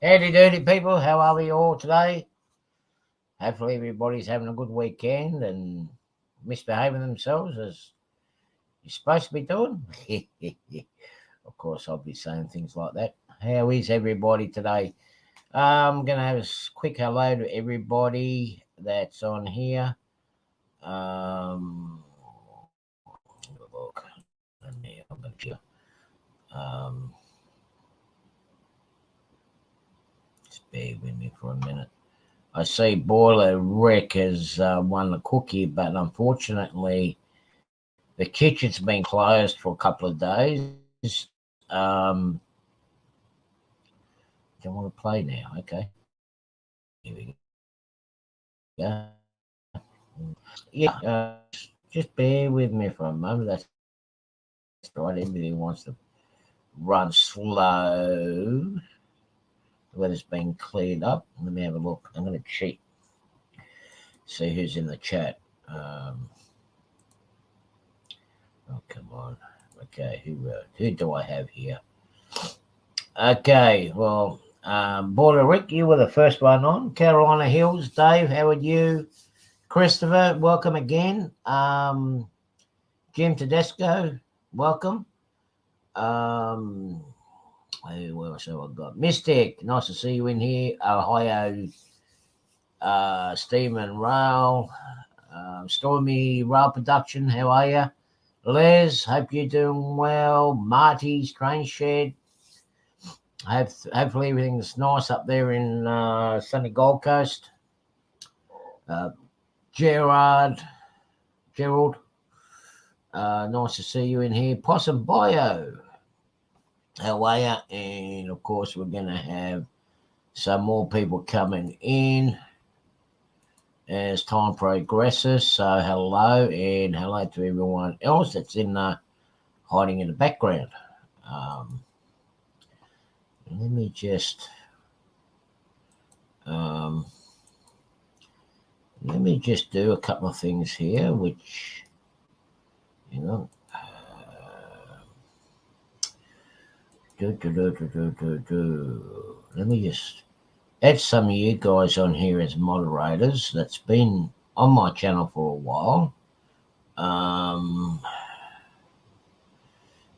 Howdy doody, people. How are we all today? Hopefully, everybody's having a good weekend and misbehaving themselves as you're supposed to be doing. Of course, I'll be saying things like that. How is everybody today? I'm going to have a quick hello to everybody that's on here. Look, I'm going to just bear with me for a minute. I see Boiler Rick has won the cookie, but unfortunately, the kitchen's been closed for a couple of days. Don't want to play now. Okay, here we go. Just bear with me for a moment. That's right. Everybody wants to run slow. The weather's been cleared up. Let me have a look. I'm going to cheat. See who's in the chat. Oh, come on. Okay, who do I have here? Okay, well, Border Rick, you were the first one on. Carolina Hills, Dave, how are you? Christopher, welcome again. Jim Tedesco, welcome. Who else have I got? Mystic, nice to see you in here. Ohio, Stephen Rail, Stormy Rail Production, how are you? Les, hope you're doing well. Marty's Train Shed. Hopefully everything's nice up there in sunny Gold Coast. Gerald, nice to see you in here. Possum Bio, how are you? And of course, we're going to have some more people coming in as time progresses. So hello, and hello to everyone else that's in hiding in the background. Let me just do a couple of things here, which let me just add some of you guys on here as moderators. That's been on my channel for a while.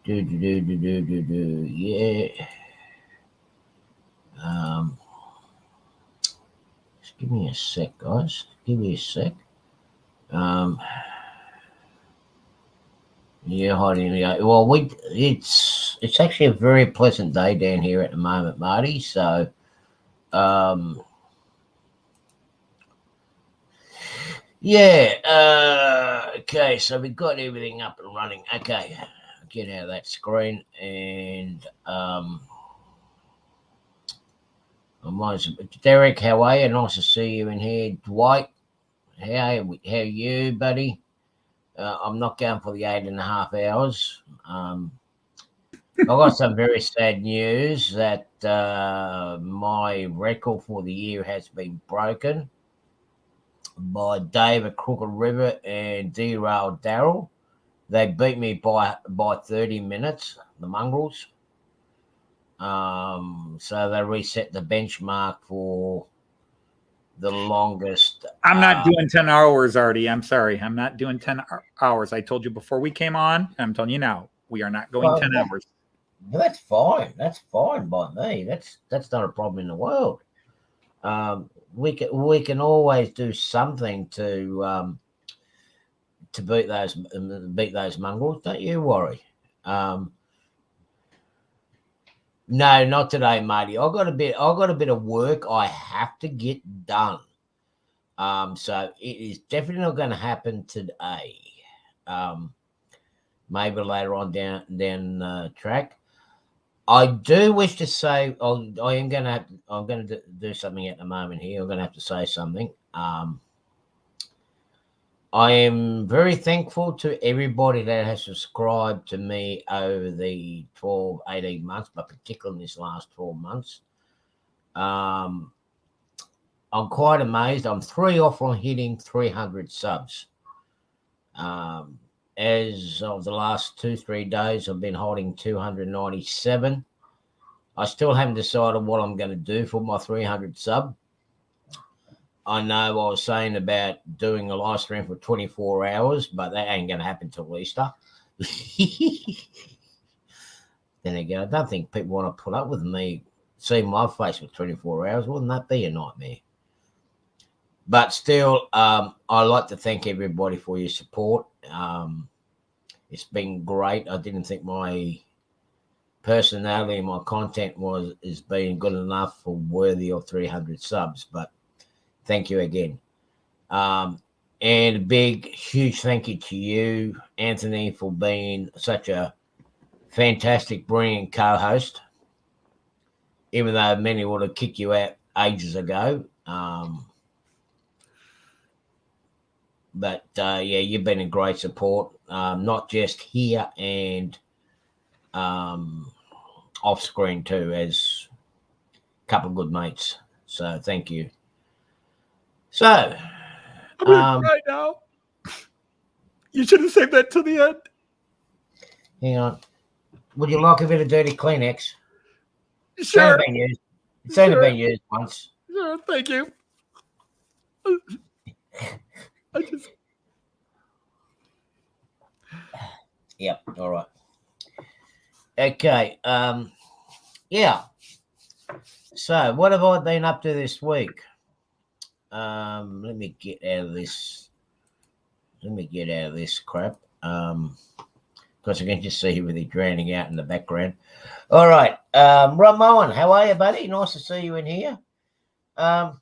Yeah. Just give me a sec, guys. Give me a sec. Yeah, hiding. Well, it's actually a very pleasant day down here at the moment, Marty. So, yeah. Okay, so we've got everything up and running. Okay, get out of that screen and Derek, how are you? Nice to see you in here. Dwight, how are you, buddy? I'm not going for the 8.5 hours. I've got some very sad news that my record for the year has been broken by Dave at Crooked River and Derail Daryl. They beat me by 30 minutes, the mongrels. So they reset the benchmark for the longest. I'm not doing 10 hours, Artie. I'm sorry. I'm not doing 10 hours. I told you before we came on. I'm telling you now. We are not going 10 hours. That's fine. That's fine by me. That's not a problem in the world. We can always do something to beat those mongrels. Don't you worry. No, not today, matey. I got a bit of work I have to get done. So it is definitely not going to happen today. Maybe later on down the track. I do wish to say I'm going to do something at the moment here. I'm going to have to say something. I am very thankful to everybody that has subscribed to me over the 12, 18 months, but particularly in this last 12 months. I'm quite amazed. I'm 3 off on hitting 300 subs. As of the last 2-3 days, I've been holding 297. I still haven't decided what I'm going to do for my 300 sub. I know I was saying about doing a live stream for 24 hours, but that ain't going to happen till Easter. Then again, I don't think people want to put up with me seeing my face for 24 hours. Wouldn't that be a nightmare? But still, I'd like to thank everybody for your support. It's been great. I didn't think my personality and my content is being good enough for worthy of 300 subs, but thank you again. And a big, huge thank you to you, Anthony, for being such a fantastic, brilliant co-host, even though many would have kicked you out ages ago. But yeah, you've been a great support, not just here and off screen too, as a couple of good mates. So thank you. So right now, you should have saved that to the end. Hang on. Would you like a bit of dirty Kleenex? Sure. It's only been used once. Sure, thank you. Yep. All right. Okay. Yeah. So, what have I been up to this week? Let me get out of this. Crap. Because I can just see everything drowning out in the background. All right. Ramon, how are you, buddy? Nice to see you in here. As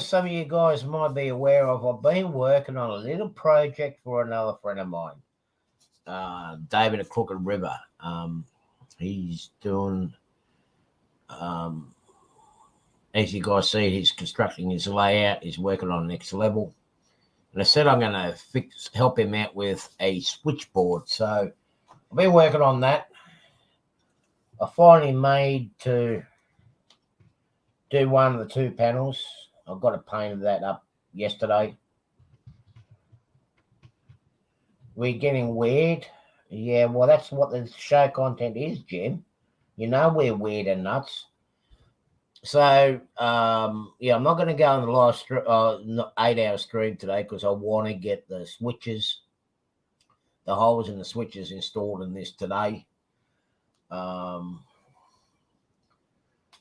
some of you guys might be aware of, I've been working on a little project for another friend of mine, David at Crooked River. He's doing, as you guys see, he's constructing his layout. He's working on the next level. And I said I'm going to help him out with a switchboard. So I've been working on that. I finally made to do one of the two panels. I've got to paint that up yesterday. We're getting weird. Yeah, well, that's what the show content is, Jim. You know we're weird and nuts. So, yeah, I'm not going to go on the live 8-hour stream today because I want to get the switches, the holes in the switches installed in this today.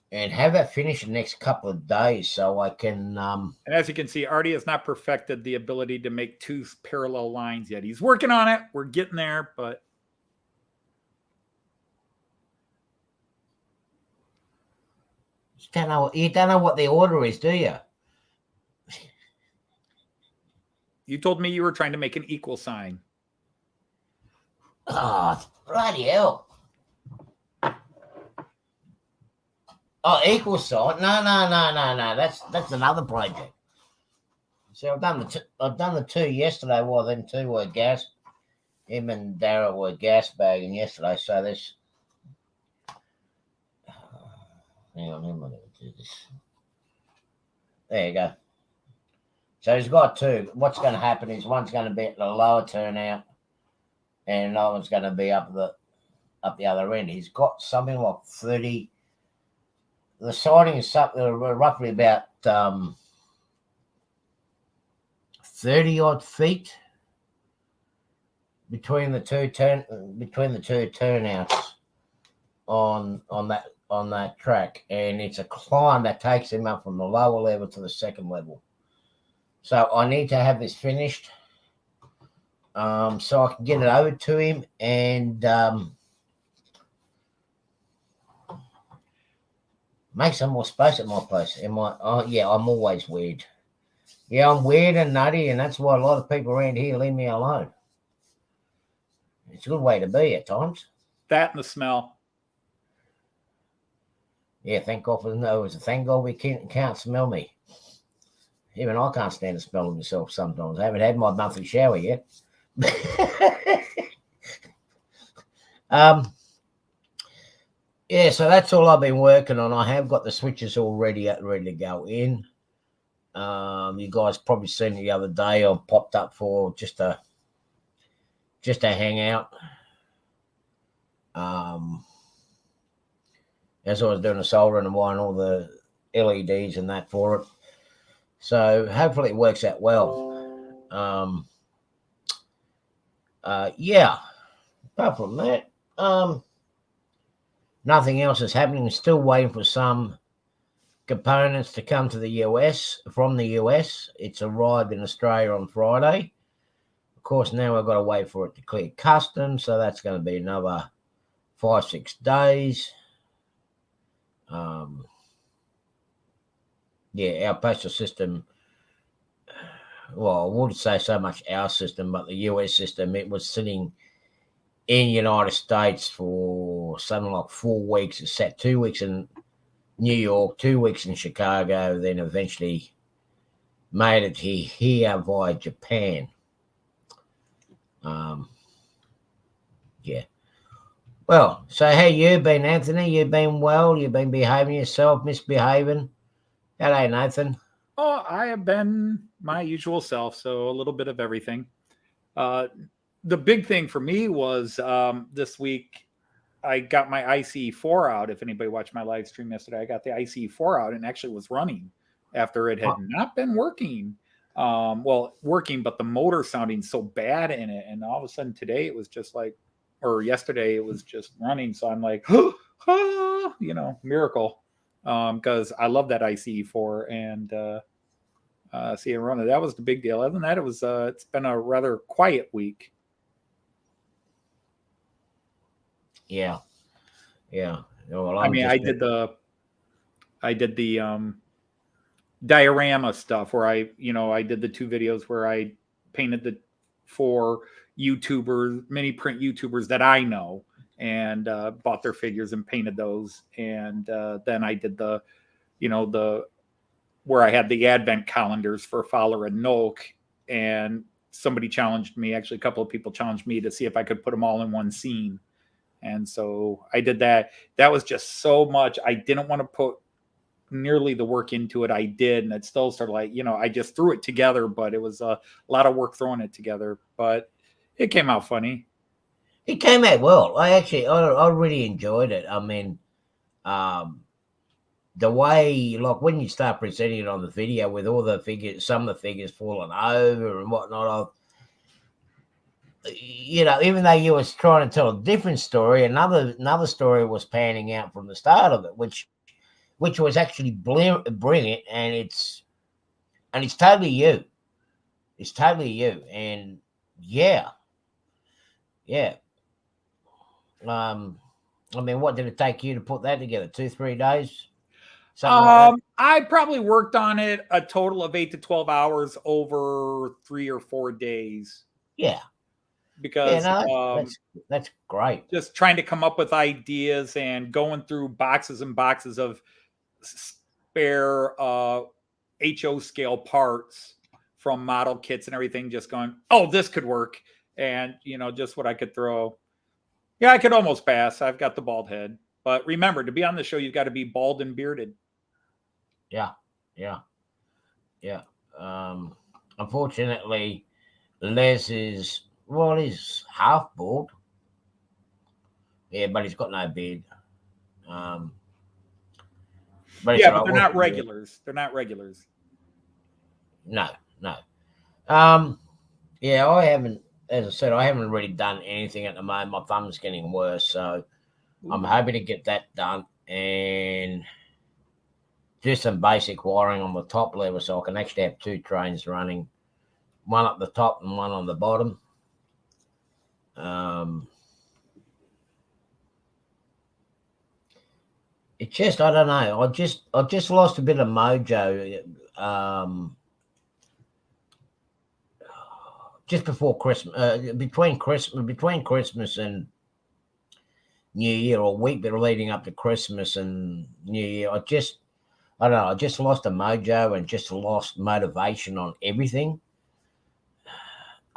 And have that finished in the next couple of days so I can... and as you can see, Artie has not perfected the ability to make two parallel lines yet. He's working on it. We're getting there, but... You don't know what the order is, do you? You told me you were trying to make an equal sign. Oh, bloody hell. Oh, equal sign? No. That's another project. So I've done the two yesterday. Well, them two were gas. Him and Darryl were gas bagging yesterday. So there's... Hang on, I'm going to do this. There you go. So he's got two. What's going to happen is one's going to be at the lower turnout, and another one's going to be up the other end. He's got something like 30. The siding is something roughly about 30 odd feet between the two turnouts on that track, and it's a climb that takes him up from the lower level to the second level. So I need to have this finished so I can get it over to him and make some more space at my place. I'm always weird. Yeah, I'm weird and nutty, and that's why a lot of people around here leave me alone. It's a good way to be at times. That and the smell. Yeah, thank God for the nose. Thank God we can't smell me. Even I can't stand the smell of myself sometimes. I haven't had my monthly shower yet. Yeah, so that's all I've been working on. I have got the switches all ready to go in. You guys probably seen the other day. I popped up for just a hangout. as I was doing the soldering and wiring all the LEDs and that for it. So hopefully it works out well. Yeah. Apart from that, nothing else is happening. Still waiting for some components to come to the US from the US. It's arrived in Australia on Friday. Of course, now I've got to wait for it to clear customs, so that's going to be another 5-6 days. Yeah, our postal system. Well, I wouldn't say so much our system, but the US system. It was sitting in the United States for something like 4 weeks. It sat 2 weeks in New York, 2 weeks in Chicago, then eventually made it here via Japan. Yeah. Well, so how you been, Anthony? You been well? You been behaving yourself, misbehaving? Hello, Nathan. Oh, I have been my usual self, so a little bit of everything. The big thing for me was this week I got my ICE4 out. If anybody watched my live stream yesterday, I got the ICE4 out and actually was running after it had not been working. Working, but the motor sounding so bad in it. And all of a sudden today it was just like, or yesterday it was just running. So I'm like, miracle. Because I love that ICE4 and see it running. That was the big deal. Other than that, it's been a rather quiet week. Yeah. Well, I did the diorama stuff where I did the 2 videos where I painted the 4 YouTubers, mini print YouTubers that I know, and bought their figures and painted those. And then I did the where I had the advent calendars for Fowler and Noak, and somebody challenged me, actually a couple of people challenged me to see if I could put them all in one scene. And so I did that. That was just so much. I didn't want to put nearly the work into it. I did, and it still sort of like, I just threw it together, but it was a lot of work throwing it together, but it came out funny. It came out well. I really enjoyed it. I mean, the way, like when you start presenting it on the video with all the figures, some of the figures falling over and whatnot, even though you was trying to tell a different story, another story was panning out from the start of it, which was actually brilliant, and it's totally you. It's totally you, and yeah. I mean, what did it take you to put that together? 2-3 days? Something like that? I probably worked on it a total of 8 to 12 hours over 3 or 4 days. Yeah. Because that's great. Just trying to come up with ideas and going through boxes and boxes of spare HO scale parts from model kits and everything, just going, oh, this could work. And, just what I could throw. Yeah, I could almost pass. I've got the bald head. But remember, to be on the show, you've got to be bald and bearded. Yeah. Unfortunately, Les is, he's half bald. Yeah, but he's got no beard. But they're not regulars. They're not regulars. No. Yeah, I haven't, as I said, I haven't really done anything at the moment. My thumb's getting worse, so I'm hoping to get that done and do some basic wiring on the top level so I can actually have 2 trains running, one at the top and one on the bottom. It just, I don't know. I just lost a bit of mojo. Just before Christmas, between Christmas and New Year, or a week that leading up to Christmas and New Year, I don't know. I just lost a mojo and just lost motivation on everything.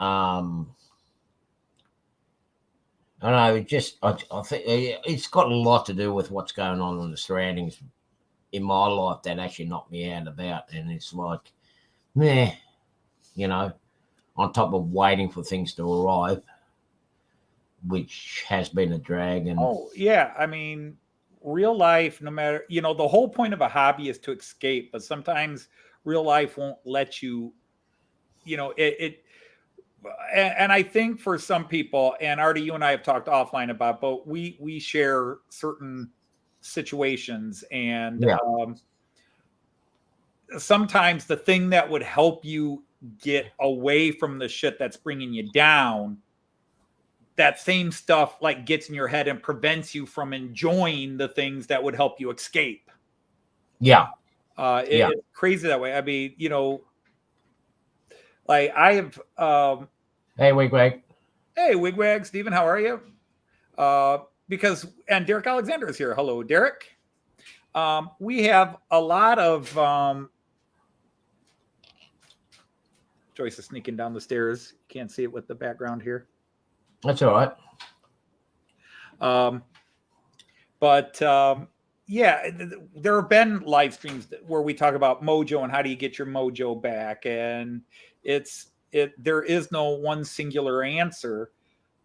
I know. I think it's got a lot to do with what's going on in the surroundings in my life that actually knocked me out and about, and it's like, meh, on top of waiting for things to arrive, which has been a drag. And oh yeah, I mean, real life, no matter, the whole point of a hobby is to escape, but sometimes real life won't let you, and I think for some people, and Artie, you and I have talked offline about, but we share certain situations, and sometimes the thing that would help you get away from the shit that's bringing you down, that same stuff like gets in your head and prevents you from enjoying the things that would help you escape. It's crazy that way. I mean, like I have hey Wigwag. Hey Wigwag, Stephen, how are you? And Derek Alexander is here. Hello, Derek. We have a lot of Joyce is sneaking down the stairs. You can't see it with the background here. That's all right. Yeah, there have been live streams where we talk about mojo and how do you get your mojo back, and there is no one singular answer.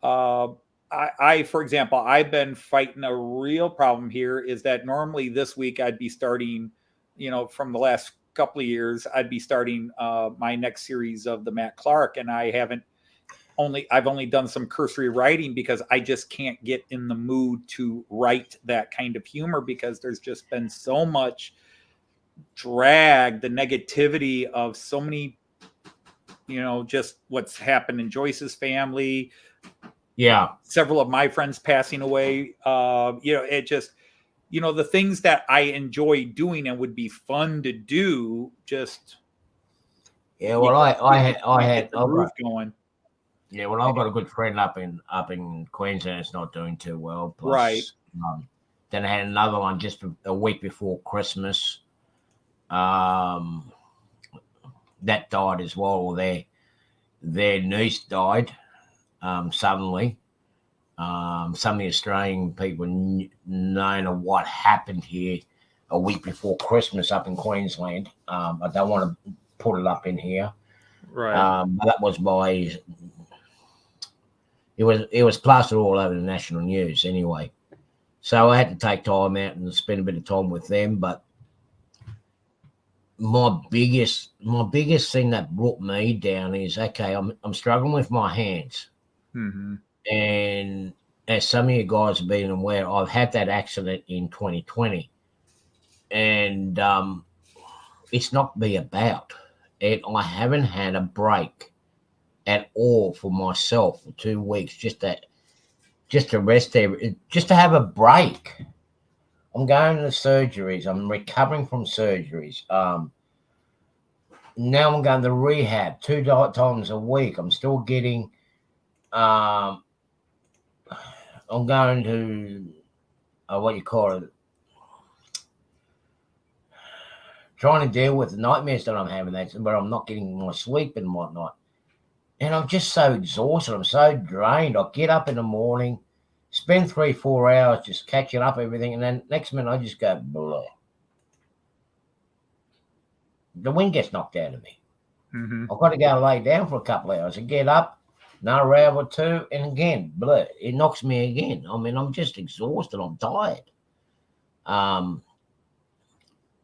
I, for example, I've been fighting a real problem here. Is that normally this week I'd be starting, from the last couple of years, I'd be starting my next series of the Matt Clark, and I've only done some cursory writing because I just can't get in the mood to write that kind of humor because there's just been so much drag, the negativity of so many, just what's happened in Joyce's family. Yeah. Several of my friends passing away. It just, the things that I enjoy doing and would be fun to do, just. Yeah, well, I had the groove going. Yeah, well, I've got a good friend up in Queensland. It's not doing too well. Plus, right. Then I had another one just a week before Christmas. That died as well. Their niece died suddenly. Some of the Australian people know what happened here a week before Christmas up in Queensland. I don't want to put it up in here. Right. That was by. It was plastered all over the national news anyway. So I had to take time out and spend a bit of time with them. But my biggest thing that brought me down is, okay, I'm struggling with my hands. Mm-hmm. And as some of you guys have been aware, I've had that accident in 2020. And it's knocked me about. And I haven't had a break at all for myself for 2 weeks, just to rest there, just to have a break. I'm going to surgeries. I'm recovering from surgeries. Now I'm going to rehab 2 times a week. I'm still getting. I'm going to what you call it. Trying to deal with the nightmares that I'm having. But I'm not getting my sleep and whatnot. And I'm just so exhausted. I'm so drained. I get up in the morning, spend 3-4 hours just catching up everything, and then next minute I just go blah. The wind gets knocked out of me. Mm-hmm. I've got to go lay down for a couple of hours and get up, another hour or two, and again, blah. It knocks me again. I mean, I'm just exhausted. I'm tired.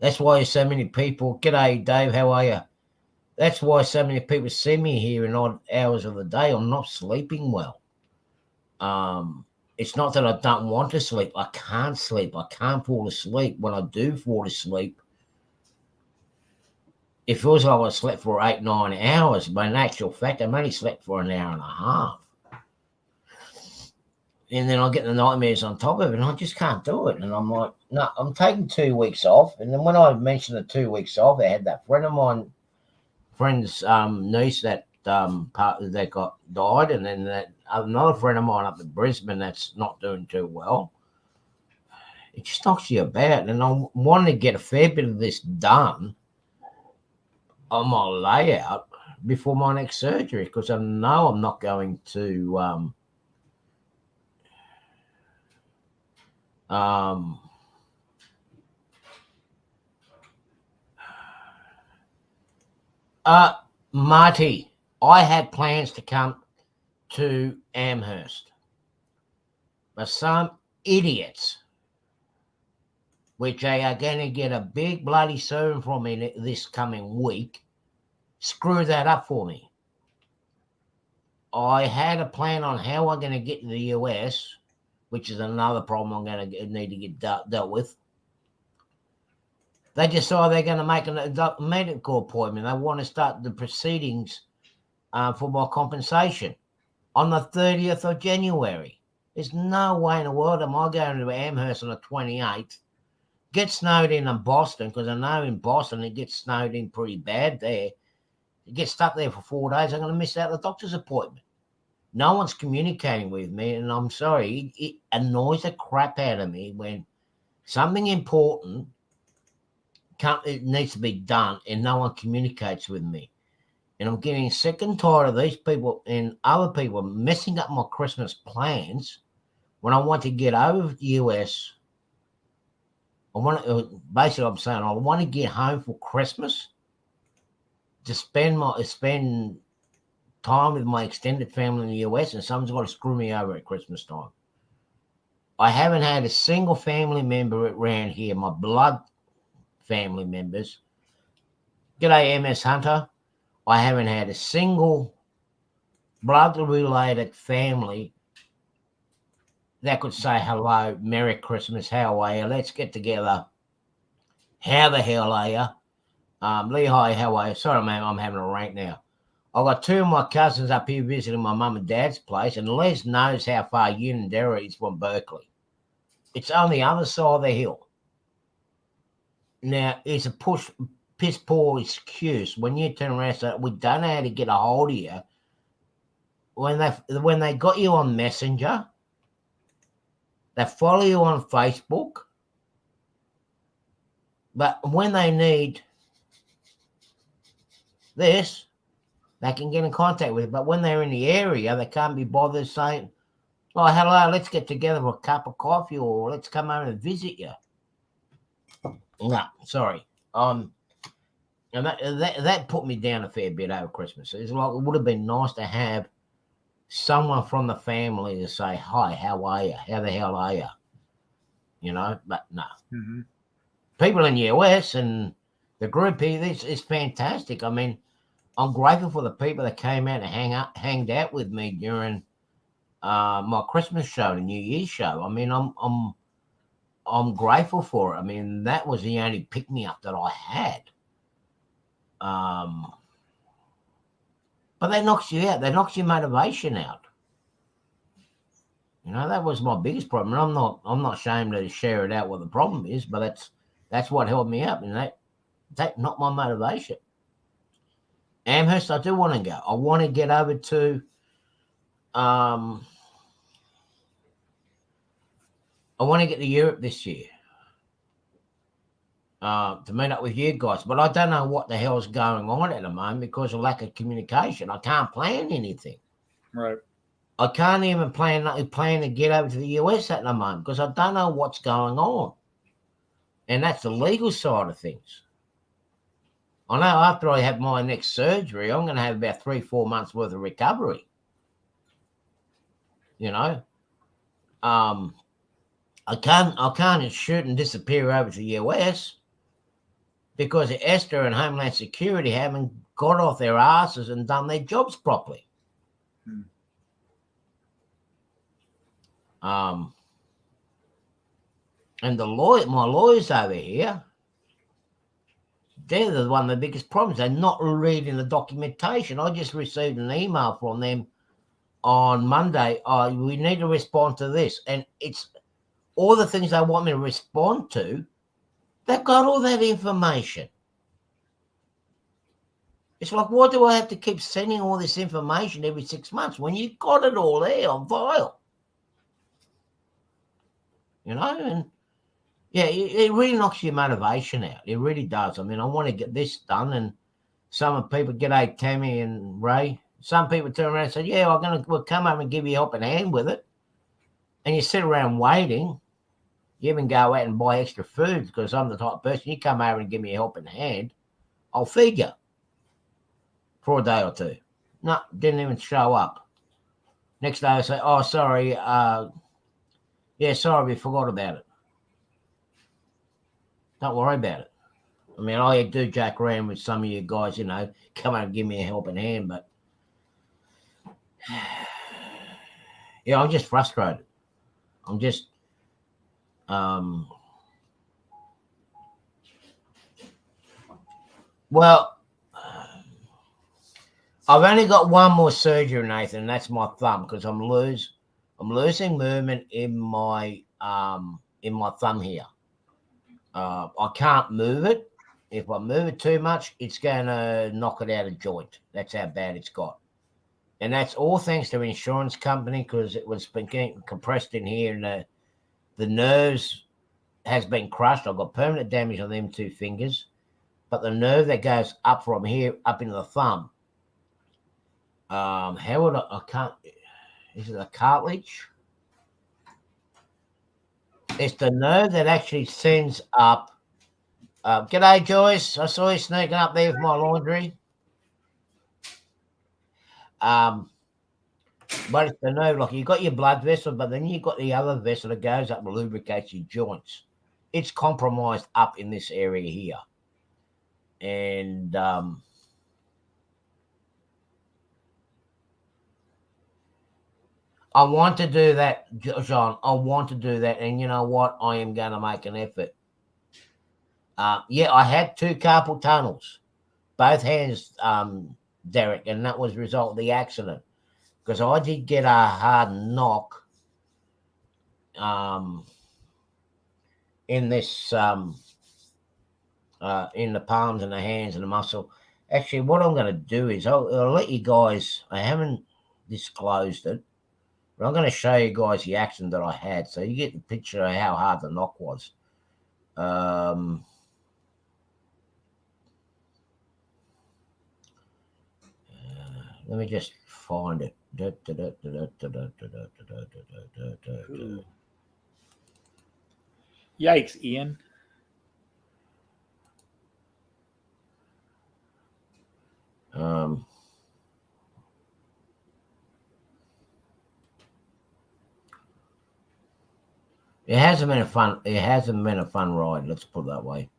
That's why so many people. G'day, Dave. How are you? That's why so many people see me here in odd hours of the day. I'm not sleeping well. It's not that I don't want to sleep. I can't sleep. I can't fall asleep. When I do fall asleep, it feels like I slept for 8-9 hours. But in actual fact, I've only slept for an hour and a half. And then I get the nightmares on top of it, and I just can't do it. And I'm like, no, I'm taking 2 weeks off. And then when I mentioned the 2 weeks off, I had that friend's niece that got died, and then that another friend of mine up in Brisbane that's not doing too well. It just knocks you about, and I wanted to get a fair bit of this done on my layout before my next surgery because I know I'm not going to Marty, I had plans to come to Amherst, but some idiots which they are going to get a big bloody sermon from me this coming week, screw that up for me. I had a plan on how I'm going to get to the US, which is another problem I'm going to need to get dealt with. They decide they're going to make a medical appointment. They want to start the proceedings for my compensation on the 30th of January. There's no way in the world am I going to Amherst on the 28th, get snowed in Boston, because I know in Boston it gets snowed in pretty bad there. You get stuck there for 4 days, I'm going to miss out the doctor's appointment. No one's communicating with me, and I'm sorry, it annoys the crap out of me when something important it needs to be done and no one communicates with me. And I'm getting sick and tired of these people and other people messing up my Christmas plans when I want to get over to the US. Basically I'm saying I want to get home for Christmas to spend time with my extended family in the US, and someone's got to screw me over at Christmas time. I haven't had a single family member around here, my blood family members. G'day, MS Hunter. I haven't had a single blood-related family that could say hello, Merry Christmas, how are you? Let's get together. How the hell are you? Lehigh, how are you? Sorry, man, I'm having a rant now. I've got two of my cousins up here visiting my mum and dad's place, and Les knows how far Unadera is from Berkeley. It's on the other side of the hill. Now, it's a piss poor excuse when you turn around and say, we don't know how to get a hold of you. When they got you on Messenger, they follow you on Facebook, but when they need this, they can get in contact with it. But when they're in the area, they can't be bothered saying, oh, hello, let's get together for a cup of coffee, or let's come over and visit you. No, sorry. And that put me down a fair bit over Christmas. It's like it would have been nice to have someone from the family to say, hi, how are you? How the hell are you? You know, but no. Mm-hmm. People in the US and the group here, this is fantastic. I mean, I'm grateful for the people that came out and hanged out with me during my Christmas show, the New Year's show. I mean, I'm grateful for it. I mean, that was the only pick-me-up that I had. But that knocks you out. That knocks your motivation out. You know, that was my biggest problem. And I'm not ashamed to share it out what the problem is, but that's what held me up, and that knocked my motivation. Amherst, I do want to go. I want to get over to I want to get to Europe this year to meet up with you guys, but I don't know what the hell's going on at the moment because of lack of communication. I can't plan anything. Right. I can't even plan to get over to the US at the moment because I don't know what's going on. And that's the legal side of things. I know after I have my next surgery, I'm going to have about 3-4 months worth of recovery. You know, I can't shoot and disappear over to the US because Esther and Homeland Security haven't got off their asses and done their jobs properly. And my lawyers over here, they're one of the biggest problems. They're not reading the documentation. I just received an email from them on Monday. We need to respond to this. And it's all the things they want me to respond to. They've got all that information. It's like, why do I have to keep sending all this information every 6 months when you've got it all there on file? You know, and yeah, it really knocks your motivation out. It really does. I mean, I want to get this done, and some people, g'day Tammy and Ray. Some people turn around and say, yeah, we'll come up and give you a helping hand with it. And you sit around waiting. You even go out and buy extra food because I'm the type of person, you come over and give me a helping hand, I'll feed you for a day or two. No, didn't even show up. Next day I say, oh, sorry. Yeah, sorry, we forgot about it. Don't worry about it. I mean, I do joke around with some of you guys, come on and give me a helping hand, but yeah, I'm just frustrated. I'm just well, I've only got one more surgery, Nathan, and that's my thumb because I'm losing movement in my thumb here. I can't move it. If I move it too much, it's going to knock it out of joint. That's how bad it's got. And that's all thanks to insurance company because it was been getting compressed in here and the nerves has been crushed. I've got permanent damage on them two fingers. But the nerve that goes up from here, up into the thumb, how would I can't, is it a cartilage? It's the nerve that actually sends up. G'day, Joyce. I saw you sneaking up there with my laundry. But it's the nerve, like you got your blood vessel, but then you've got the other vessel that goes up and lubricates your joints. It's compromised up in this area here. And I want to do that, John. I want to do that. And you know what? I am going to make an effort. Yeah, I had 2 carpal tunnels, both hands, Derek, and that was a result of the accident. Because I did get a hard knock in this in the palms and the hands and the muscle. Actually, what I'm going to do is I'll let you guys. I haven't disclosed it, but I'm going to show you guys the accident that I had, so you get the picture of how hard the knock was. Let me just find it. Yikes, Ian. It hasn't been a fun. It hasn't been a fun ride. Let's put it that way.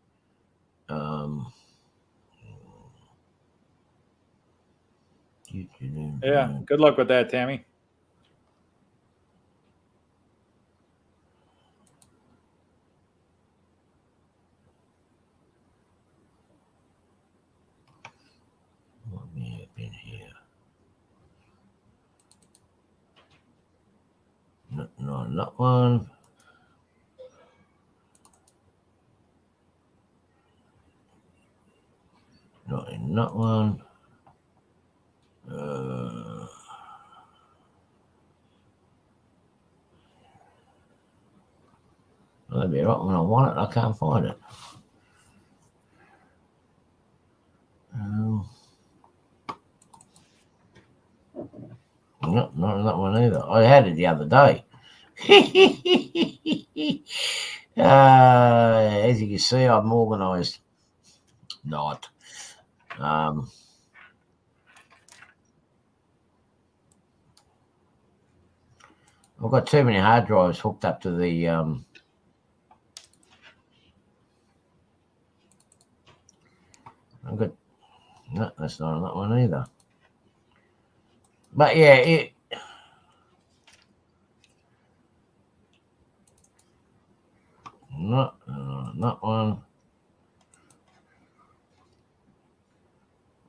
Yeah, good luck with that, Tammy. What may have been here? No, not one. Not in that one. I'll be right when I want it. I can't find it. Nope, not in that one either. I had it the other day. As you can see, I'm organised. Not. I've got too many hard drives hooked up to the. I've got. No, that's not on that one either. But yeah, it. Not that one.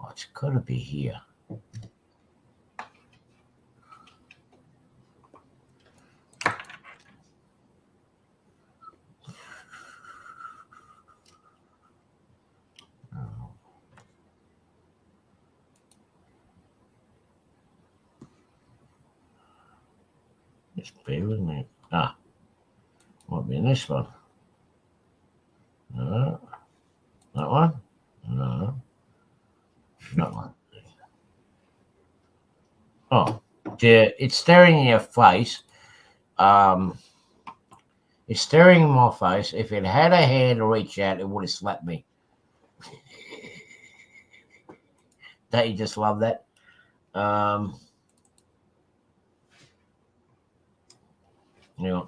Oh, it's got to be here. Just bear with me. Might be in this one. No. That one? No. That one. Oh, yeah, it's staring in your face. It's staring in my face. If it had a hand to reach out, it would have slapped me. Don't you just love that? Yeah.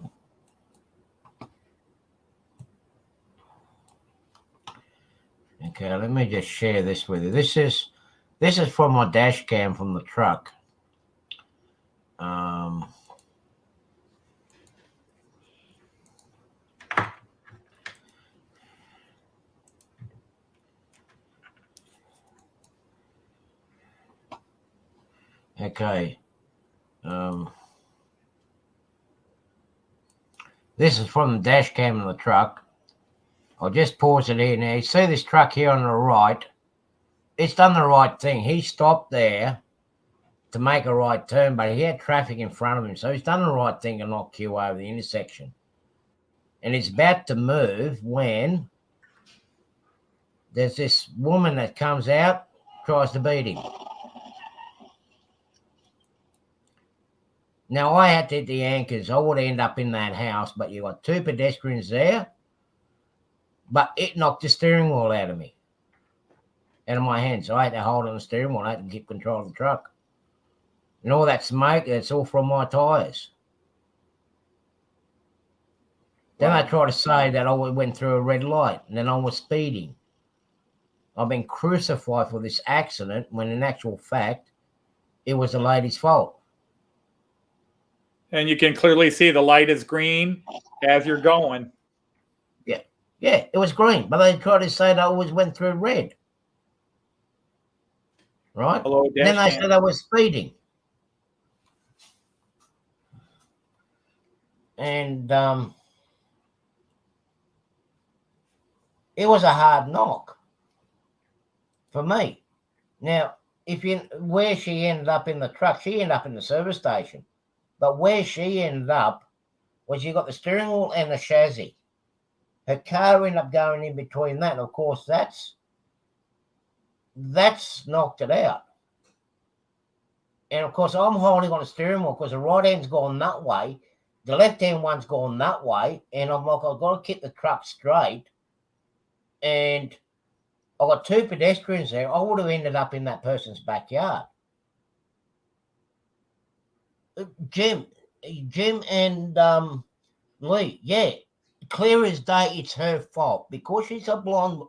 Okay, let me just share this with you. This is from my dash cam from the truck. Okay. This is from the dash cam of the truck. I'll just pause it here now. You see this truck here on the right? It's done the right thing. He stopped there to make a right turn, but he had traffic in front of him. So he's done the right thing to not queue over the intersection. And he's about to move when there's this woman that comes out, tries to beat him. Now, I had to hit the anchors. I would end up in that house, but you got two pedestrians there. But it knocked the steering wheel out of me, out of my hands. So I had to hold on the steering wheel. I had to keep control of the truck. And all that smoke, that's all from my tyres. Then I try to say that I went through a red light and then I was speeding. I've been crucified for this accident when in actual fact, it was the lady's fault. And you can clearly see the light is green as you're going. Yeah, it was green, but they tried to say that I always went through red. Right? Hello, and then they said I was speeding. And it was a hard knock for me. Now, where she ended up in the truck, she ended up in the service station. But where she ended up was you got the steering wheel and the chassis. Her car ended up going in between that. And of course, that's knocked it out. And of course, I'm holding on the steering wheel because the right hand's gone that way. The left hand one's gone that way. And I'm like, I've got to keep the truck straight. And I got two pedestrians there. I would have ended up in that person's backyard. Jim and Lee, yeah, clear as day, it's her fault because she's a blonde.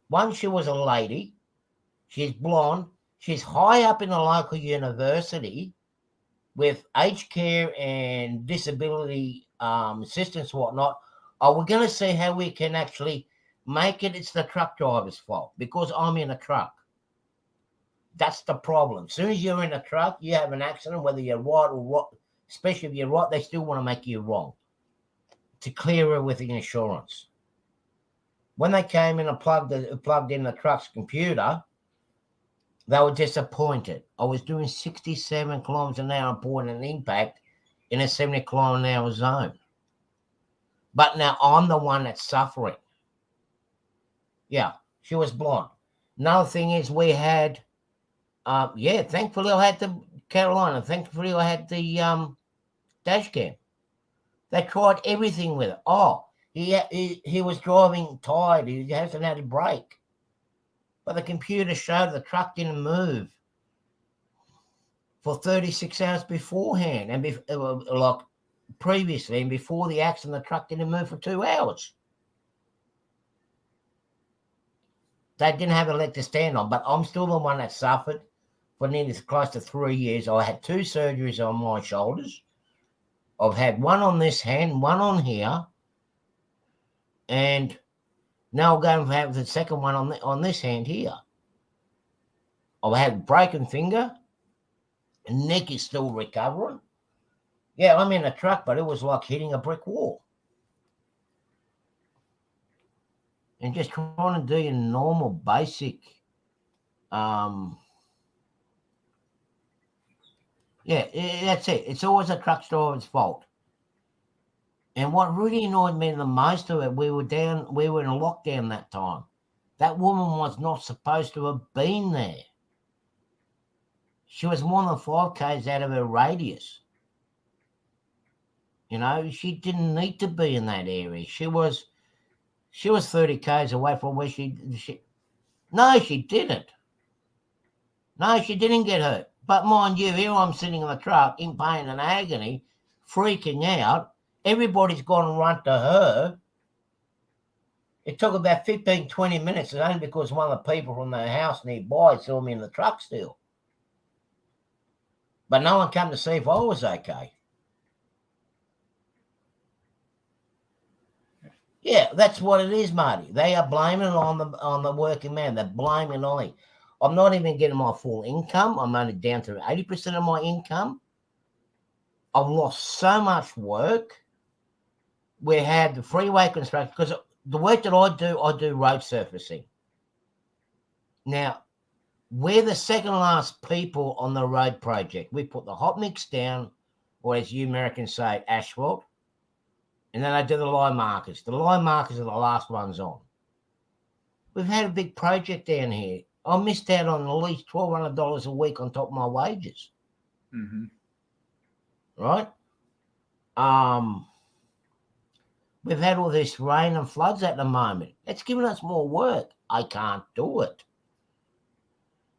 One, she was a lady. She's blonde. She's high up in a local university with aged care and disability assistance, whatnot. Are we going to see how we can actually make it? It's the truck driver's fault because I'm in a truck. That's the problem. As soon as you're in a truck, you have an accident, whether you're right or wrong, especially if you're right, they still want to make you wrong to clear it with the insurance. When they came in and plugged in the truck's computer, they were disappointed. I was doing 67 kilometers an hour and an impact in a 70 kilometer an hour zone. But now I'm the one that's suffering. Yeah, she was blonde. Another thing is we had, thankfully I had the Carolina. Thankfully I had the dash cam. They tried everything with it. Oh, he was driving tired. He hasn't had a brake. But the computer showed the truck didn't move for 36 hours beforehand. And like previously, and before the accident, the truck didn't move for 2 hours. They didn't have a leg to stand on, but I'm still the one that suffered for nearly close to 3 years. I had 2 surgeries on my shoulders. I've had one on this hand, one on here, and now I'm going to have the second one on this hand here. I've had a broken finger, and neck is still recovering. Yeah, I'm in a truck, but it was like hitting a brick wall. And just trying to do your normal, basic, that's it. It's always a truck driver's fault. And what really annoyed me the most of it, we were in a lockdown that time. That woman was not supposed to have been there. She was more than 5 k's out of her radius. You know, she didn't need to be in that area. She was 30 k's away from where No, she didn't. No, she didn't get hurt. But mind you, here I'm sitting in the truck in pain and agony, freaking out. Everybody's gone and run to her. It took about 15, 20 minutes, and only because one of the people from the house nearby saw me in the truck still. But no one came to see if I was okay. Yeah, that's what it is, Marty. They are blaming it on the working man. They're blaming it on me. I'm not even getting my full income. I'm only down to 80% of my income. I've lost so much work. We had the freeway construction, because the work that I do road surfacing. Now, we're the second last people on the road project. We put the hot mix down, or as you Americans say, asphalt, and then I do the line markers. The line markers are the last ones on. We've had a big project down here. I missed out on at least $1,200 a week on top of my wages. Mm-hmm. Right? We've had all this rain and floods at the moment. It's giving us more work. I can't do it.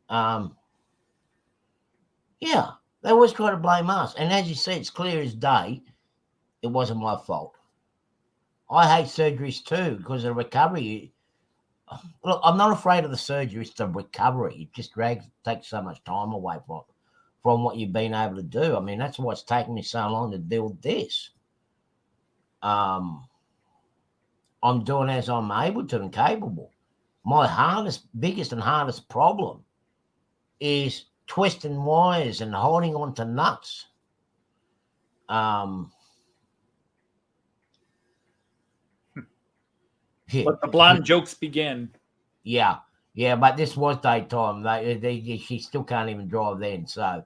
Yeah, they always try to blame us. And as you see, it's clear as day, it wasn't my fault. I hate surgeries too, because of the recovery. Look, I'm not afraid of the surgery. It's the recovery. It just takes so much time away from what you've been able to do. I mean, that's why it's taken me so long to build this. I'm doing as I'm able to and capable. My biggest and hardest problem is twisting wires and holding on to nuts. Let the blonde jokes begin. Yeah, but this was daytime. She still can't even drive then. So,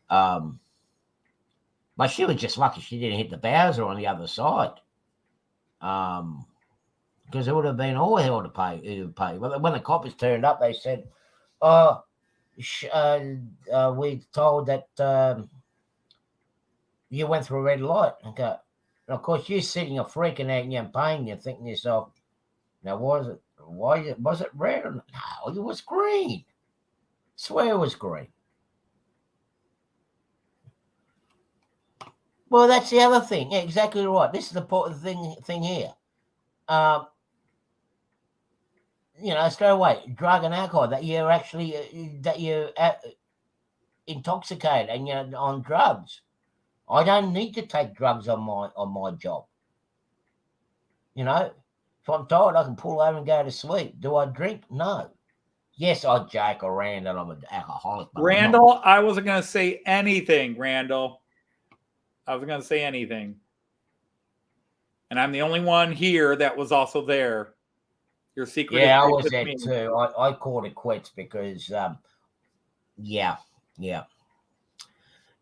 but she was just lucky she didn't hit the Bowser on the other side. Because it would have been all hell to pay. But when the coppers turned up, they said, we told that you went through a red light. Okay. And of course, you're sitting, you're freaking out, and you're in pain, you're thinking to yourself, now, was it red? No, it was green. I swear it was green. Well, that's the other thing. Yeah, exactly right. This is the important thing here. Straight away, drug and alcohol, that you're actually intoxicated and you're on drugs. I don't need to take drugs on my job. If I'm tired, I can pull over and go to sleep. Do I drink? No. Yes, I joke around that I'm an alcoholic. Randall, I wasn't going to say anything, Randall. I wasn't going to say anything. And I'm the only one here that was also there. Your secret. Yeah, I was there too. I called it quits because, yeah.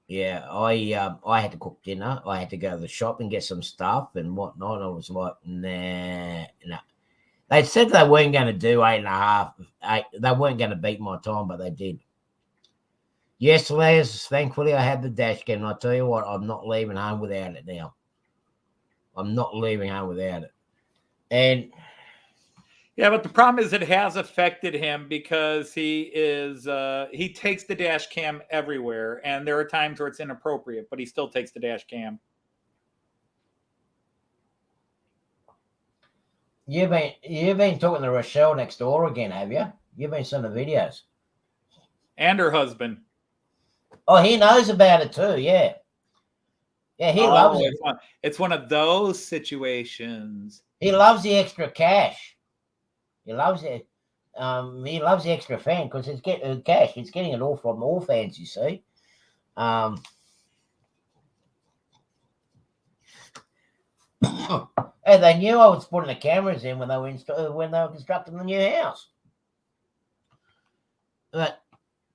I had to cook dinner. I had to go to the shop and get some stuff and whatnot. I was like, nah. They said they weren't going to do 8.5. They weren't going to beat my time, but they did. Yes, Les, thankfully I had the dash cam. I tell you what, I'm not leaving home without it now. I'm not leaving home without it. And yeah, but the problem is it has affected him because he takes the dash cam everywhere, and there are times where it's inappropriate, but he still takes the dash cam. You've been talking to Rochelle next door again, have you? You've been seeing the videos. And her husband. Oh, he knows about it too, yeah. Yeah, he loves it. It's one of those situations. He loves the extra cash. He loves it. He loves the extra fan because it's getting cash. It's getting it all from all fans, you see. And they knew I was putting the cameras in when they were constructing the new house. But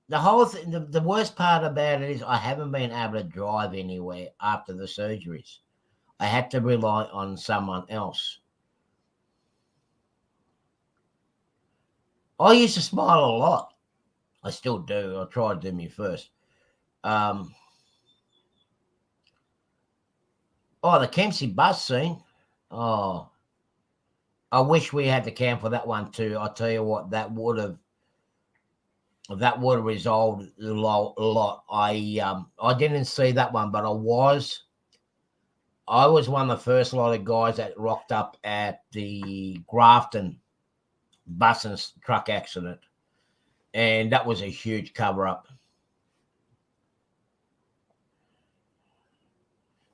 the whole thing, the worst part about it is I haven't been able to drive anywhere after the surgeries. I had to rely on someone else. I used to smile a lot. I still do. I try to do me first. The Kempsey bus scene. Oh, I wish we had the cam for that one too. I'll tell you what, that would have resolved a lot. I didn't see that one, but I I was one of the first lot of guys that rocked up at the Grafton bus and truck accident, and that was a huge cover-up.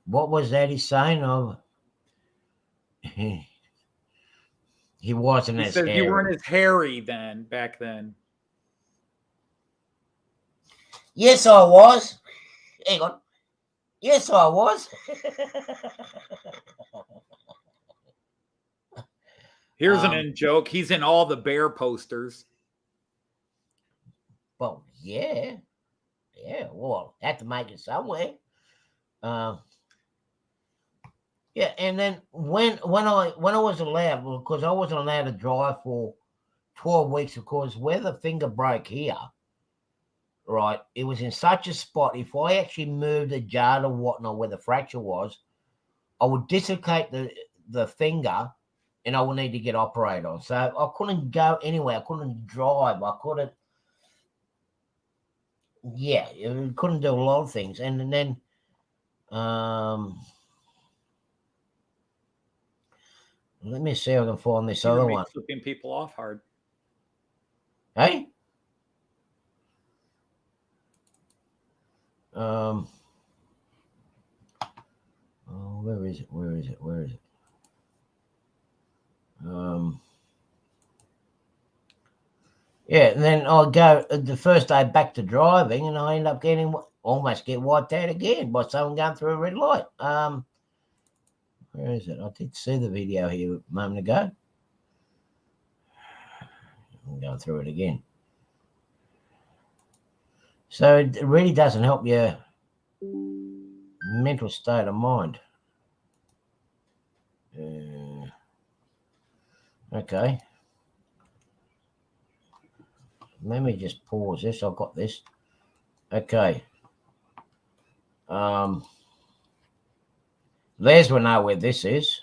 What was that he's saying? Of he wasn't He as says hairy. you weren't as hairy then, back then. Yes, I was. Hang on. Yes, I was. Here's an in joke. He's in all the bear posters. Well, yeah. Well, had to make it somewhere. Yeah, and then when I was allowed, because I wasn't allowed to drive for 12 weeks, because where the finger broke here, right, it was in such a spot. If I actually moved the jar or whatnot where the fracture was, I would dislocate the finger, and I would need to get operated on. So I couldn't go anywhere. I couldn't drive. I couldn't. Yeah, I couldn't do a lot of things. And then, let me see if I can find this other one. Flipping people off hard. Hey? Oh, where is it? Yeah, and then I go the first day back to driving, and I end up almost get wiped out again by someone going through a red light. Where is it? I did see the video here a moment ago. I'm going through it again. So it really doesn't help your mental state of mind. Okay. Let me just pause this. I've got this. Okay. Les will know where this is.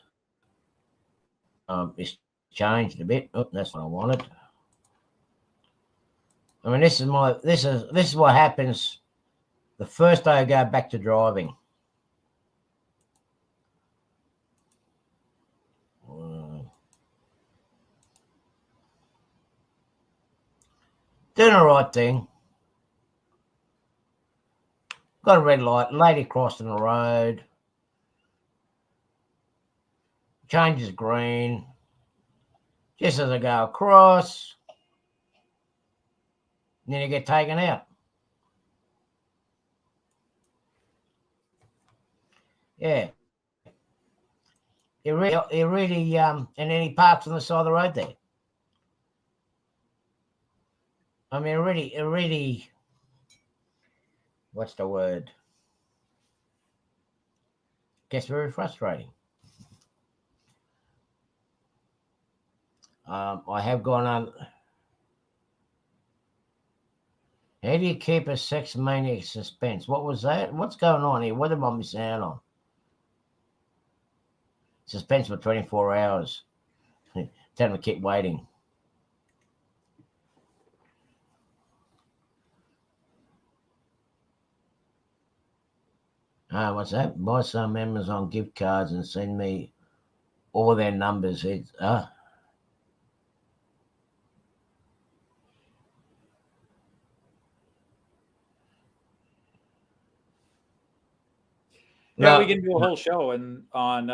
It's changed a bit. Oh, that's what I wanted. I mean, this is what happens the first day I go back to driving. Doing the right thing. Got a red light. Lady crossing the road. Changes green. Just as I go across. Then you get taken out. Yeah. It really, and then he parks on the side of the road there. I mean, it really, what's the word? Gets very frustrating. I have gone on. How do you keep a sex maniac suspense? What was that? What's going on here? What am I missing out on? Suspense for 24 hours. Tell them to keep waiting. What's that? Buy some Amazon gift cards and send me all their numbers. It's Yeah, we can do a whole show on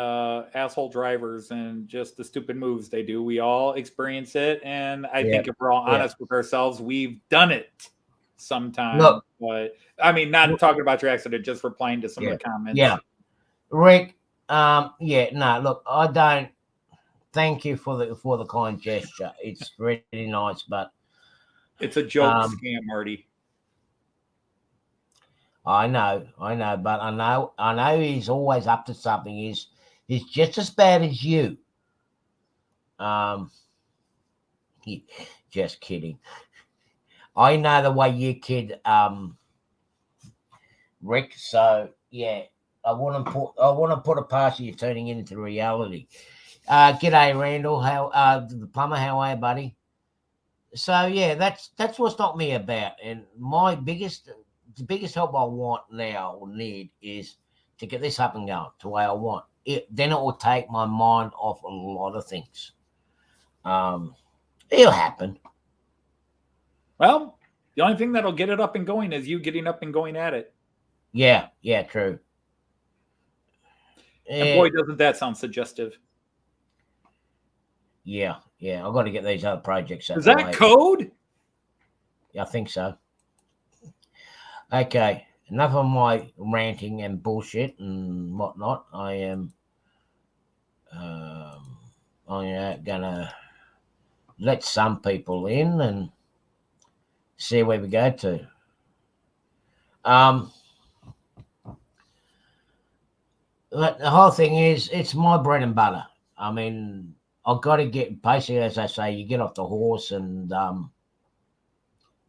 asshole drivers and just the stupid moves they do. We all experience it, and I think if we're all honest with ourselves, we've done it sometime. Look, but I mean, not talking about your accident, just replying to some of the comments. Yeah, Rick. No. Look, I don't. Thank you for the kind gesture. It's really nice, but it's a joke scam, Marty. I know, but I know he's always up to something. He's just as bad as you. Just kidding. I know the way you kid, Rick. So yeah, I want to put it past you turning it into reality. G'day, Randall. How the plumber? How are you, buddy? So yeah, that's what's not me about. And my the biggest help I want now or need is to get this up and going to the way I want. then it will take my mind off a lot of things. It'll happen. Well, the only thing that'll get it up and going is you getting up and going at it. Yeah, true. And boy, doesn't that sound suggestive. Yeah. I've got to get these other projects up. Is that code? Yeah, I think so. Okay, enough of my ranting and bullshit and whatnot. I am gonna let some people in and see where we go to. But the whole thing is, it's my bread and butter. I mean, I've got to get, basically, as I say, you get off the horse and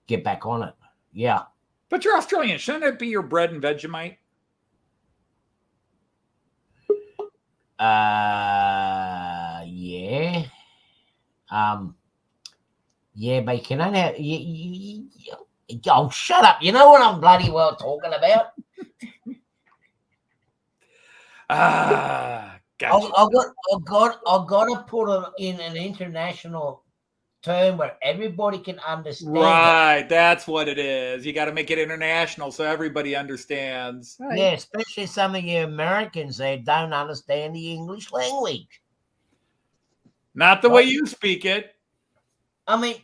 get back on it. Yeah. But you're Australian. Shouldn't it be your bread and Vegemite? Yeah. Yeah, but you can only have, oh, shut up. You know what I'm bloody well talking about? Gotcha. I've got to put it in an international term where everybody can understand. Right, that's what it is. You got to make it international so everybody understands. Right. Yeah, especially some of you Americans, they don't understand the English language. Not the way you speak it. I mean,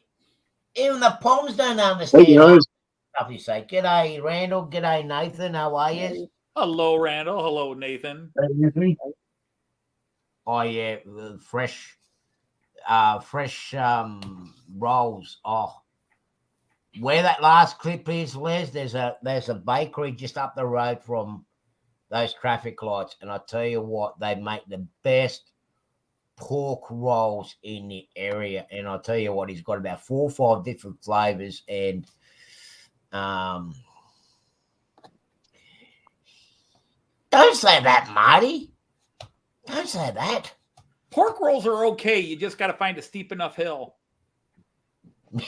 even the Poms don't understand stuff you say. G'day, Randall. G'day, Nathan. How are you? Hello, Randall. Hello, Nathan. Oh, yeah, fresh rolls. Oh, where that last clip is, Les, there's a bakery just up the road from those traffic lights, and I tell you what, they make the best pork rolls in the area. And I tell you what, he's got about 4 or 5 different flavors, and don't say that, Marty. Don't say that. Pork rolls are okay. You just got to find a steep enough hill. We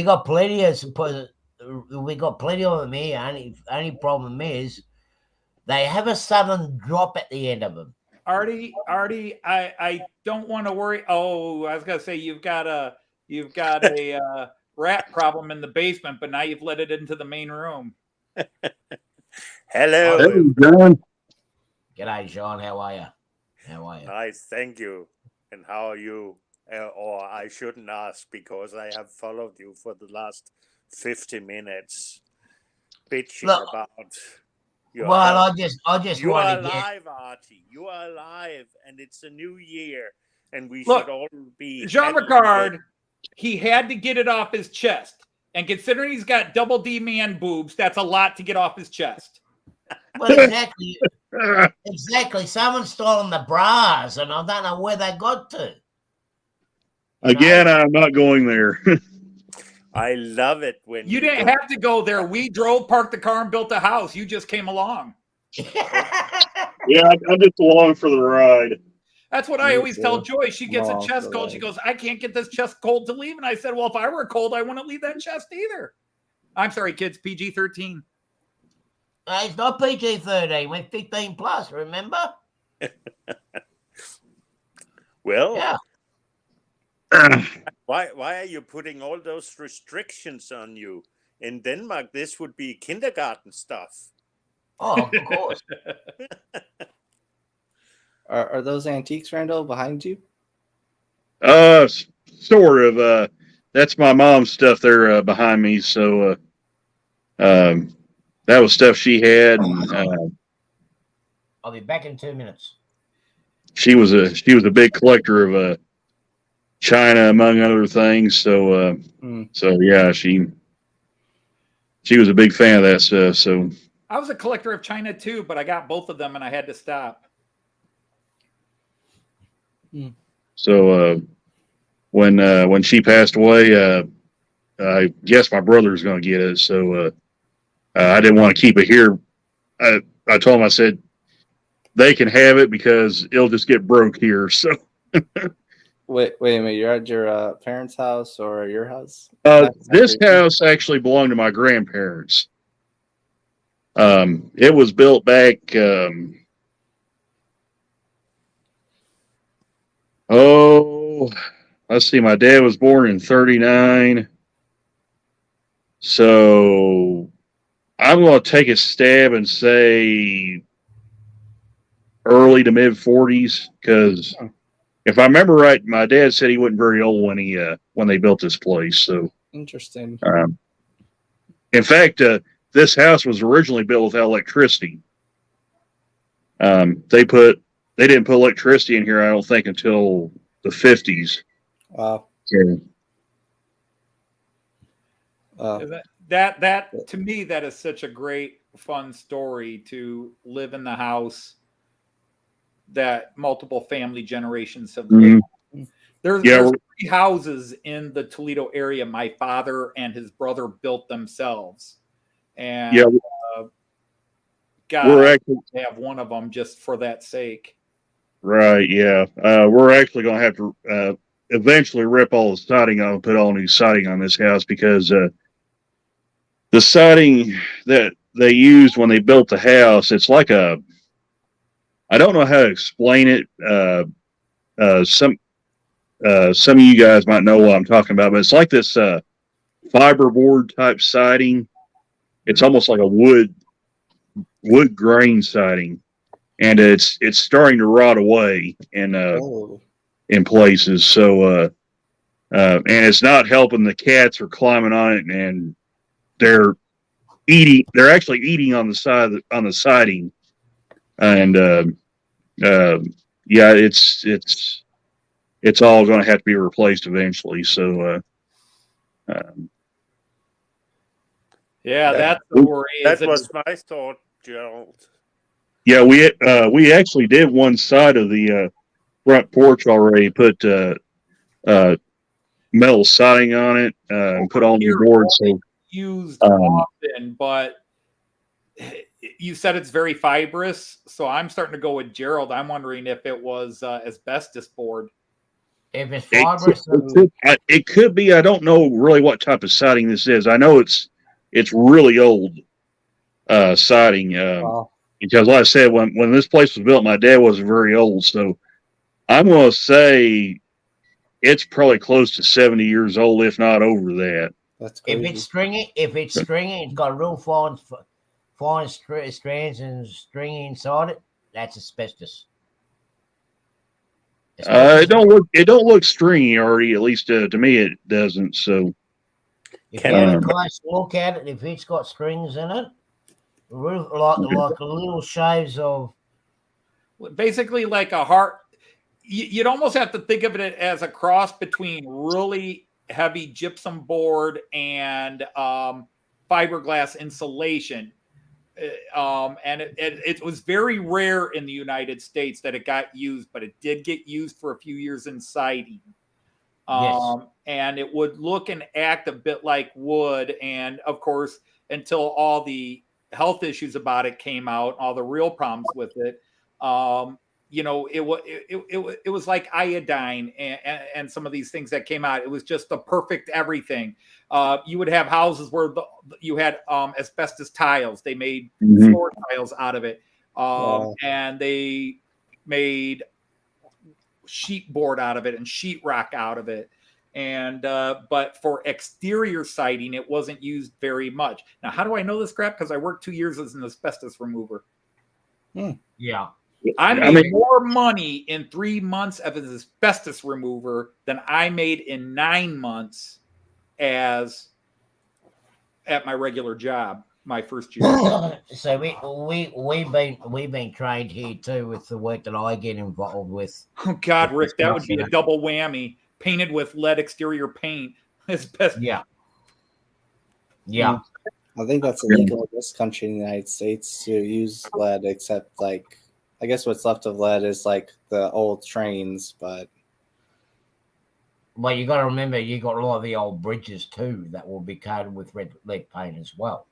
got plenty of them here. Only problem is they have a sudden drop at the end of them. Artie, I don't want to worry. Oh, I was gonna say you've got a rat problem in the basement, but now you've let it into the main room. Hello. Hey, John. G'day, John. How are you? Nice, thank you. And how are you? Or I shouldn't ask because I have followed you for the last 50 minutes, bitching about. Well, I just you wanted are to alive, Archie. You are alive, and it's a new year, and we Look, should all be. Jean Ricard, he had to get it off his chest, and considering he's got double D man boobs, that's a lot to get off his chest. Well, exactly. Exactly. Someone's stolen the bras, and I don't know where they got to. Again, I'm not going there. I love it when you didn't have to go there. We drove, parked the car, and built a house. You just came along. Yeah, I'm just along for the ride. That's what I always tell Joy. She gets a chest cold. She goes, I can't get this chest cold to leave. And I said, well, if I were cold, I wouldn't leave that chest either. I'm sorry, kids, PG-13. It's not PG-13. We're 15 plus, remember? Well, yeah. Why are you putting all those restrictions on you? In Denmark, this would be kindergarten stuff. Oh, of course. Are those antiques, Randall, behind you? Sort of. That's my mom's stuff there behind me. So that was stuff she had. And, I'll be back in 2 minutes. She was a big collector of China, among other things. So so yeah, she was a big fan of that stuff. So I was a collector of China too, but I got both of them and I had to stop. So when she passed away, I guess my brother's going to get it. So I didn't want to keep it here. I told him, I said, they can have it because it'll just get broke here. So wait a minute, you're at your parents' house or your house? This house actually belonged to my grandparents. It was built back. Let's see. My dad was born in 39. So I'm going to take a stab and say early to mid 40s, because if I remember right, my dad said he wasn't very old when they built this place. So Interesting. in fact, this house was originally built without electricity. They didn't put electricity in here, I don't think, until the 50s. Wow. Yeah. That to me, that is such a great, fun story to live in the house that multiple family generations have lived. There's 3 houses in the Toledo area my father and his brother built themselves, and God, I have one of them just for that sake. Right, yeah. We're actually going to have to eventually rip all the siding on and put all new siding on this house, because the siding that they used when they built the house, it's like I don't know how to explain it. Some of you guys might know what I'm talking about, but it's like this fiberboard type siding. It's almost like a wood grain siding, and it's starting to rot away in places. So and it's not helping. The cats are climbing on it, and they're actually eating on the siding, and yeah, it's all going to have to be replaced eventually. So yeah, that's the worry. That was my thought, Gerald. Yeah, we actually did one side of the front porch already. Put metal siding on it and put all new boards. So used often, but you said it's very fibrous, so I'm starting to go with Gerald. I'm wondering if it was asbestos board. If it's fibrous, it could be. I don't know really what type of siding this is. I know it's really old siding. Because, like I said, when this place was built, my dad wasn't very old, so I'm going to say it's probably close to 70 years old, if not over that. That's crazy. If it's stringy, it's got real fine strands and string inside it. That's asbestos. It don't look stringy, already. At least to me, it doesn't. So if you have a close look at it, if it's got strings in it, like little shaves of, basically like a heart. You'd almost have to think of it as a cross between really heavy gypsum board and fiberglass insulation. And it was very rare in the United States that it got used, but it did get used for a few years in siding. And it would look and act a bit like wood. And of course, until all the health issues about it came out, all the real problems with it, it was like iodine and some of these things that came out. It was just the perfect everything. You would have houses where you had asbestos tiles. They made floor tiles out of it, and they made sheet board out of it and sheetrock out of it. And but for exterior siding, it wasn't used very much. Now, how do I know this crap? Because I worked 2 years as an asbestos remover. Yeah. I made more money in 3 months as an asbestos remover than I made in 9 months at my regular job, my first year. So we've been trained here too with the work that I get involved with. Oh God, Rick, that would be a double whammy. Painted with lead exterior paint. Yeah. I think that's illegal in this country in the United States to use lead, except I guess what's left of lead is like the old trains, but well, you got to remember you got a lot of the old bridges too that will be coated with lead paint as well.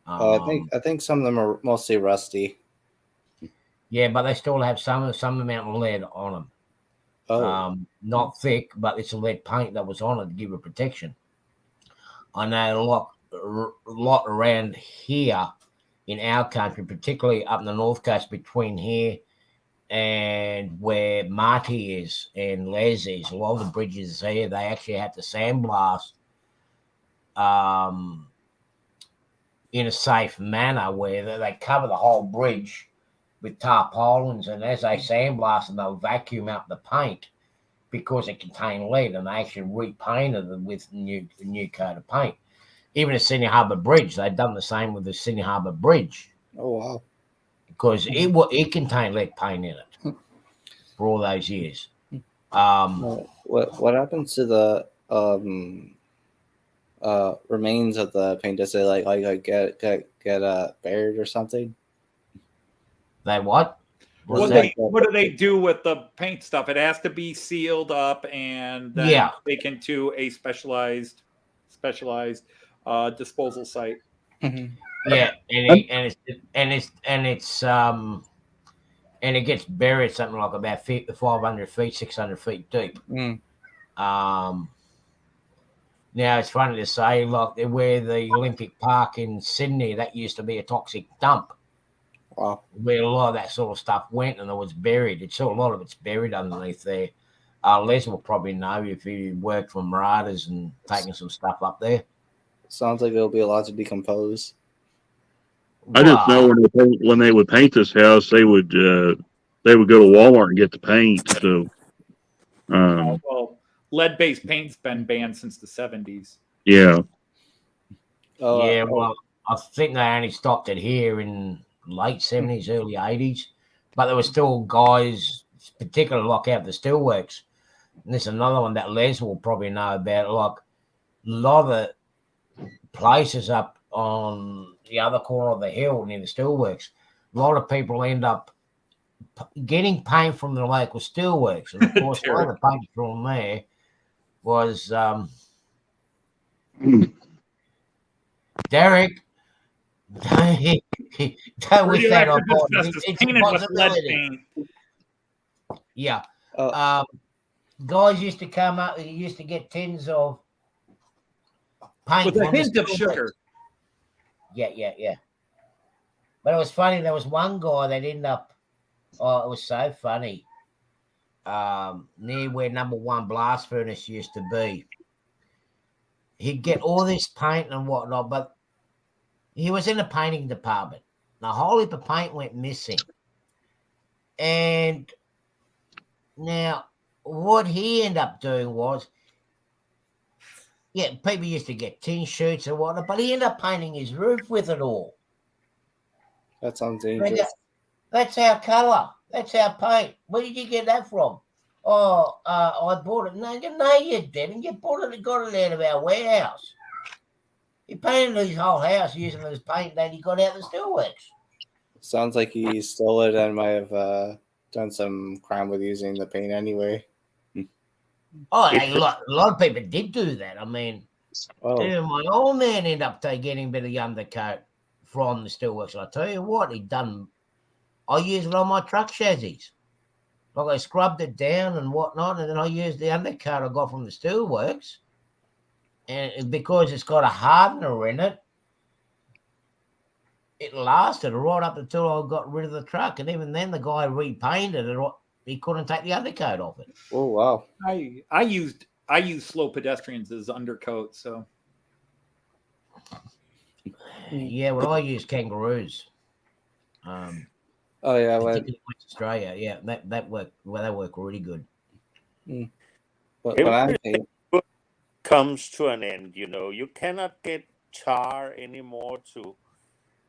I think some of them are mostly rusty. Yeah, but they still have some amount of lead on them. Not thick, but it's a lead paint that was on it to give it protection. I know a lot around here in our country, particularly up in the north coast between here and where Marty is and Les is. A lot of the bridges here, they actually had to sandblast in a safe manner where they cover the whole bridge with tarpaulins, and as they sandblast them, they'll vacuum out the paint because it contained lead, and they actually repainted it with a new coat of paint. Even at Sydney Harbour Bridge, they've done the same with the Sydney Harbour Bridge. Oh wow! Because it contained lead paint in it for all those years. What happens to the remains of the paint? Does it like get buried or something? They what? What do they do with the paint stuff? It has to be sealed up and then taken to a specialized disposal site. Yeah, and it gets buried something like about 500 feet, 600 feet deep. Now it's funny to say, like where the Olympic Park in Sydney, that used to be a toxic dump. Wow. Where a lot of that sort of stuff went and it was buried. A lot of it's buried underneath there. Les will probably know if he worked for Marauders and taking some stuff up there. Sounds like there'll be a lot to decompose. I just know when they would paint this house, they would go to Walmart and get the paint. So, well, lead-based paint's been banned since the 70s. Yeah. Well, I think they only stopped it here in late 70s, early 80s, but there were still guys, particularly like out the steelworks. And this is another one that Les will probably know about. Like a lot of the places up on the other corner of the hill near the steelworks, a lot of people end up getting paint from the local steelworks. And of course, one of the paint from there was Derek. Don't wish that on board. It's a possibility. Yeah. Guys used to come up, used to get tins of paint with a hint of sugar. Yeah. But it was funny. There was one guy that ended up. Oh, it was so funny. Near where number 1 blast furnace used to be. He'd get all this paint and whatnot, but he was in the painting department. The whole heap of paint went missing. And now what he ended up doing was, people used to get tin shoots and whatnot, but he ended up painting his roof with it all. That sounds dangerous. That's our colour. That's our paint. Where did you get that from? Oh, I bought it. No, you didn't. You bought it and got it out of our warehouse. He painted his whole house using his paint that he got out of the steelworks. Sounds like he stole it and might have done some crime with using the paint anyway. Oh, a lot of people did do that. I mean, my old man ended up getting a bit of the undercoat from the steelworks. I tell you what, I used it on my truck chassis. Like I scrubbed it down and whatnot, and then I used the undercoat I got from the steelworks. And because it's got a hardener in it, it lasted right up until I got rid of the truck. And even then, the guy repainted it. He couldn't take the undercoat off it. Oh wow! I used slow pedestrians as undercoat. So yeah, well, I used kangaroos. Particularly West Australia. Yeah, that worked. Well, that worked really good. Everything comes to an end. You cannot get tar anymore to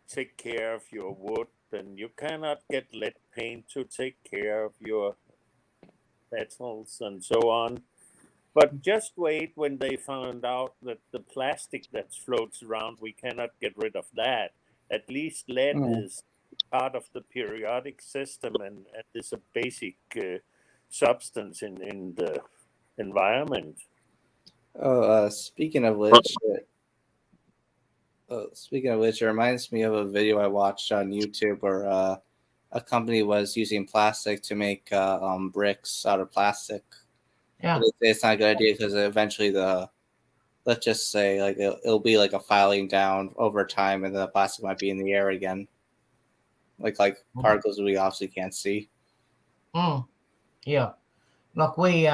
take care of your wood, and you cannot get lead paint to take care of your metals and so on. But just wait when they found out that the plastic that floats around, we cannot get rid of that. At least lead is part of the periodic system and is a basic substance in the environment. Speaking of which, it reminds me of a video I watched on YouTube where a company was using plastic to make bricks out of plastic. Yeah, it's not a good idea because eventually the let's just say like it'll be like a filing down over time, and then the plastic might be in the air again, like particles we obviously can't see. Yeah, like we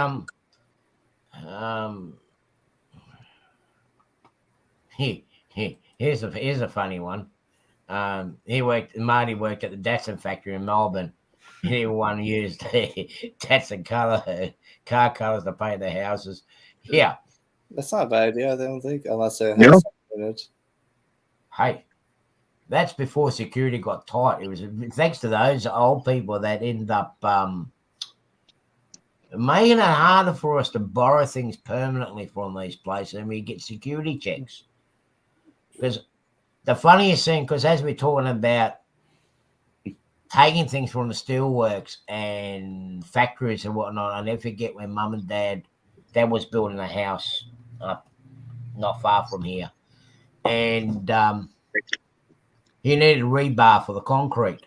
here's a funny one. Marty worked at the Datsun factory in Melbourne. Everyone used Datsun car colors to paint their houses. Yeah. That's not a bad idea, I don't think, unless it Yeah. has something in it. Hey, that's before security got tight. It was thanks to those old people that ended up making it harder for us to borrow things permanently from these places, and we get security checks. Because the funniest thing, because as we're talking about taking things from the steelworks and factories and whatnot, I'll never forget when Mum and Dad was building a house up not far from here, and he needed rebar for the concrete,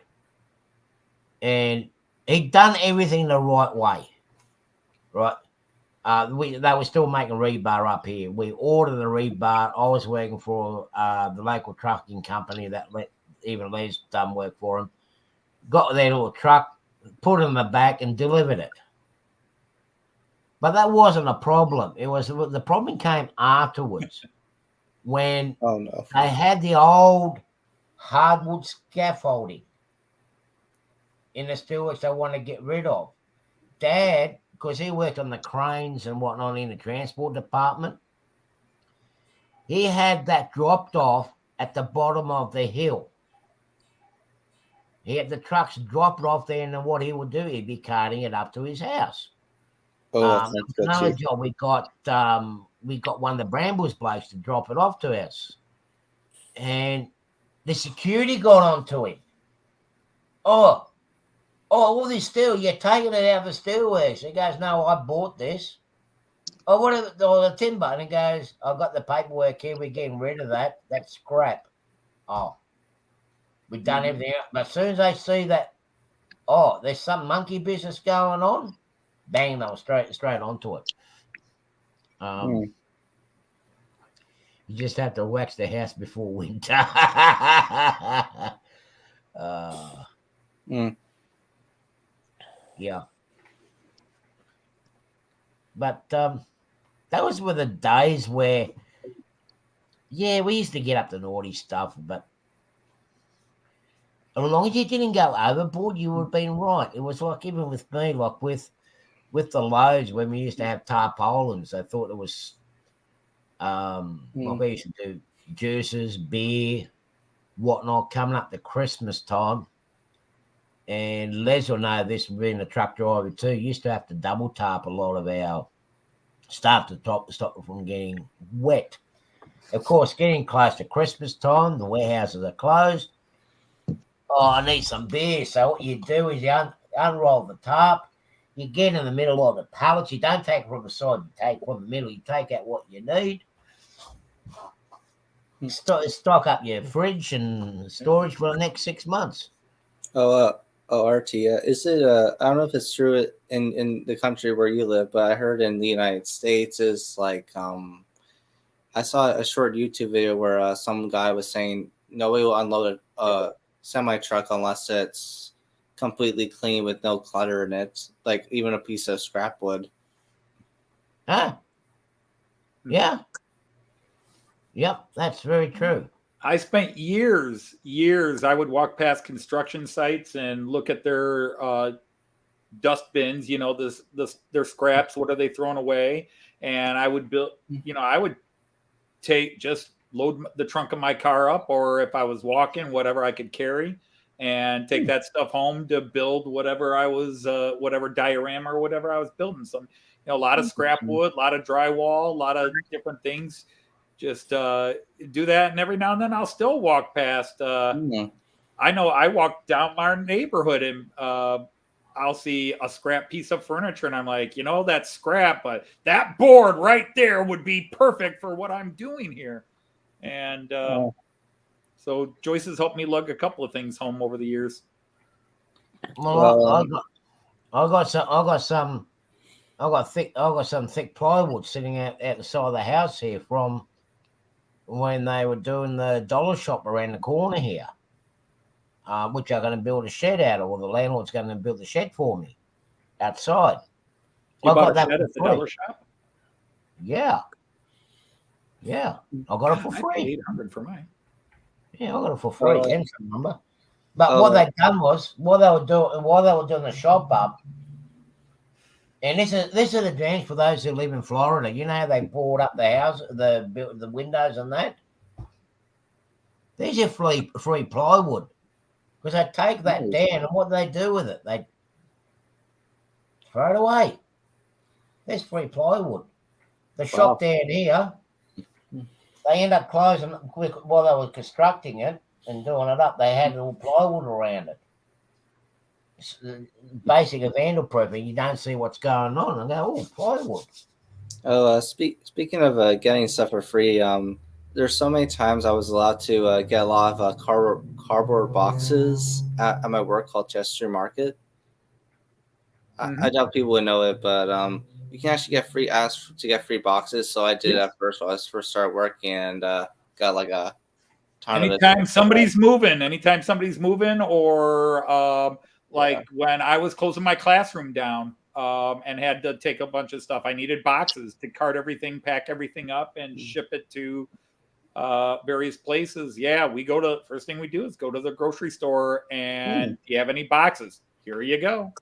and he'd done everything the right way, right? They were still making rebar up here. We ordered the rebar. I was working for the local trucking company that even Les done work for him. Got their little truck, put it in the back, and delivered it. But that wasn't a problem. The problem came afterwards when they had the old hardwood scaffolding in the steelworks they want to get rid of. Dad, because he worked on the cranes and whatnot in the transport department, he had that dropped off at the bottom of the hill. He had the trucks drop it off there, and then what he would do, he'd be carting it up to his house. Another job we got one of the Brambles blokes to drop it off to us, and the security got onto him. All this steel, you're taking it out of the steelworks. He goes, no, I bought this. Oh, what are the timber? And he goes, I've got the paperwork here. We're getting rid of that. That's scrap. Oh, we've done everything else. But as soon as they see that, there's some monkey business going on, bang, they'll straight onto it. You just have to wax the house before winter. Yeah. But those were the days where, we used to get up to naughty stuff, but as long as you didn't go overboard, you would have been right. It was like even with me, like with the loads when we used to have tarpaulins, I thought it was like we used to do juices, beer, whatnot, coming up to Christmas time. And Les will know this, being a truck driver too, used to have to double tarp a lot of our stuff to stop it from getting wet. Of course, getting close to Christmas time, the warehouses are closed. I need some beer. So what you do is you unroll the tarp, you get in the middle of the pallets. You don't take it from the side, you take from the middle, you take out what you need. Stock up your fridge and storage for the next 6 months. RT, is it? I don't know if it's true in the country where you live, but I heard in the United States is like I saw a short YouTube video where some guy was saying nobody will unload a semi truck unless it's completely clean with no clutter in it, like even a piece of scrap wood. Yeah. Yep, that's very true. I spent years, I would walk past construction sites and look at their dust bins, their scraps, what are they throwing away? And I would build, I would load the trunk of my car up, or if I was walking, whatever I could carry, and take that stuff home to build whatever I was, whatever diorama or whatever I was building. So, a lot of scrap wood, a lot of drywall, a lot of different things. Just do that, and every now and then I'll still walk past. I know I walk down my neighborhood and I'll see a scrap piece of furniture, and I'm like, that's scrap, but that board right there would be perfect for what I'm doing here. And so Joyce has helped me lug a couple of things home over the years. Well, I got some I got some thick plywood sitting out the side of the house here from when they were doing the dollar shop around the corner here, which I'm going to build a shed out of, or the landlord's going to build the shed for me outside. You I bought got a that shed for at the free. dollar shop? Yeah, I got it for I free. paid $800 for mine. Yeah, I got it for free. Oh. And some number. But Oh, what they done was while they were doing the shop up, and this is the advantage for those who live in Florida. You know how they board up the house, the windows and that. These are free plywood, because they take that Nice. down, and what do they do with it? They throw it away. There's free plywood. The shop down here, they end up closing while they were constructing it and doing it up. They had all plywood around it. It's basic vandal proofing. You don't see what's going on, and go, oh, plywood. Oh, speaking of getting stuff for free, there's so many times I was allowed to get a lot of cardboard boxes at my work called Chester Market. I doubt people would know it, but you can actually ask to get free boxes. So I did at first when I first started working, and got like a ton of it. Anytime somebody's moving, or when I was closing my classroom down and had to take a bunch of stuff, I needed boxes to cart everything, pack everything up, and ship it to various places. Yeah, first thing we do is go to the grocery store, and do you have any boxes? Here you go.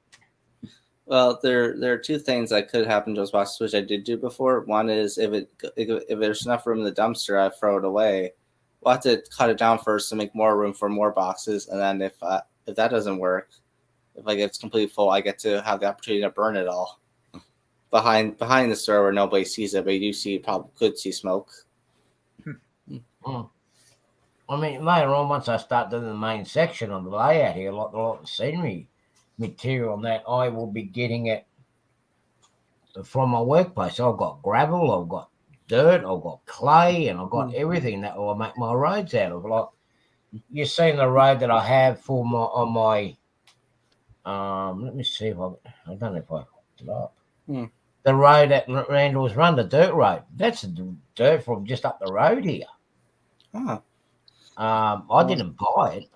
Well, there are two things that could happen to those boxes, which I did do before. One is if there's enough room in the dumpster, I throw it away. We'll have to cut it down first to make more room for more boxes, and then if that doesn't work, if it's completely full, I get to have the opportunity to burn it all behind the store where nobody sees it, but you probably could see smoke. I mean, later on, once I start doing the main section of the layout here, a lot of scenery material and that, I will be getting it from my workplace. I've got gravel, I've got dirt, I've got clay, and I've got everything that will make my roads out of. Like you've seen the road that I have for my let me see if I don't know if I hooked it up. The road at Randall's Run, the dirt road. That's the dirt from just up the road here. I didn't buy it.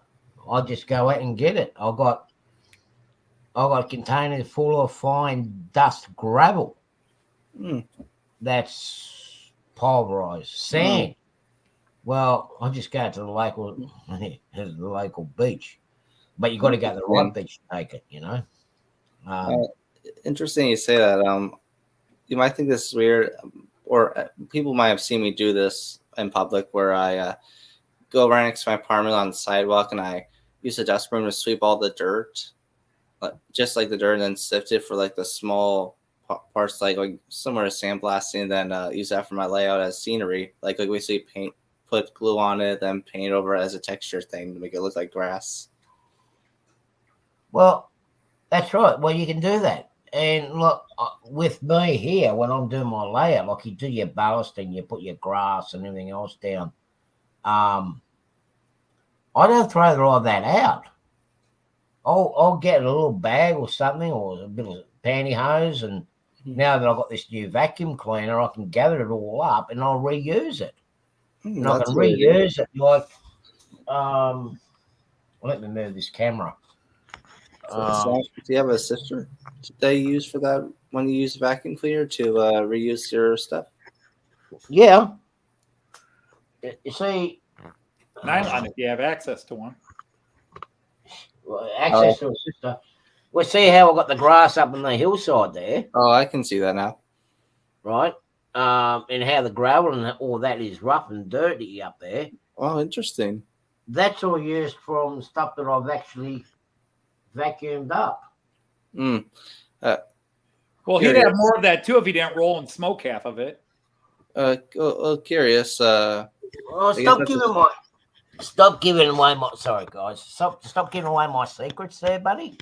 I just go out and get it. I got containers full of fine dust gravel. That's pulverized sand. Well, I just go to the local beach, but you got to go to the right beach to take it. You know. Interesting you say that. You might think this is weird, or people might have seen me do this in public, where I go right next to my apartment on the sidewalk and I use a dust broom to sweep all the dirt, just like the dirt, and then sift it for like the small parts, like somewhere to sandblasting, and then use that for my layout as scenery. Like basically put glue on it, then paint over it as a texture thing to make it look like grass. Well, that's right. Well, you can do that. And look, with me here, when I'm doing my layout, like you do your ballast and you put your grass and everything else down, I don't throw all of that out. I'll get a little bag or something, or a bit of pantyhose, and now that I've got this new vacuum cleaner, I can gather it all up and I'll reuse it. And I can reuse it like, let me move this camera. Do you have a sister that you use for that when you use the vacuum cleaner to reuse your stuff? Yeah. You see, Nylon, if you have access to one. Access to a sister. Well, see how I got the grass up on the hillside there? Oh, I can see that now. Right. And how the gravel and all that is rough and dirty up there. Oh, interesting. That's all used from stuff that I've actually vacuumed up. Well, he'd have more of that too if he didn't roll and smoke half of it. Curious. Stop giving away my. Sorry, guys. Stop giving away my secrets, there, buddy.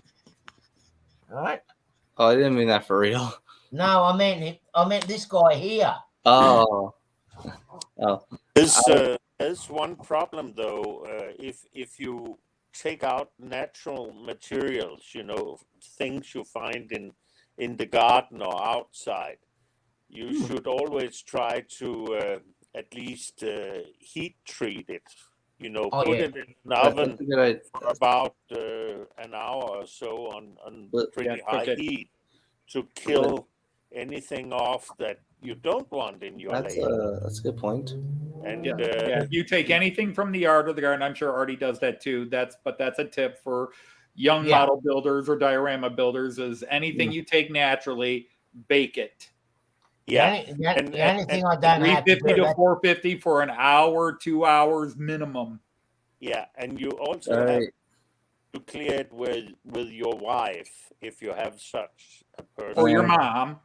All right. Oh, I didn't mean that for real. No, I meant this guy here. Oh. There's one problem though. If you take out natural materials, things you find in the garden or outside, you should always try to at least heat treat it. You know, Oh, put yeah. it in an oven That's a good idea. for about an hour or so on But- pretty Yeah, high cook it. heat to kill anything off that you don't want in your That's layout. a good point. And Yeah, you take anything from the yard or the garden. I'm sure Artie does that too. That's a tip for young Yeah. model builders or diorama builders: is anything you take naturally, bake it. yeah, The and- only and- thing I don't have to 350 do, to 450 for an hour, 2 hours minimum. yeah, and you also All have right. to clear it with your wife if you have such a person. Or your Yeah. mom.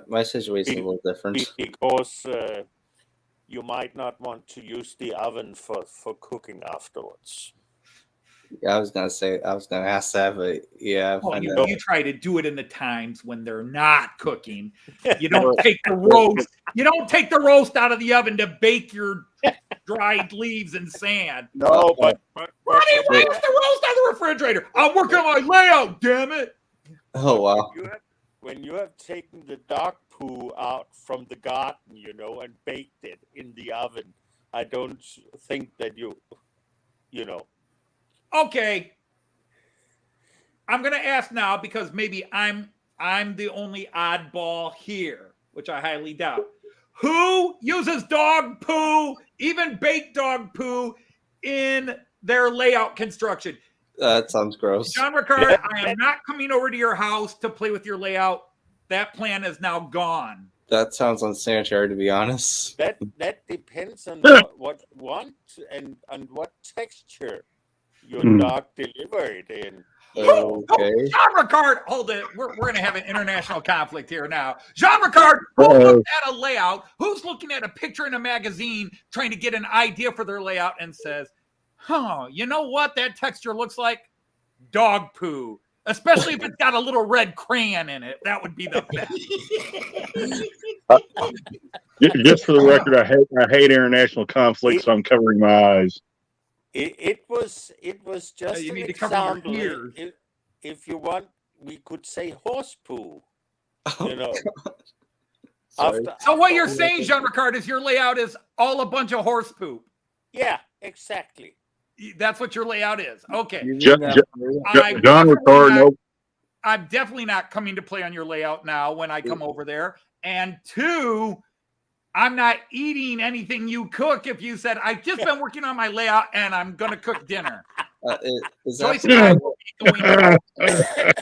My situation is a little different. Because you might not want to use the oven for cooking afterwards. Yeah, I was gonna ask that, but yeah, I Well, find you, that- you try to do it in the times when they're not cooking. You don't take the roast. You don't take the roast out of the oven to bake your dried leaves and sand. No, but Why do you take the roast out of the refrigerator? I'm working on my layout. Damn it! Oh wow. when you have taken the dog poo out from the garden, you know, and baked it in the oven, I don't think that you know. Okay. I'm gonna ask now because maybe I'm the only oddball here, which I highly doubt. Who uses dog poo, even baked dog poo, in their layout construction? That sounds gross. John Ricard, I am not coming over to your house to play with your layout. That plan is now gone. That sounds unsanitary, to be honest. That depends on what want and what texture your dog delivered in. Okay. Jean Ricard, hold it. We're going to have an international conflict here now. Jean Ricard, who looked at a layout, who's looking at a picture in a magazine, trying to get an idea for their layout and says, you know what that texture looks like? Dog poo. Especially if it's got a little red crayon in it. That would be the best. Just for the record, I hate international conflict, so I'm covering my eyes. It was just You an need to cover your example. ears. If you want, we could say horse poo. You know. Sorry. So what you're saying, Jean Ricard, is your layout is all a bunch of horse poop. Yeah, exactly. That's what your layout is. Okay. You mean John that- John Ricard, nope. I'm definitely not coming to play on your layout now when I come over there. And two, I'm not eating anything you cook if you said, I've just been working on my layout and I'm going to cook dinner. is that Joyce for and I real? will be going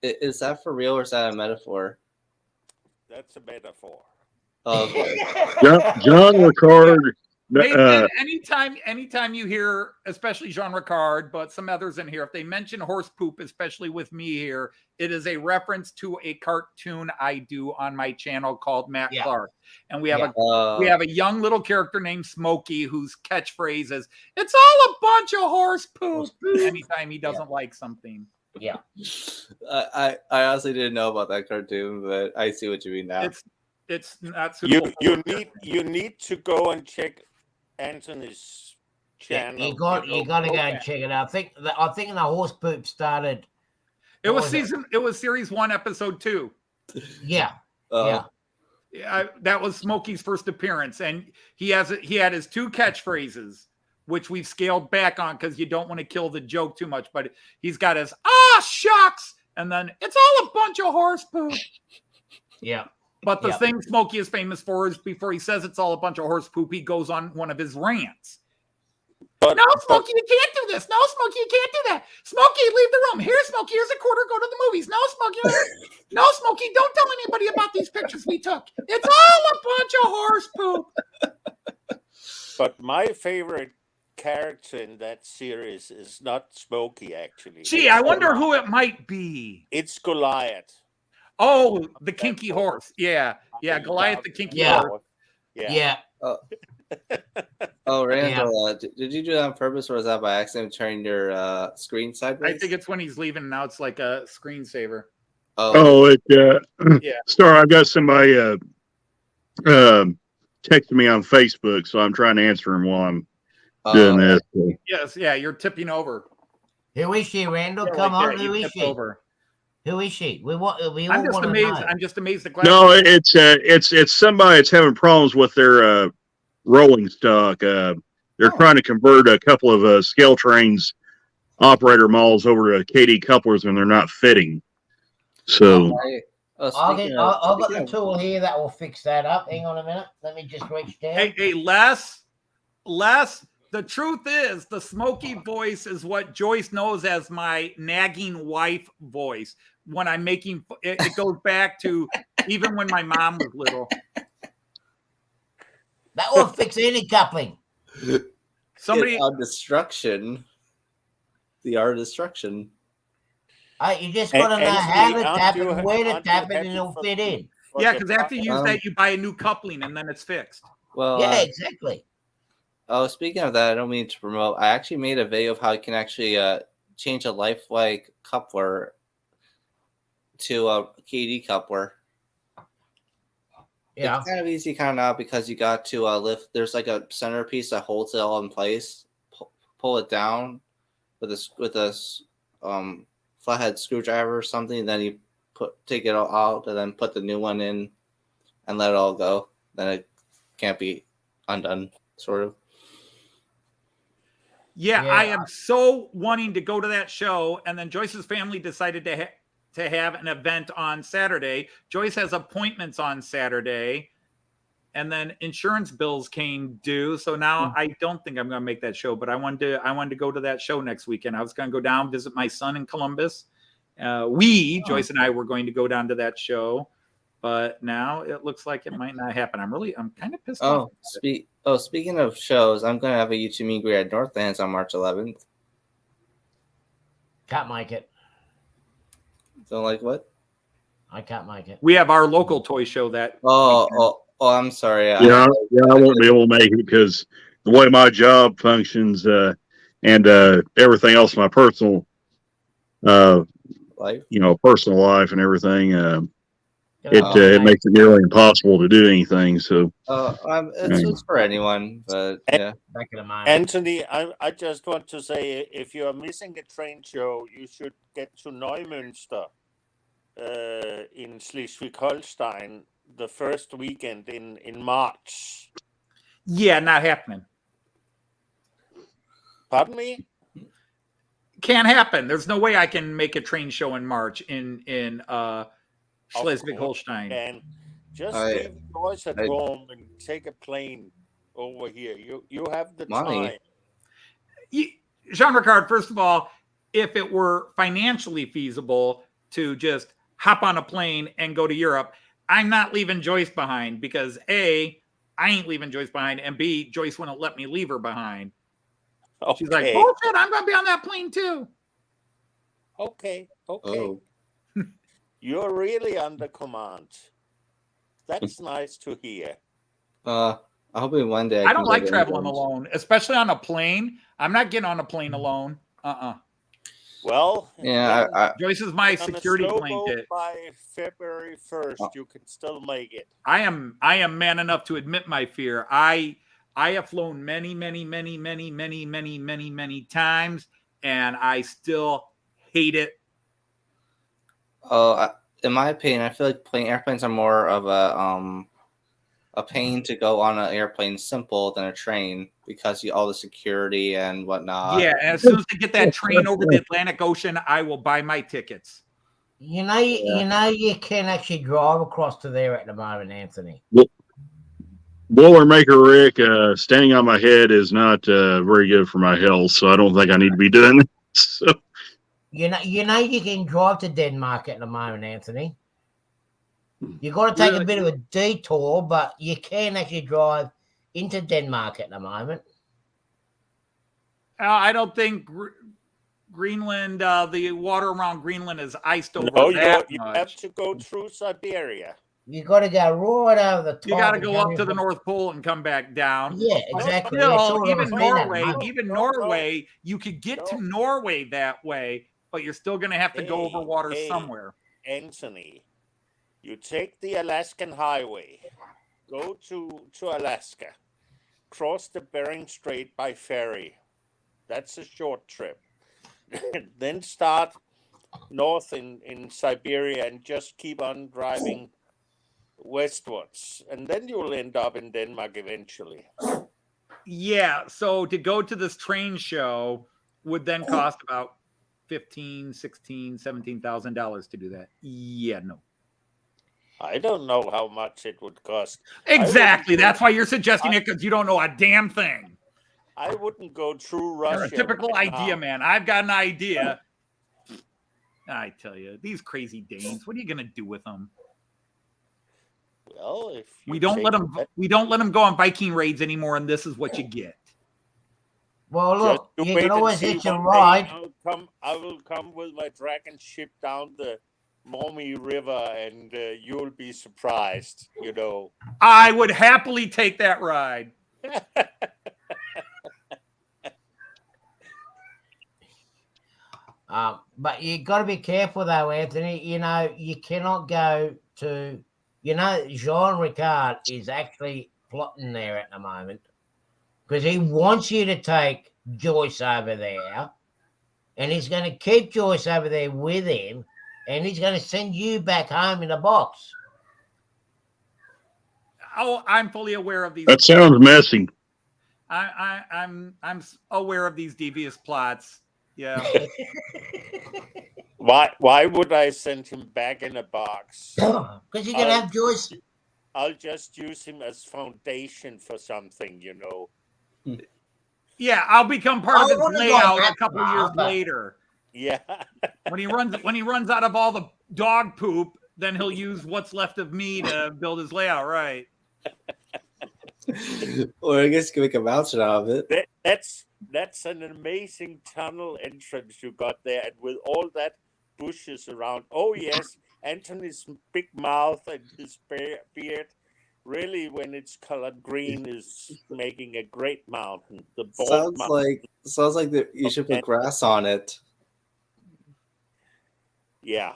Is that for real or is that a metaphor? That's a metaphor. Okay. John Ricard. Nathan, anytime you hear, especially Jean Ricard, but some others in here, if they mention horse poop, especially with me here, it is a reference to a cartoon I do on my channel called Matt Clark. And we have a young little character named Smokey whose catchphrase is, "It's all a bunch of horse poop," anytime he doesn't like something. Yeah. I honestly didn't know about that cartoon, but I see what you mean now. It's not super. You need to go and check Anthony's channel. You got to go and check it out. I think the horse poop started. It was series 1, episode 2. Yeah. Yeah. That was Smokey's first appearance, and he had his 2 catchphrases, which we've scaled back on because you don't want to kill the joke too much. But he's got his shucks, and then it's all a bunch of horse poop. Yeah. But the thing Smokey is famous for is before he says it's all a bunch of horse poop, he goes on one of his rants. No, Smokey, you can't do this. No, Smokey, you can't do that. Smokey, leave the room. Here, Smokey, here's a quarter. Go to the movies. No, Smokey. No, Smokey, don't tell anybody about these pictures we took. It's all a bunch of horse poop. But my favorite character in that series is not Smokey, actually. Gee, I wonder who it might be. It's Goliath. Oh, the kinky horse. Yeah. Yeah, Goliath the kinky horse. Yeah. Oh, Randall, did you do that on purpose or was that by accident turning your screen sideways? I think it's when he's leaving. Now it's like a screensaver. Sorry, I've got somebody texting me on Facebook, so I'm trying to answer him while I'm doing this. Yes, yeah, you're tipping over. Who is she, Randall? Come on, who is she? Over. Who is she? We all I'm just want to amazed. know. I'm just amazed that No, it's somebody that's having problems with their rolling stock. They're trying to convert a couple of scale trains operator models over to KD couplers, and they're not fitting. So I've got the tool here that will fix that up. Hang on a minute. Let me just reach down. Hey, Les. The truth is, the smoky voice is what Joyce knows as my nagging wife voice. When I'm making it goes back to even when my mom was little. That will fix any coupling. Somebody on destruction. The art of destruction. You just got to know how to tap it and where to tap it, and it'll fit in. Yeah, because after you use that, you buy a new coupling, and then it's fixed. Well, yeah, exactly. Oh, speaking of that, I don't mean to promote. I actually made a video of how you can actually change a lifelike coupler to a KD coupler. Yeah, it's kind of easy, kind of not, because you got to lift. There's like a centerpiece that holds it all in place. Pull it down with a flathead screwdriver or something. Then you take it all out and then put the new one in and let it all go. Then it can't be undone, sort of. Yeah, I am so wanting to go to that show, and then Joyce's family decided to have an event on Saturday. Joyce has appointments on Saturday, and then insurance bills came due. So now I don't think I'm going to make that show, but I wanted to go to that show next weekend. I was going to go down, visit my son in Columbus. Joyce and I were going to go down to that show, but now it looks like it might not happen. I'm kind of pissed off. Speaking of shows, I'm going to have a YouTube meet and greet at Northlands on March 11th. Can't make it. Don't like what? I can't make it. We have our local toy show that. I'm sorry. I won't be able to make it because the way my job functions and everything else, my personal life, personal life and everything. It makes it nearly impossible to do anything. So it's for anyone, but yeah. Back in the mind. Anthony, I just want to say, if you are missing a train show, you should get to Neumünster in Schleswig-Holstein the first weekend in March. Yeah, not happening. Pardon me? Can't happen. There's no way I can make a train show in March in Schleswig-Holstein. And just leave Joyce at home and take a plane over here. You have the time. Jean-Ricard, first of all, if it were financially feasible to just hop on a plane and go to Europe, I'm not leaving Joyce behind because A, I ain't leaving Joyce behind, and B, Joyce wouldn't let me leave her behind. Okay. She's like, bullshit, I'm going to be on that plane too. Okay. Oh. You're really under command. That's nice to hear. I hope one day I don't like traveling alone, especially on a plane. I'm not getting on a plane alone. Well, yeah, Joyce is my security blanket. By February 1st, you can still make it. I am man enough to admit my fear. I have flown many times, and I still hate it. In my opinion, I feel like airplanes are more of a pain to go on an airplane simple than a train because all the security and whatnot. Yeah, and as soon as I get that train over the Atlantic Ocean, I will buy my tickets. You can actually drive across to there at the moment, Anthony. Boilermaker Rick, standing on my head is not very good for my health, so I don't think I need to be doing this. So. You can drive to Denmark at the moment, Anthony. You got to take a bit of a detour, but you can actually drive into Denmark at the moment. I don't think Greenland, the water around Greenland is iced over you much. Have to go through Siberia. You got to go right over the top. You got to go up to the North Pole and come back down. Yeah, exactly. Even Norway, you could get to Norway that way, but you're still going to have to go over water somewhere. Anthony, you take the Alaskan highway, go to Alaska, cross the Bering Strait by ferry. That's a short trip. Then start north in Siberia and just keep on driving westwards, and then you'll end up in Denmark eventually. Yeah. So to go to this train show would then cost about $15,000, $16,000, $17,000 to do that. Yeah, no. I don't know how much it would cost. Exactly. That's why you're suggesting it, because you don't know a damn thing. I wouldn't go through You're Russia. a typical right idea, now. man. I've got an idea. I tell you, these crazy Danes. What are you gonna do with them? Well, if We don't let them go on Viking raids anymore, and this is what you get. Well, look, Just you wait can and always see. hitch a One day ride. I will come with my dragon ship down the Mormy River, and you'll be surprised. You know. I would happily take that ride. But you got to be careful, though, Anthony. You know, you cannot go to, Jean Ricard is actually plotting there at the moment because he wants you to take Joyce over there, and he's going to keep Joyce over there with him, and he's going to send you back home in a box. Oh, I'm fully aware of these. That sounds messy. I'm aware of these devious plots. Yeah. Why would I send him back in a box? Because you're going to have Joyce. I'll just use him as foundation for something, you know. Yeah, I'll become part of his wouldn't go layout that a couple far, years but- later. Yeah. When he runs out of all the dog poop, then he'll use what's left of me to build his layout, right? Or I guess you can make a mountain out of it. That's an amazing tunnel entrance you got there, and with all that bushes around. Oh yes, Anthony's big mouth and his beard, really, when it's colored green, is making a great mountain. The bald mountain. Sounds like you should put grass on it. Yeah.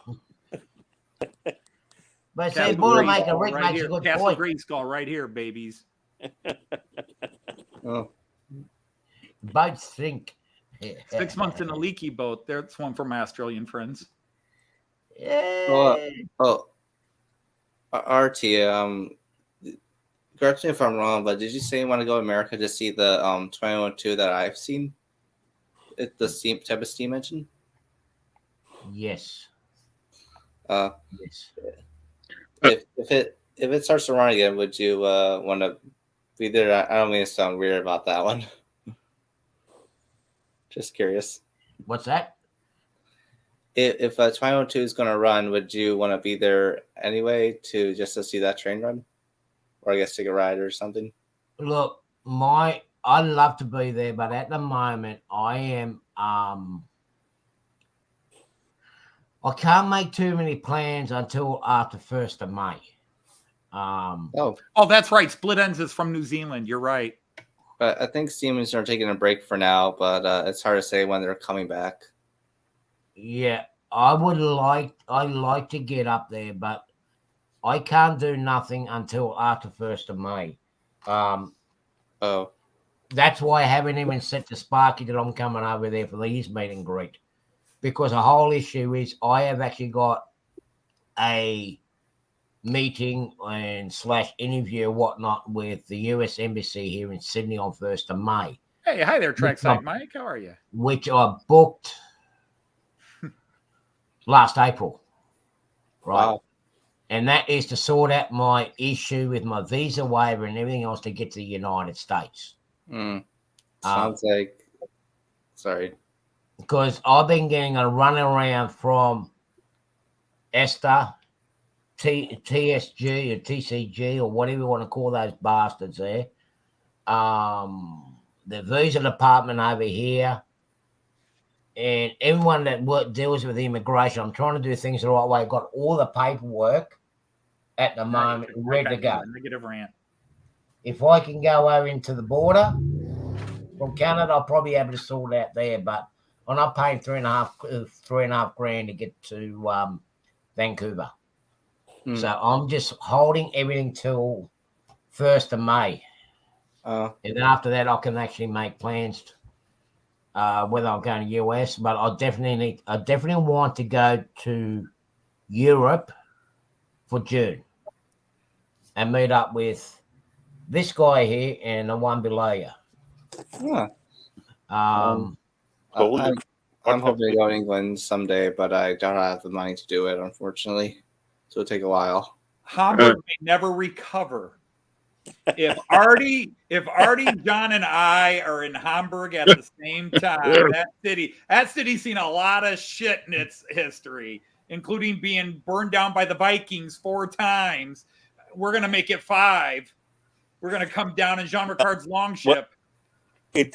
But see, Boilermaker Rick right makes here. a good Castle point. Grayskull right here, babies. Oh, Boats think. 6 months in a leaky boat. That's one for my Australian friends. Yeah. RT, correct me if I'm wrong, but did you say you want to go to America to see the 2012 that I've seen? It's the steam type of steam engine. Yes. Yes. If it starts to run again, would you want to be there? I don't mean to sound weird about that one. Just curious. What's that? If 2012 is going to run, would you want to be there anyway just to see that train run, or I guess take a ride or something? Look, I'd love to be there, but at the moment I am I can't make too many plans until after 1st of May. Oh, that's right. Split Ends is from New Zealand. You're right. But I think Siemens are taking a break for now, but it's hard to say when they're coming back. Yeah, I'd like to get up there, but I can't do nothing until after 1st of May. That's why I haven't even said to Sparky that I'm coming over there for these meet and greet. Because the whole issue is I have actually got a meeting and / interview or whatnot with the US Embassy here in Sydney on 1st of May. Hey, hi there, Trackside Mike. How are you? Which I booked last April. Right. Wow. And that is to sort out my issue with my visa waiver and everything else to get to the United States. Sounds like, sorry. Because I've been getting a runaround from ESTA, TSG or TCG or whatever you want to call those bastards there. The visa department over here, and everyone that deals with immigration. I'm trying to do things the right way. I've got all the paperwork at the moment ready to go. Negative rant. If I can go over into the border from Canada, I'll probably be able to sort it out there. But I'm not paying $3.5 grand to get to Vancouver. So I'm just holding everything till 1st of May. And then after that, I can actually make plans whether I'm going to US, but I definitely want to go to Europe for June and meet up with this guy here and the one below you. Yeah. Um, Holy I'm hoping to go to England someday, but I don't have the money to do it, unfortunately. So it'll take a while. Hamburg may never recover. If Artie, John, and I are in Hamburg at the same time, that city's seen a lot of shit in its history, including being burned down by the Vikings 4 times. We're gonna make it 5. We're gonna come down in Jean Ricard's longship. It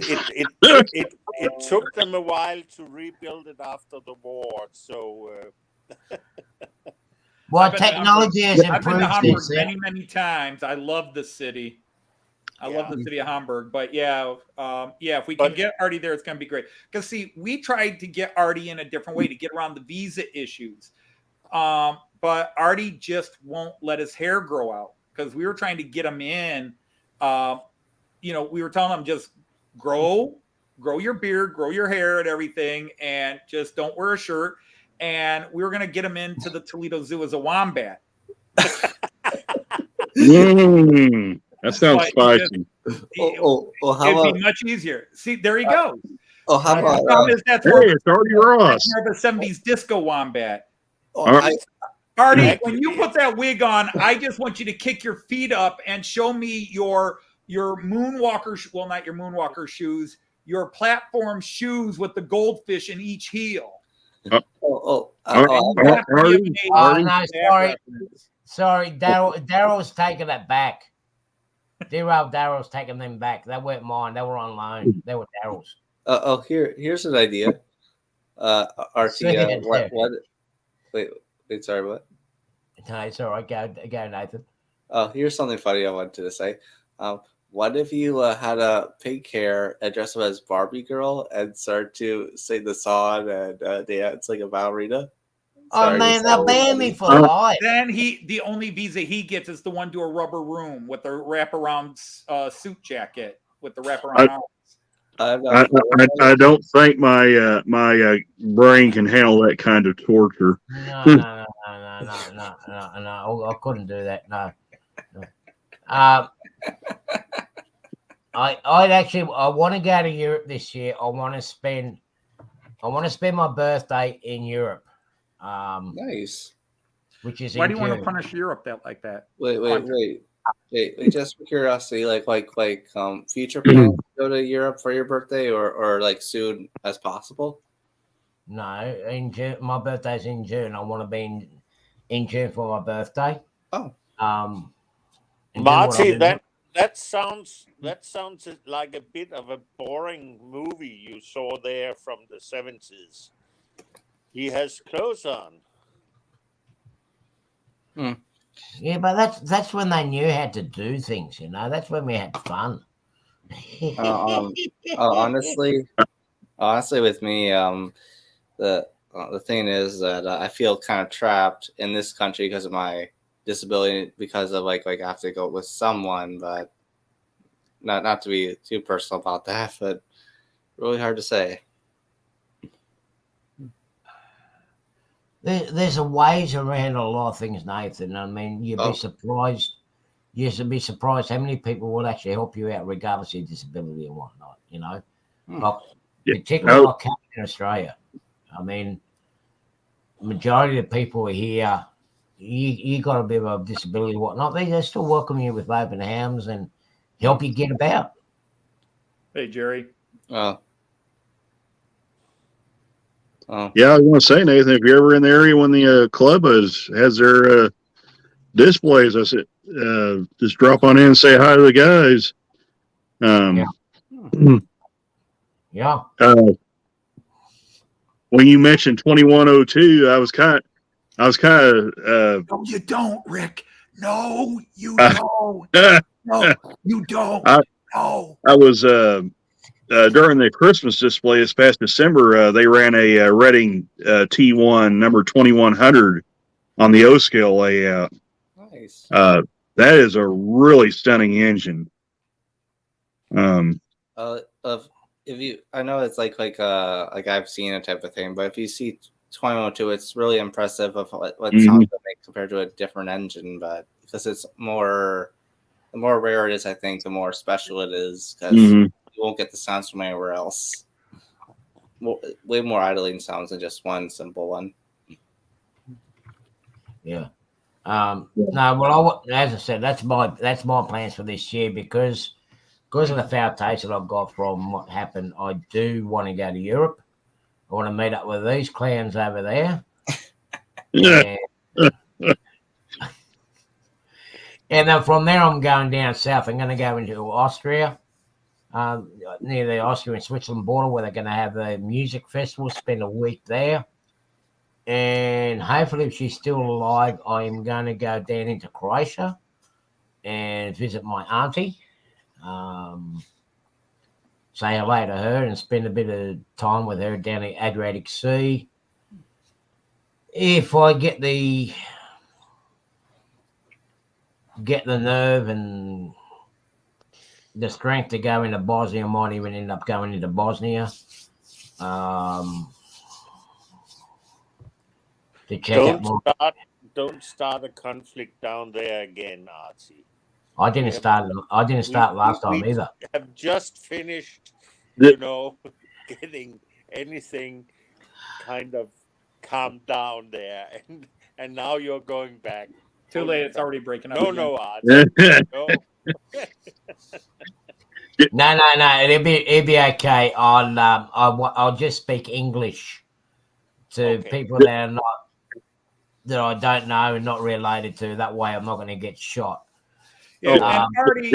took them a while to rebuild it after the war, so well, technology has I've been improved to Hamburg since then. many times. I love the city. I love the city of Hamburg. But if we can get Artie there, it's going to be great. Because, see, we tried to get Artie in a different way to get around the visa issues. But Artie just won't let his hair grow out. Because we were trying to get him in. We were telling him just grow your beard, grow your hair and everything, and just don't wear a shirt. And we were going to get him into the Toledo Zoo as a wombat. That sounds spicy. It'd be much easier. See, there he goes. How about it's Artie Ross. The 70s disco wombat. Artie, when you put that wig on, I just want you to kick your feet up and show me your moonwalker. Well, not your moonwalker shoes. Your platform shoes with the goldfish in each heel. No, sorry. Daryl's taking that back. Daryl's taking them back. They weren't mine. They were on loan. They were Daryl's. Here's an idea. Artie, what? Wait, sorry, what? No, it's all right. Go, Nathan. Oh, here's something funny I wanted to say. What if you had a pink hair and dress up as Barbie girl and start to sing the song and dance like a ballerina? Oh man, they'll ban me for life. Then the only visa he gets is the one to a rubber room with the wraparound suit jacket with the wraparound arms. I don't think my my brain can handle that kind of torture. No. I couldn't do that. No. I want to go to Europe this year. I want to spend my birthday in Europe. Nice. Which is why do you want to punish Europe like that? Wait. Just for curiosity, future plans to go to Europe for your birthday or like soon as possible? No, in June. My birthday's in June. I want to be in June for my birthday. Oh. Marty, that sounds like a bit of a boring movie you saw there from the 70s. He has clothes on. Yeah, but that's when they knew how to do things, That's when we had fun. Honestly, with me, the thing is that I feel kind of trapped in this country because of my disability, because of like I have to go with someone, but not to be too personal about that, but really hard to say. There's a ways around a lot of things, Nathan. I mean, you'd be surprised. You'd be surprised how many people will actually help you out, regardless of your disability and whatnot. Particularly like in Australia. I mean, the majority of the people here, you got a bit of a disability and whatnot. They still welcome you with open arms and help you get about. Hey, Jerry. Yeah, I was going to say, Nathan, if you're ever in the area when the club has their displays, I said, just drop on in and say hi to the guys. Yeah. When you mentioned 2102, I was kind of. No, you don't, Rick. No, you don't. No, you don't. No. I was during the Christmas display this past December. They ran a Reading T1 number 2100 on the O scale layout. Nice. That is a really stunning engine. if you, I know it's like I've seen a type of thing, but if you see 2002, it's really impressive of what sounds it makes compared to a different engine, but because it's more, the more rare it is, I think, the more special it is because you won't get the sounds from anywhere else. Way more idling sounds than just one simple one. Yeah. No, well, as I said, that's my plans for this year because of the foul taste that I've got from what happened. I do want to go to Europe. I want to meet up with these clowns over there. And then from there, I'm going down south. I'm going to go into Austria, near the Austria-Switzerland border, where they're going to have the music festival, spend a week there. And hopefully, if she's still alive, I'm going to go down into Croatia and visit my auntie. Say hello to her and spend a bit of time with her down the Adriatic Sea. If I get the nerve and the strength to go into Bosnia, I might even end up going into Bosnia. To check Don't start a conflict down there again, Archie. I didn't start last time either. Have just finished, getting anything kind of calmed down there, and now you're going back. Too late. It's already breaking up. No, Archie. No. No. It'll be okay. I'll just speak English to people that I don't know and not related to. That way, I'm not going to get shot. Yeah, and Artie,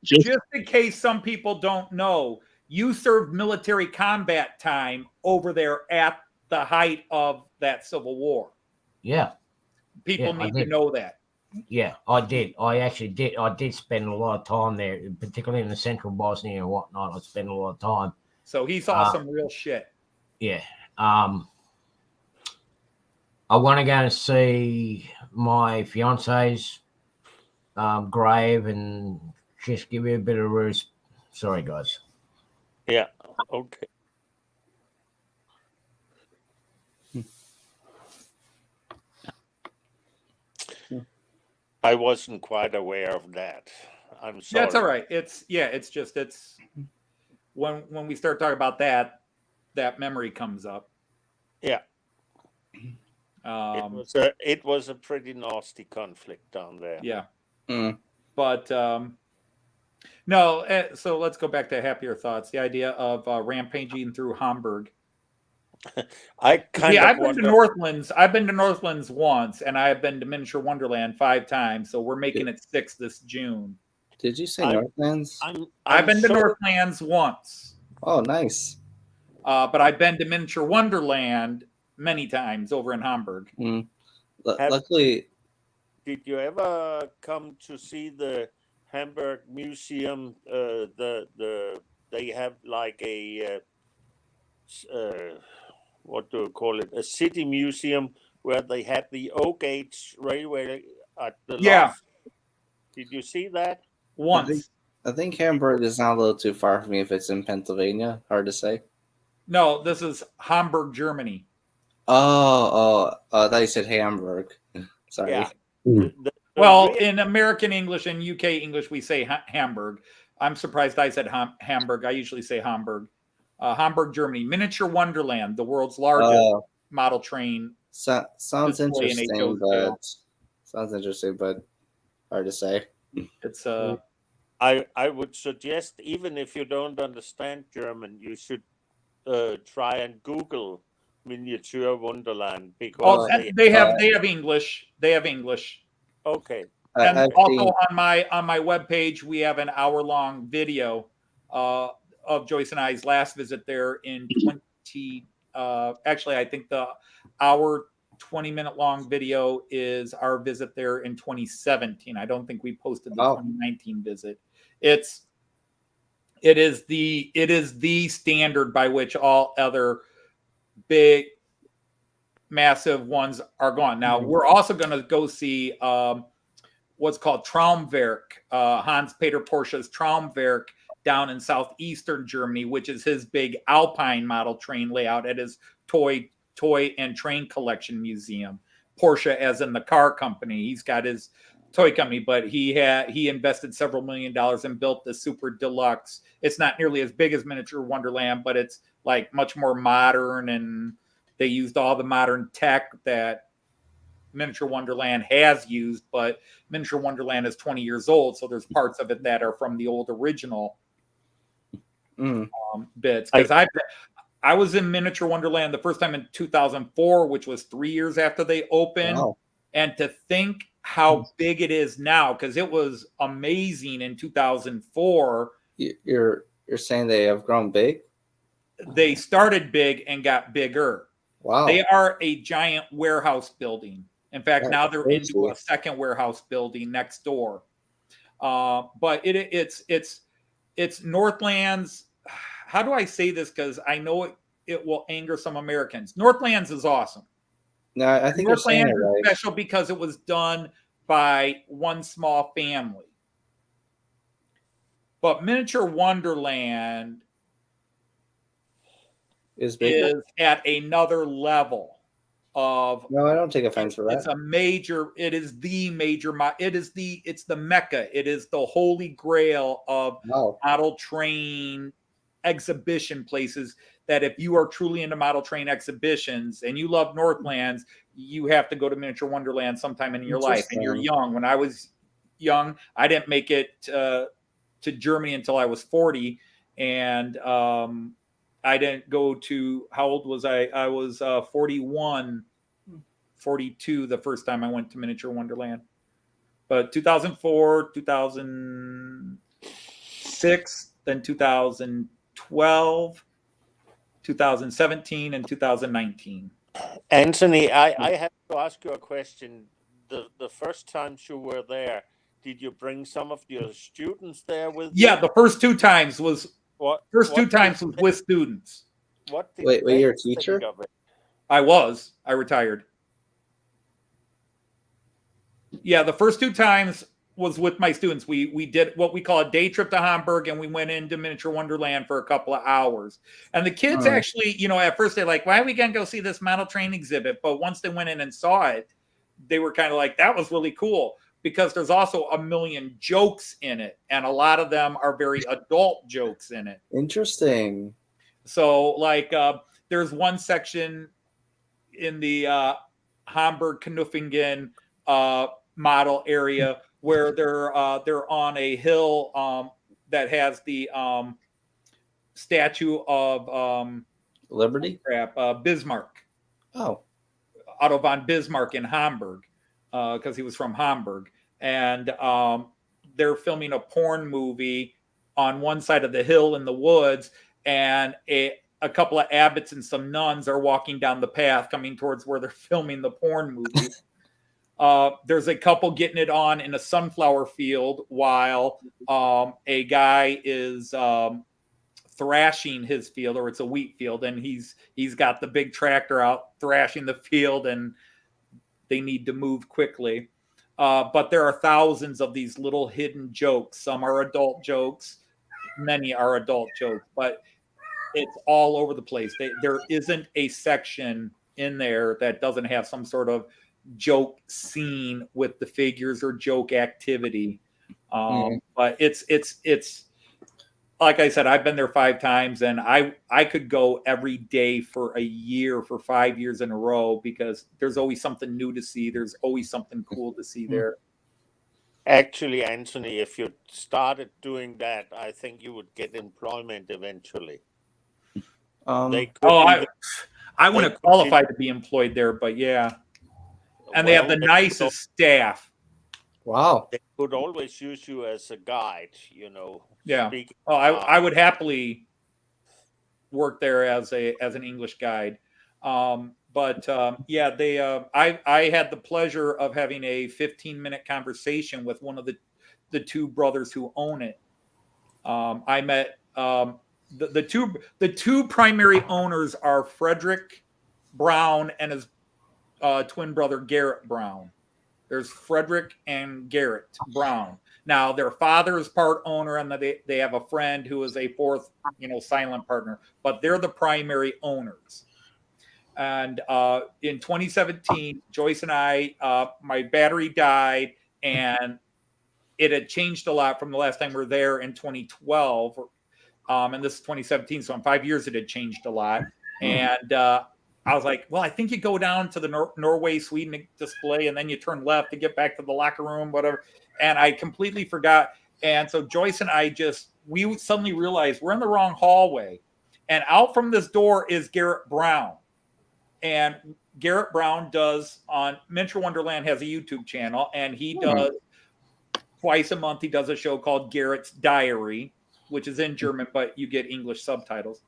just in case some people don't know, you served military combat time over there at the height of that Civil War. Yeah. People need to know that. Yeah, I did. I actually did. I did spend a lot of time there, particularly in the central Bosnia and whatnot. I spent a lot of time. So he saw some real shit. Yeah. I want to go and see my fiance's grave and just give you a bit of ruse. Sorry, guys. Yeah. Okay. I wasn't quite aware of that. I'm sorry. That's all right. It's when we start talking about that memory comes up. Yeah. It was a pretty nasty conflict down there. Yeah. But no. So let's go back to happier thoughts. The idea of rampaging through Hamburg. I've been to Northlands. I've been to Northlands once, and I have been to Miniature Wonderland 5 times. So we're making it 6 this June. Did you say Northlands? I've been to Northlands once. Oh, nice. But I've been to Miniature Wonderland many times over in Hamburg. Luckily, did you ever come to see the Hamburg Museum? They have like a what do you call it? A city museum where they had the O-Gauge railway at the loft. Did you see that? Once. I think Hamburg is not a little too far from me if it's in Pennsylvania. Hard to say. No, this is Hamburg, Germany. Oh, I thought you said Hamburg. Sorry. Yeah. In American English and UK English, we say Hamburg. I'm surprised I said Hamburg. I usually say Hamburg. Hamburg, Germany. Miniature Wonderland, the world's largest model train. Sounds interesting, but hard to say. It's I would suggest, even if you don't understand German, you should try and Google Miniature Wonderland because they have English. They have English. Okay. And also on my webpage, we have an hour-long video of Joyce and I's last visit there in 20. Actually, I think the hour 20-minute long video is our visit there in 2017. I don't think we posted the 2019 visit. It is the standard by which all other big, massive ones are gone. Now we're also going to go see what's called Traumwerk, Hans Peter Porsche's Traumwerk down in southeastern Germany, which is his big Alpine model train layout at his toy and train collection museum. Porsche, as in the car company, he's got his toy company, but he invested several $1 million and built the super deluxe. It's not nearly as big as Miniature Wonderland, but it's like much more modern, and they used all the modern tech that Miniature Wonderland has used, but Miniature Wonderland is 20 years old, so there's parts of it that are from the old original bits. Because I was in Miniature Wonderland the first time in 2004, which was 3 years after they opened. Wow. And to think how big it is now, because it was amazing in 2004. You're saying they have grown big? They started big and got bigger. Wow. They are a giant warehouse building. In fact, That's now they're crazy. into a second warehouse building next door. But it's Northlands. How do I say this? Because I know it will anger some Americans. Northlands is awesome. No, I think you're saying Northlands it right. is special because it was done by one small family. But Miniature Wonderland Is bigger? is at another level of. No, I don't take offense for that. It's a major. It is the major. It's the Mecca. It is the holy grail of Wow. model train exhibition places. That if you are truly into model train exhibitions and you love Northlands, you have to go to Miniature Wonderland sometime in your life. And you're young. When I was young, I didn't make it to Germany until I was 40, and I didn't go to. How old was I? I was 41, 42 the first time I went to Miniature Wonderland. But 2004, 2006, then 2012. 2017 and 2019. Anthony, I have to ask you a question. The first times you were there, did you bring some of your students there with you? Yeah, the first two times was with students. What did Wait, they you're a think teacher? of it? I retired. Yeah, the first two times was with my students. We did what we call a day trip to Hamburg, and we went into Miniature Wonderland for a couple of hours. And the kids actually, at first they're like, why are we going to go see this model train exhibit? But once they went in and saw it, they were kind of like, that was really cool, because there's also a million jokes in it. And a lot of them are very adult jokes in it. Interesting. So like there's one section in the Hamburg Knuffingen model area where they're on a hill that has the statue of Liberty? Bismarck. Oh. Otto von Bismarck in Hamburg, because he was from Hamburg. And they're filming a porn movie on one side of the hill in the woods, and a couple of abbots and some nuns are walking down the path coming towards where they're filming the porn movie. There's a couple getting it on in a sunflower field while a guy is thrashing his field, or it's a wheat field, and he's got the big tractor out thrashing the field, and they need to move quickly. But there are thousands of these little hidden jokes. Some are adult jokes, many are adult jokes, but it's all over the place. There isn't a section in there that doesn't have some sort of joke scene with the figures or joke activity. But it's like I said, I've been there 5 times, and I could go every day for a year, for 5 years in a row, because there's always something new to see. There's always something cool to see there. Actually, Anthony, if you started doing that, I think you would get employment eventually. I wouldn't qualify to be employed there, but yeah. And they have the nicest staff. Wow. They could always use you as a guide, Yeah. I would happily work there as an English guide. I had the pleasure of having a 15-minute conversation with one of the two brothers who own it. I met the two primary owners are Frederick Brown and his twin brother Garrett Brown. There's Frederick and Garrett Brown. Now, their father is part owner, and they have a friend who is a fourth, silent partner, but they're the primary owners. And in 2017, Joyce and I, my battery died, and it had changed a lot from the last time we were there in 2012. And this is 2017, so in 5 years it had changed a lot. And I was like, well, I think you go down to the Norway, Sweden display, and then you turn left to get back to the locker room, whatever. And I completely forgot. And so Joyce and I we suddenly realized we're in the wrong hallway. And out from this door is Garrett Brown. And Garrett Brown Miniature Wonderland has a YouTube channel, and he does twice a month. He does a show called Garrett's Diary, which is in German, but you get English subtitles.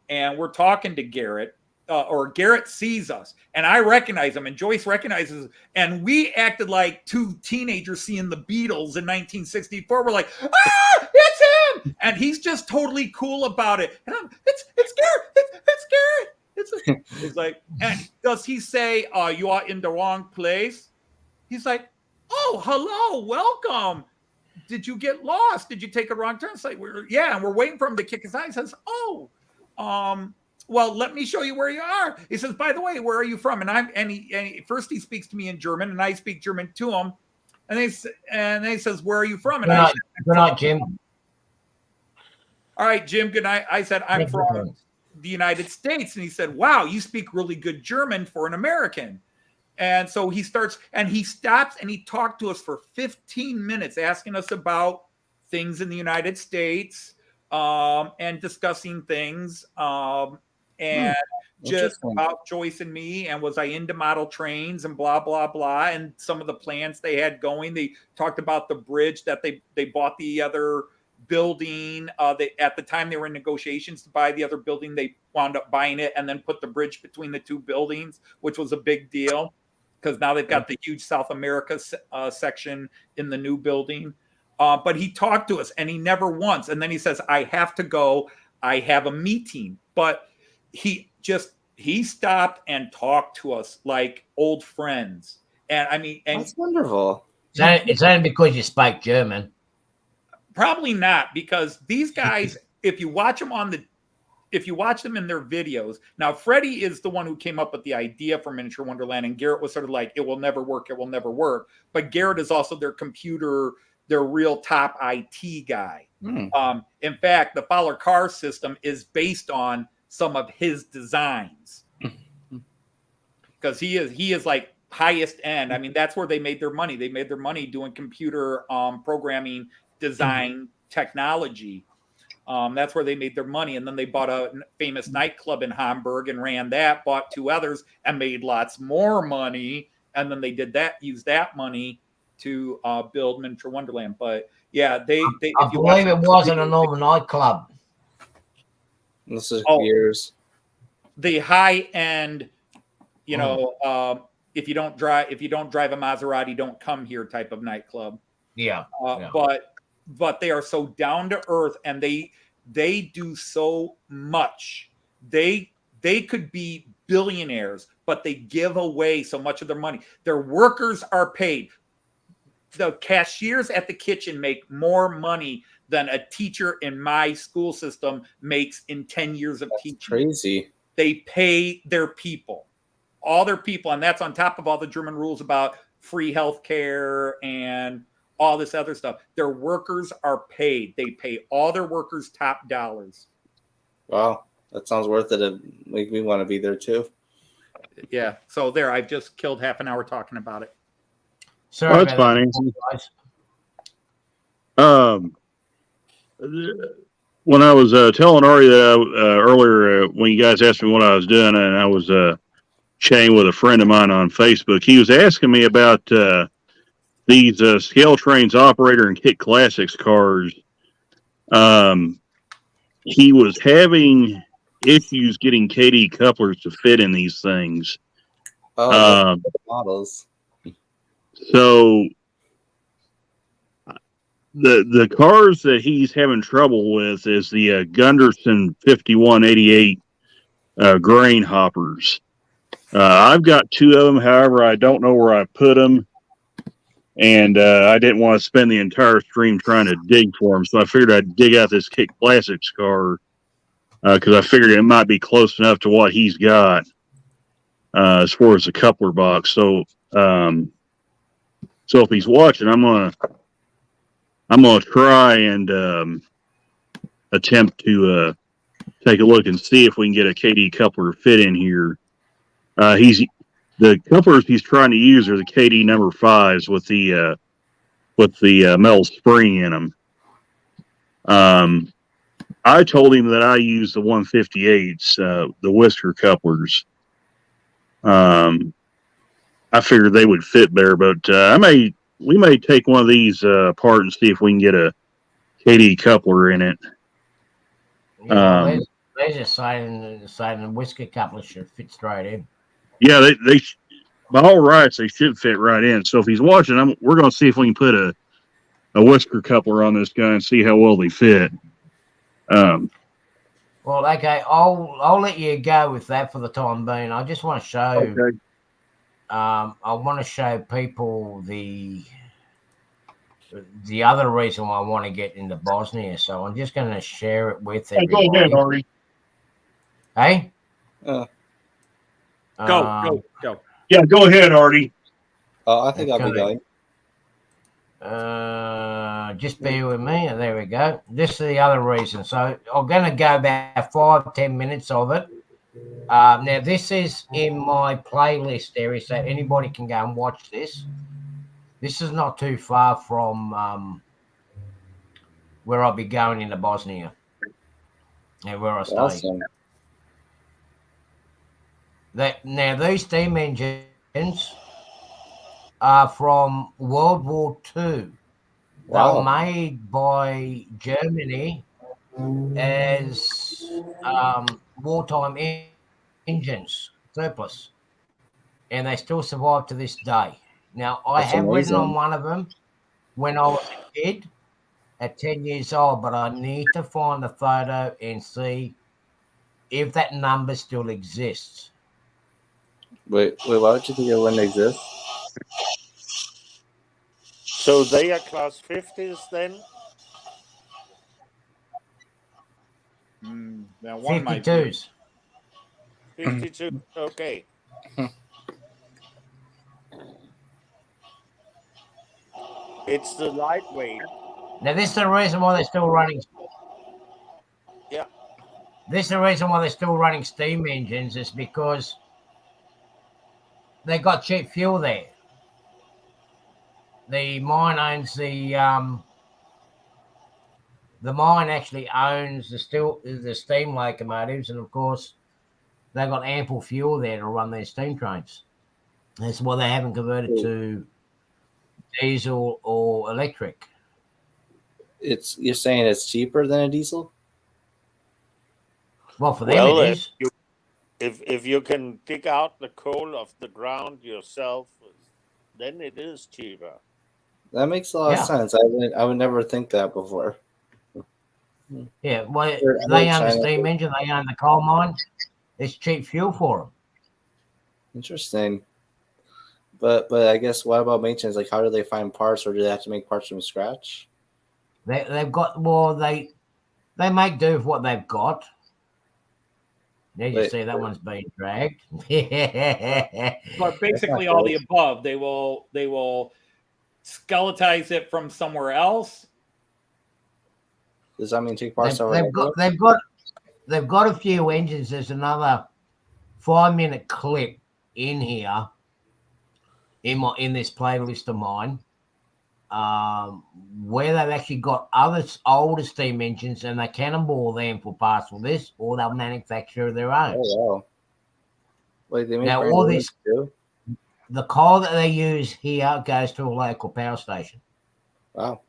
And we're talking to Garrett, or Garrett sees us, and I recognize him, and Joyce recognizes, and we acted like two teenagers seeing the Beatles in 1964. We're like, it's him, and he's just totally cool about it. And it's Garrett, it's Garrett. It's like, and does he say, you are in the wrong place? He's like, oh, hello, welcome. Did you get lost? Did you take a wrong turn? It's like, and we're waiting for him to kick his eye. He says, well, let me show you where you are. He says, by the way, where are you from? And first he speaks to me in German, and I speak German to him. And he says, where are you from? And good night, Jim. All right, Jim, good night. I said, I'm from the United States. And he said, wow, you speak really good German for an American. And so he stops and he talked to us for 15 minutes, asking us about things in the United States, and discussing things, and just about Joyce and me, and was I into model trains and blah, blah, blah, and some of the plans they had going. They talked about the bridge that they bought the other building. At the time they were in negotiations to buy the other building, they wound up buying it and then put the bridge between the two buildings, which was a big deal because now they've got the huge South America section in the new building. But he talked to us, and he never once. And then he says, I have to go. I have a meeting. But he stopped and talked to us like old friends. And I mean, that's wonderful. It's only because you spoke German. Probably not, because these guys, if you watch them in their videos, now Freddie is the one who came up with the idea for Miniature Wonderland, and Garrett was sort of like, it will never work. But Garrett is also their real top IT guy. In fact, the Fowler car system is based on some of his designs, because he is like highest end. I mean, that's where they made their money. They made their money doing computer programming, design, technology. That's where they made their money. And then they bought a famous nightclub in Hamburg and ran that, bought two others and made lots more money. And then they used that money to build Miniature Wonderland. But yeah, I believe it wasn't a normal nightclub. This is years. The high end, if you don't drive a Maserati, don't come here type of nightclub. Yeah. But they are so down to earth, and they do so much. They could be billionaires, but they give away so much of their money. Their workers are paid. The cashiers at the kitchen make more money than a teacher in my school system makes in 10 years of teaching. Crazy. They pay their people, all their people. And that's on top of all the German rules about free healthcare and all this other stuff. Their workers are paid. They pay all their workers top dollars. Wow. That sounds worth it. It make me want to be there too. Yeah. So there, I've just killed half an hour talking about it. Sorry, that's fine. When I was telling Ari that earlier, when you guys asked me what I was doing, and I was chatting with a friend of mine on Facebook, he was asking me about these Scale Trains Operator and Kit Classics cars. He was having issues getting KD couplers to fit in these things. Models. So the cars that he's having trouble with is the Gunderson 5188 grain hoppers. I've got two of them. However, I don't know where I put them. and I didn't want to spend the entire stream trying to dig for him. So I figured I'd dig out this Kick Classics car because I figured it might be close enough to what he's got as far as the coupler box. So so if he's watching, I'm gonna try and attempt to take a look and see if we can get a KD coupler fit in here. The couplers he's trying to use are the KD number 5s with the metal spring in them. I told him that I use the 158s, the whisker couplers. I figured they would fit there, but we may take one of these apart and see if we can get a KD coupler in it. There's a sign the whisker coupler should fit straight in. Yeah, they by all rights they should fit right in. So if he's watching, we're going to see if we can put a whisker coupler on this guy and see how well they fit. Well, okay, I'll let you go with that for the time being. I just want to show. Okay. I want to show people the other reason why I want to get into Bosnia. So I'm just going to share it with everybody. Go ahead, Artie. Hey. Go. Yeah, go ahead, Artie. Oh, I think I'll be going. Just bear with me. There we go. This is the other reason. So I'm going to go about 5-10 minutes of it. Now, this is in my playlist area, so anybody can go and watch this. This is not too far from where I'll be going into Bosnia. Where I stay. Awesome. Now, these steam engines are from World War II. Wow. They were made by Germany as wartime engines, surplus. And they still survive to this day. Now, I That's have amazing. ridden on one of them when I was a kid at 10 years old, but I need to find the photo and see if that number still exists. Wait, why would you think it wouldn't exist? So they are class 50s then? Now one might be. 52s. 52, okay. It's the lightweight. Now, this is the reason why they're still running. Yeah. This is the reason why they're still running steam engines is because they got cheap fuel there. The mine owns the mine actually owns the steam locomotives, and of course they've got ample fuel there to run their steam trains. That's why they haven't converted to diesel or electric. You're saying it's cheaper than a diesel? Well, for them it is. If you can dig out the coal off the ground yourself, then it is cheaper. That makes a lot of sense. I would never think that before. Yeah, well, they own the steam engine, they own the coal mine. It's cheap fuel for them. Interesting. But I guess what about maintenance? Like, how do they find parts, or do they have to make parts from scratch? They've got they make do with what they've got. Now you see that one's being dragged. But basically all the above. They will skeletize it from somewhere else. Does that mean take parts they've got a few engines. There's another 5-minute clip in here in this playlist of mine, where they've actually got other older steam engines and they cannonball them for parts for this, or they'll manufacture their own. Oh wow! Wait, they make Now all this too? The coal that they use here goes to a local power station. Wow.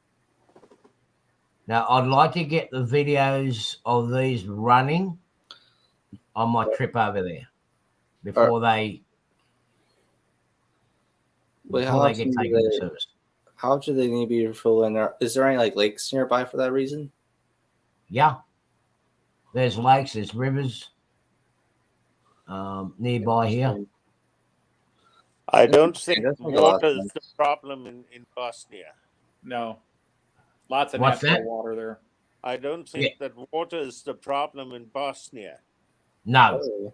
Now, I'd like to get the videos of these running on my trip over there before they get taken into service. How much do they need to be full in there? Is there any like lakes nearby for that reason? Yeah. There's lakes, there's rivers nearby here. I don't It think does make a lot water of is the sense. problem in Bosnia. No, lots of What's natural that? water there. I don't Yeah. think that water is the problem in Bosnia. No, Oh,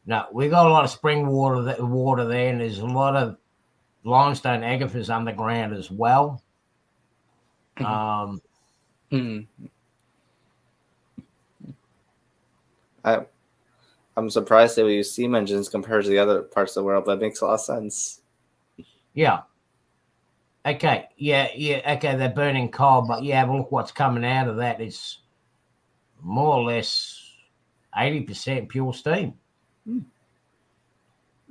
no. We got a lot of spring water there, and there's a lot of limestone agathers underground as well. hmm. I'm surprised they would use steam engines compared to the other parts of the world, but it makes a lot of sense. Yeah. Okay. Yeah. Okay. They're burning coal, but yeah, but look what's coming out of that. It's more or less 80% pure steam.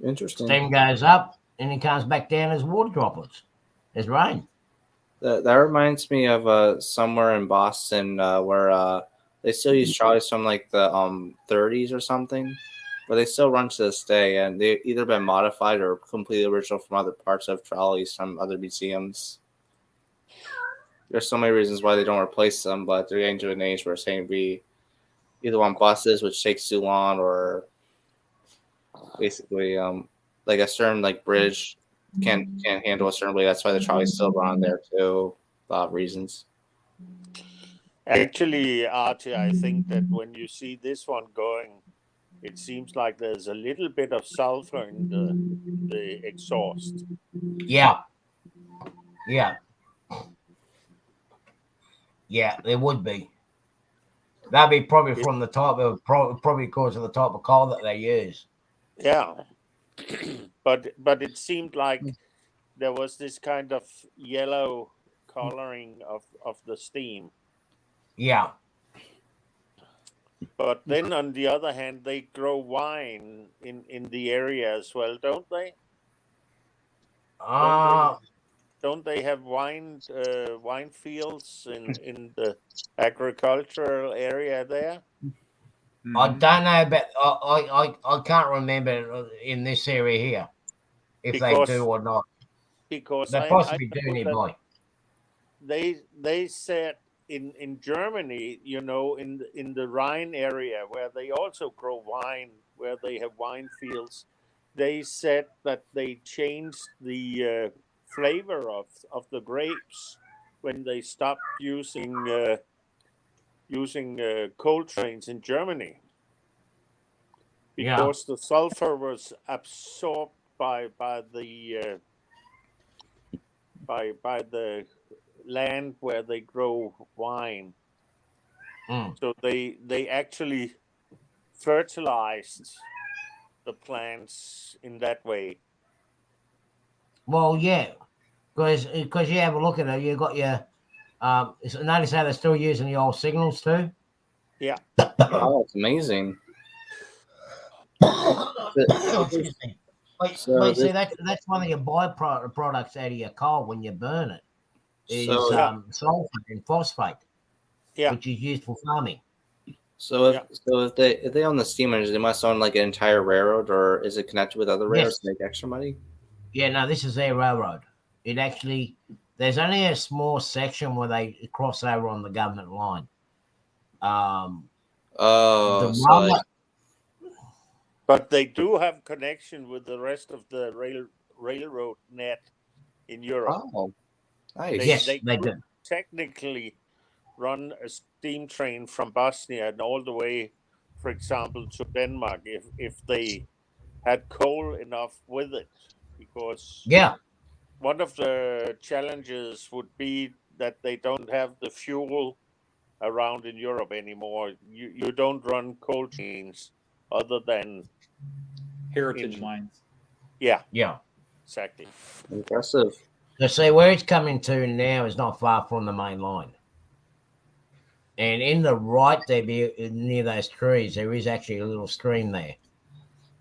Interesting. Steam goes up and it comes back down as water droplets, as rain. That reminds me of somewhere in Boston where they still use trolleys from like the 30s or something, but they still run to this day, and they've either been modified or completely original from other parts of trolleys from other museums. There's so many reasons why they don't replace them, but they're getting to an age where it's saying we either want buses, which takes too long, or basically like a certain like bridge can't handle a certain way. That's why the trolleys still run there too. A lot of reasons. Actually, Archie, I think that when you see this one going, it seems like there's a little bit of sulfur in the exhaust. Yeah. Yeah. Yeah, there would be. That'd be probably from the type of probably because of the type of coal that they use. Yeah, but it seemed like there was this kind of yellow coloring of the steam. Yeah. But then on the other hand, they grow wine in the area as well, don't they? Don't they have wine fields in the agricultural area there? I don't know about. I can't remember in this area here if they do or not. Because They I possibly do know that nearby. they said in Germany, you know, in the Rhine area where they also grow wine, where they have wine fields, they said that they changed the flavor of the grapes when they stopped using coal trains in Germany, because the sulfur was absorbed by the land where they grow wine. So they actually fertilized the plants in that way. Well, yeah, because you have a look at it, you got your notice how they're still using the old signals too. Yeah. Oh, it's amazing. Excuse me. So But see, that's one of your byproducts out of your coal when you burn it is sulfur and phosphate, which is used for farming. So if they own the steam engine, they must own like an entire railroad, or is it connected with other railroads to make extra money? Yeah, no, this is their railroad. It actually, there's only a small section where they cross over on the government line. But they do have connection with the rest of the railroad net in Europe. Oh, nice. They do. Technically run a steam train from Bosnia and all the way, for example, to Denmark if they had coal enough with it, because one of the challenges would be that they don't have the fuel around in Europe anymore. You don't run coal trains other than heritage lines. Yeah, exactly. Impressive. So see, where it's coming to now is not far from the main line. And in the right there, near those trees, there is actually a little stream there.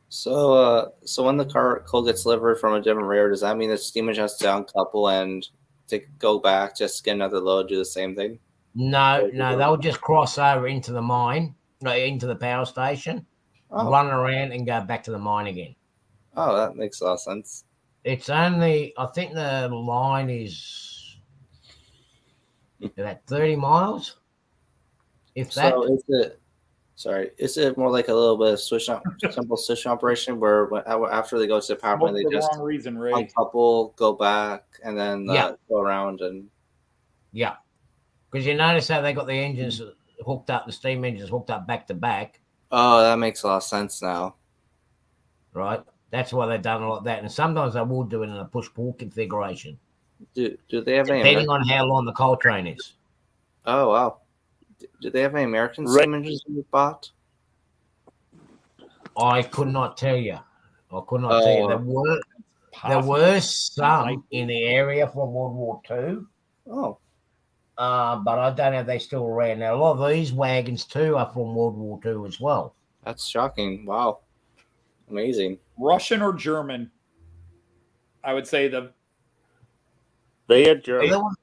So when the coal gets delivered from a different railroad, does that mean the steam engine has to uncouple and to go back, just get another load, do the same thing? No, they'll just cross over into the mine, into the power station, run around and go back to the mine again. Oh, that makes a lot of sense. It's only, I think the line is about 30 miles. If that. Sorry, is it more like a little bit of simple switch operation where after they go to the power plant, they For the just wrong reason, Ray. uncouple, go back, and then Yeah. go around and Yeah, because you notice how they got the engines hooked up, the steam engines hooked up back to back, oh, that makes a lot of sense now. right? That's why they've done a lot of that. And sometimes they will do it in a push-pull configuration, Do they have any depending American? on how long the coal train is. Oh wow, do they have any American Right. steam engines you bought? I could not tell you. I could not tell you. There were some in the area from World War II, Oh, but I don't know if they still ran. Now, a lot of these wagons, too, are from World War II as well. that's shocking. Wow, amazing. Russian or German? I would say They are German.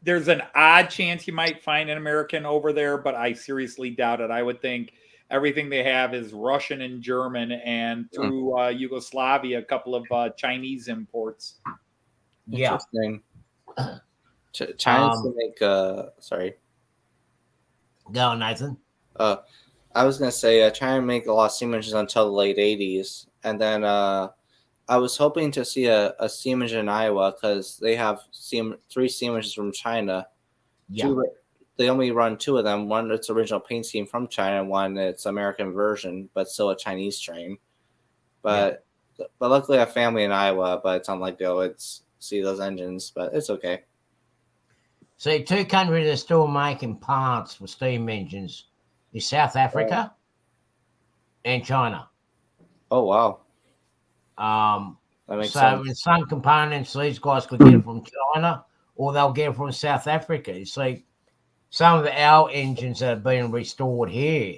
there's an odd chance you might find an American over there, but I seriously doubt it. I would think everything they have is Russian and German, and through Yugoslavia, a couple of Chinese imports. Yeah. Interesting. China's to make sorry. Go on, Nathan. I was gonna say China make a lot of steam engines until the late '80s, and then I was hoping to see a steam engine in Iowa because they have three steam engines from China. Yeah. They only run two of them. One it's original paint scheme from China, one it's American version, but still a Chinese train. But luckily I have family in Iowa, but it's unlikely I would see those engines, but it's okay. See, two countries that are still making parts for steam engines is South Africa and China. Oh wow. That makes sense. In some components, these guys could get it from China or they'll get it from South Africa. You see, some of our engines that have been restored here,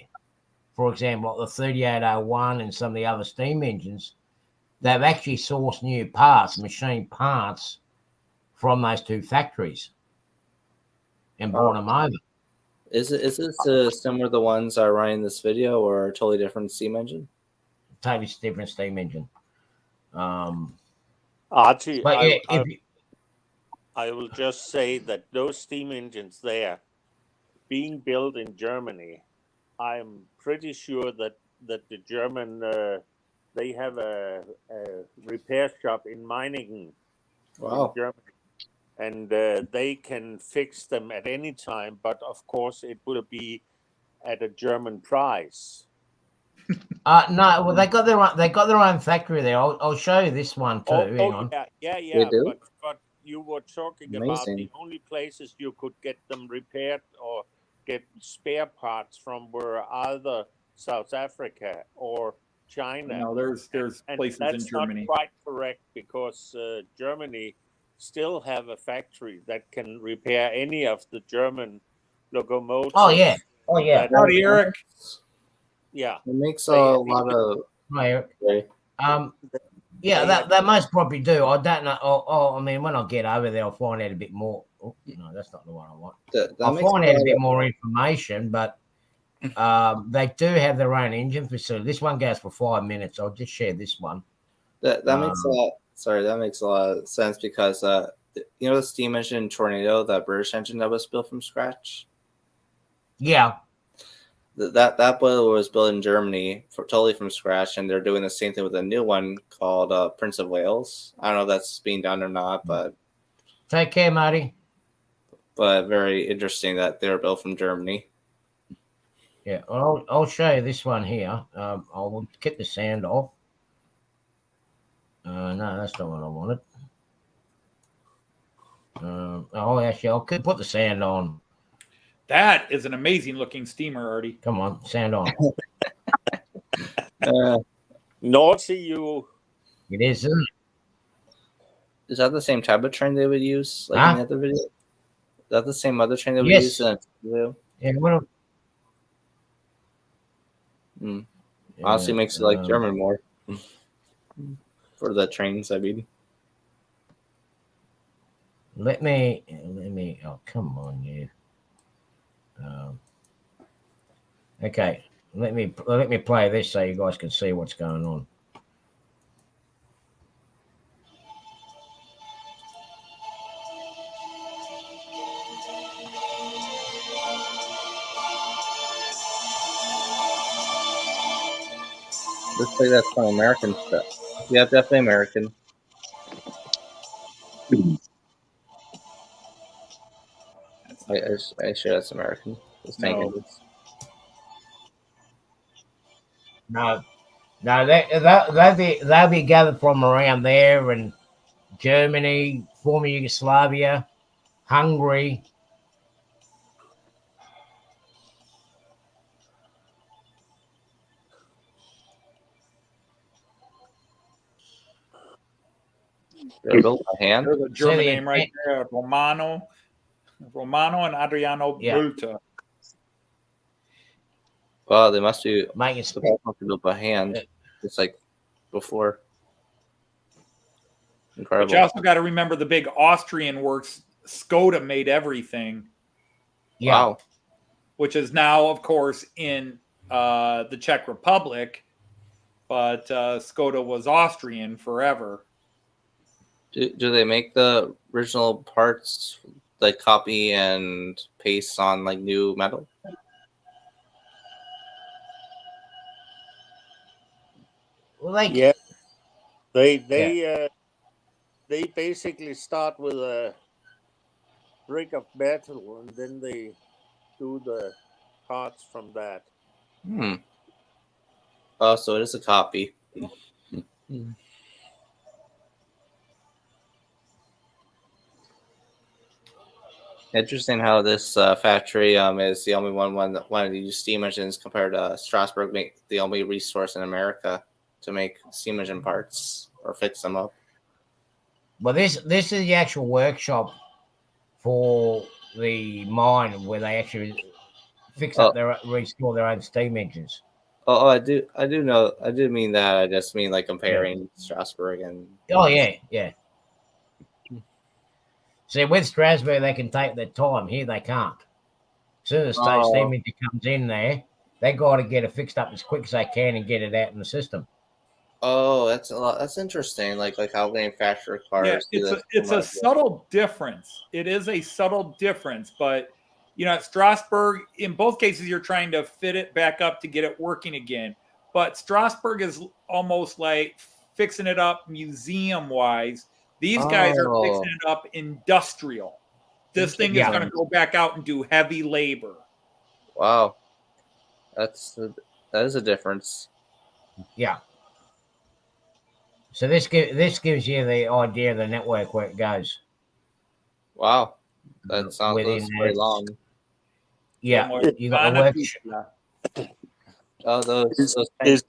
for example, like the 3801 and some of the other steam engines, they've actually sourced new parts, machine parts from those two factories and brought them over. Is this similar to the ones that are running this video or a totally different steam engine? Totally different steam engine. Archie, But yeah, I will just say that those steam engines there being built in Germany, I'm pretty sure that the German they have a repair shop in Meiningen, Wow. in Germany, and they can fix them at any time. But of course, it will be at a German price. no, well, they got their own factory there. I'll show you this one too. Hang on. Yeah. They do? But you were talking Amazing. about the only places you could get them repaired or get spare parts from were either South Africa or China. No, there's places in Germany. That's not quite correct because Germany still have a factory that can repair any of the German locomotives. Oh yeah. Howdy, Eric. Yeah. It makes a lot of. Hi, Eric. Okay. Yeah, they most probably do. I don't know. I mean, when I get over there, I'll find out a bit more. Oh, no, that's not the one I want. I'll find out a bit more information, but they do have their own engine facility. This one goes for 5 minutes. I'll just share this one. That makes a lot. Sorry, that makes a lot of sense because you know the steam engine Tornado, that British engine that was built from scratch. Yeah. That boiler was built in Germany totally from scratch, and they're doing the same thing with a new one called Prince of Wales. I don't know if that's being done or not, but Take care, Marty. But very interesting that they're built from Germany. Yeah, I'll show you this one here. I'll get the sound off. No, that's not what I wanted. Actually, I'll put the sound on. That is an amazing looking steamer, Artie. Come on, sound on. Naughty you. It is, isn't it? Is that the same type of train they would use in the other video? Is that the same other train they would use in the video? Yeah, well, honestly makes it like German more. For the trains, I mean. Let me. Oh, come on, you. Okay, let me play this so you guys can see what's going on. Looks like that's some American stuff. Yeah, definitely American. I sure that's American. This tank No. engines. No, they'll be gathered from around there and Germany, former Yugoslavia, Hungary. They're built by hand. There's a German the name right there, Romano and Adriano Yeah. Bulta. Wow, they must be Making built by hand, just like before. But Incredible. you also got to remember the big Austrian works. Skoda made everything, yeah. Wow. which is now, of course, in the Czech Republic. But Skoda was Austrian forever. Do they make the original parts like copy and paste on like new metal? Well, they Yeah, they basically start with a brick of metal, and then they do the parts from that. Oh, so it is a copy. Interesting how this factory is the only one that wanted to use steam engines compared to Strasbourg, make the only resource in America to make steam engine parts or fix them up. Well, this is the actual workshop for the mine where they actually fix up restore their own steam engines. Oh, I do know. I do mean that. I just mean like comparing Strasbourg and. Oh yeah. See, with Strasbourg, they can take their time. Here, they can't. As soon as the steam engine comes in there, they got to get it fixed up as quick as they can and get it out in the system. Oh, that's a lot. That's interesting. Like how they manufacture cars. Yeah, it's a subtle difference. It is a subtle difference, but at Strasbourg, in both cases, you're trying to fit it back up to get it working again. But Strasbourg is almost like fixing it up museum-wise. These guys are fixing it up industrial. This thing is going to go back out and do heavy labor. Wow, that is a difference. Yeah. So this gives you the idea of the network where it goes. Wow, that sounds very long. Yeah, you got the work. Oh, those is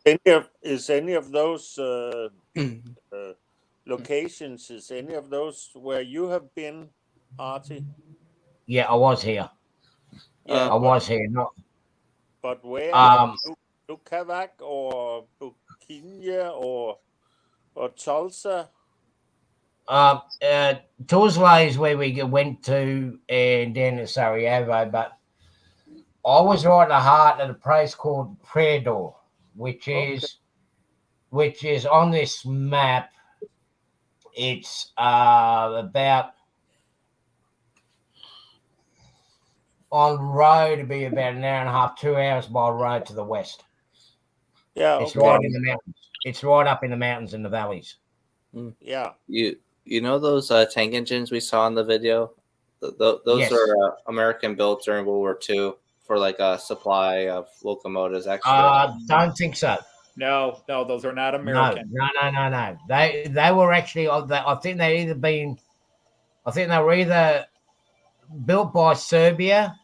any of those locations? Is any of those where you have been, Artie? Yeah, I was here. Yeah, I was here. Not. But where? Lukavak or Bukinia or Tulsa? Tulsa is where we went to, and then Sarajevo. But I was right in the heart of a place called Predor, which is on this map. It's about on road to be about an hour and a half, 2 hours by road to the west. Yeah, it's right in the mountains. It's right up in the mountains and the valleys. Yeah. You know those tank engines we saw in the video? Those are American built during World War II for like a supply of locomotives. Actually, don't think so. No, those are not American. No. They were actually. I think they were either built by Serbia.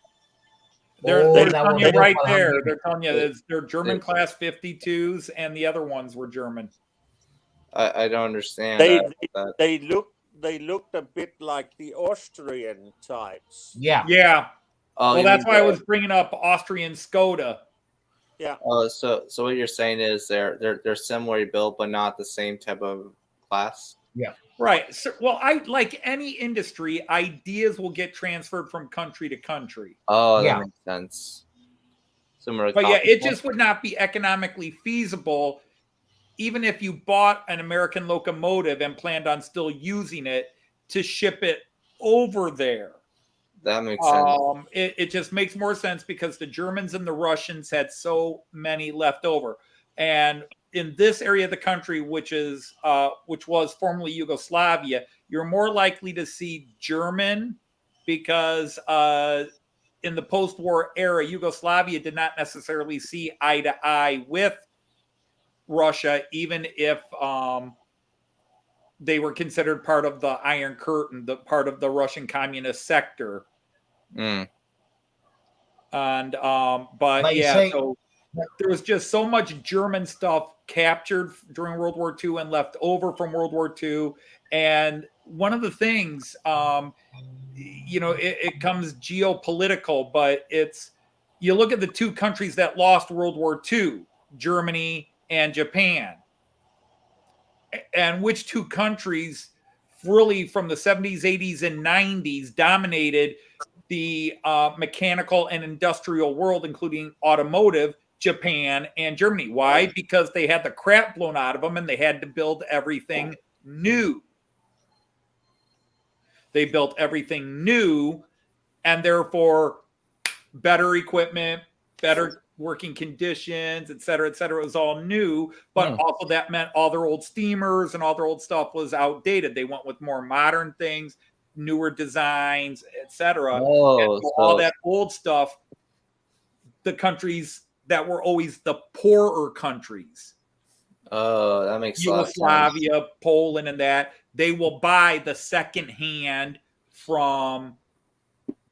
They're telling you right there. They're telling you they're German class 52s, and the other ones were German. I don't understand. They looked a bit like the Austrian types. Yeah. Oh, well, that's why I was bringing up Austrian Skoda. Yeah. So what you're saying is they're similarly built, but not the same type of class. Yeah. Right. So, well, like any industry, ideas will get transferred from country to country. Oh, that makes sense. Similar. But it just would not be economically feasible, even if you bought an American locomotive and planned on still using it, to ship it over there. That makes sense. It just makes more sense because the Germans and the Russians had so many left over. And in this area of the country, which was formerly Yugoslavia, you're more likely to see German because in the post-war era, Yugoslavia did not necessarily see eye to eye with Russia, even if they were considered part of the Iron Curtain, the part of the Russian communist sector. Mm. And but yeah, see, so there was just so much German stuff captured during World War II and left over from World War II. And one of the things, it comes geopolitical, but you look at the two countries that lost World War II, Germany and Japan. And which two countries really from the 70s, 80s, and 90s dominated the mechanical and industrial world, including automotive? Japan and Germany. Why? Because they had the crap blown out of them and they had to build everything new. They built everything new, and therefore better equipment, better working conditions, et cetera, et cetera. It was all new, but also that meant all their old steamers and all their old stuff was outdated. They went with more modern things, newer designs, et cetera. Oh, so all that old stuff, the countries that were always the poorer countries. Oh, that makes Yugoslavia, Poland, and that they will buy the second hand from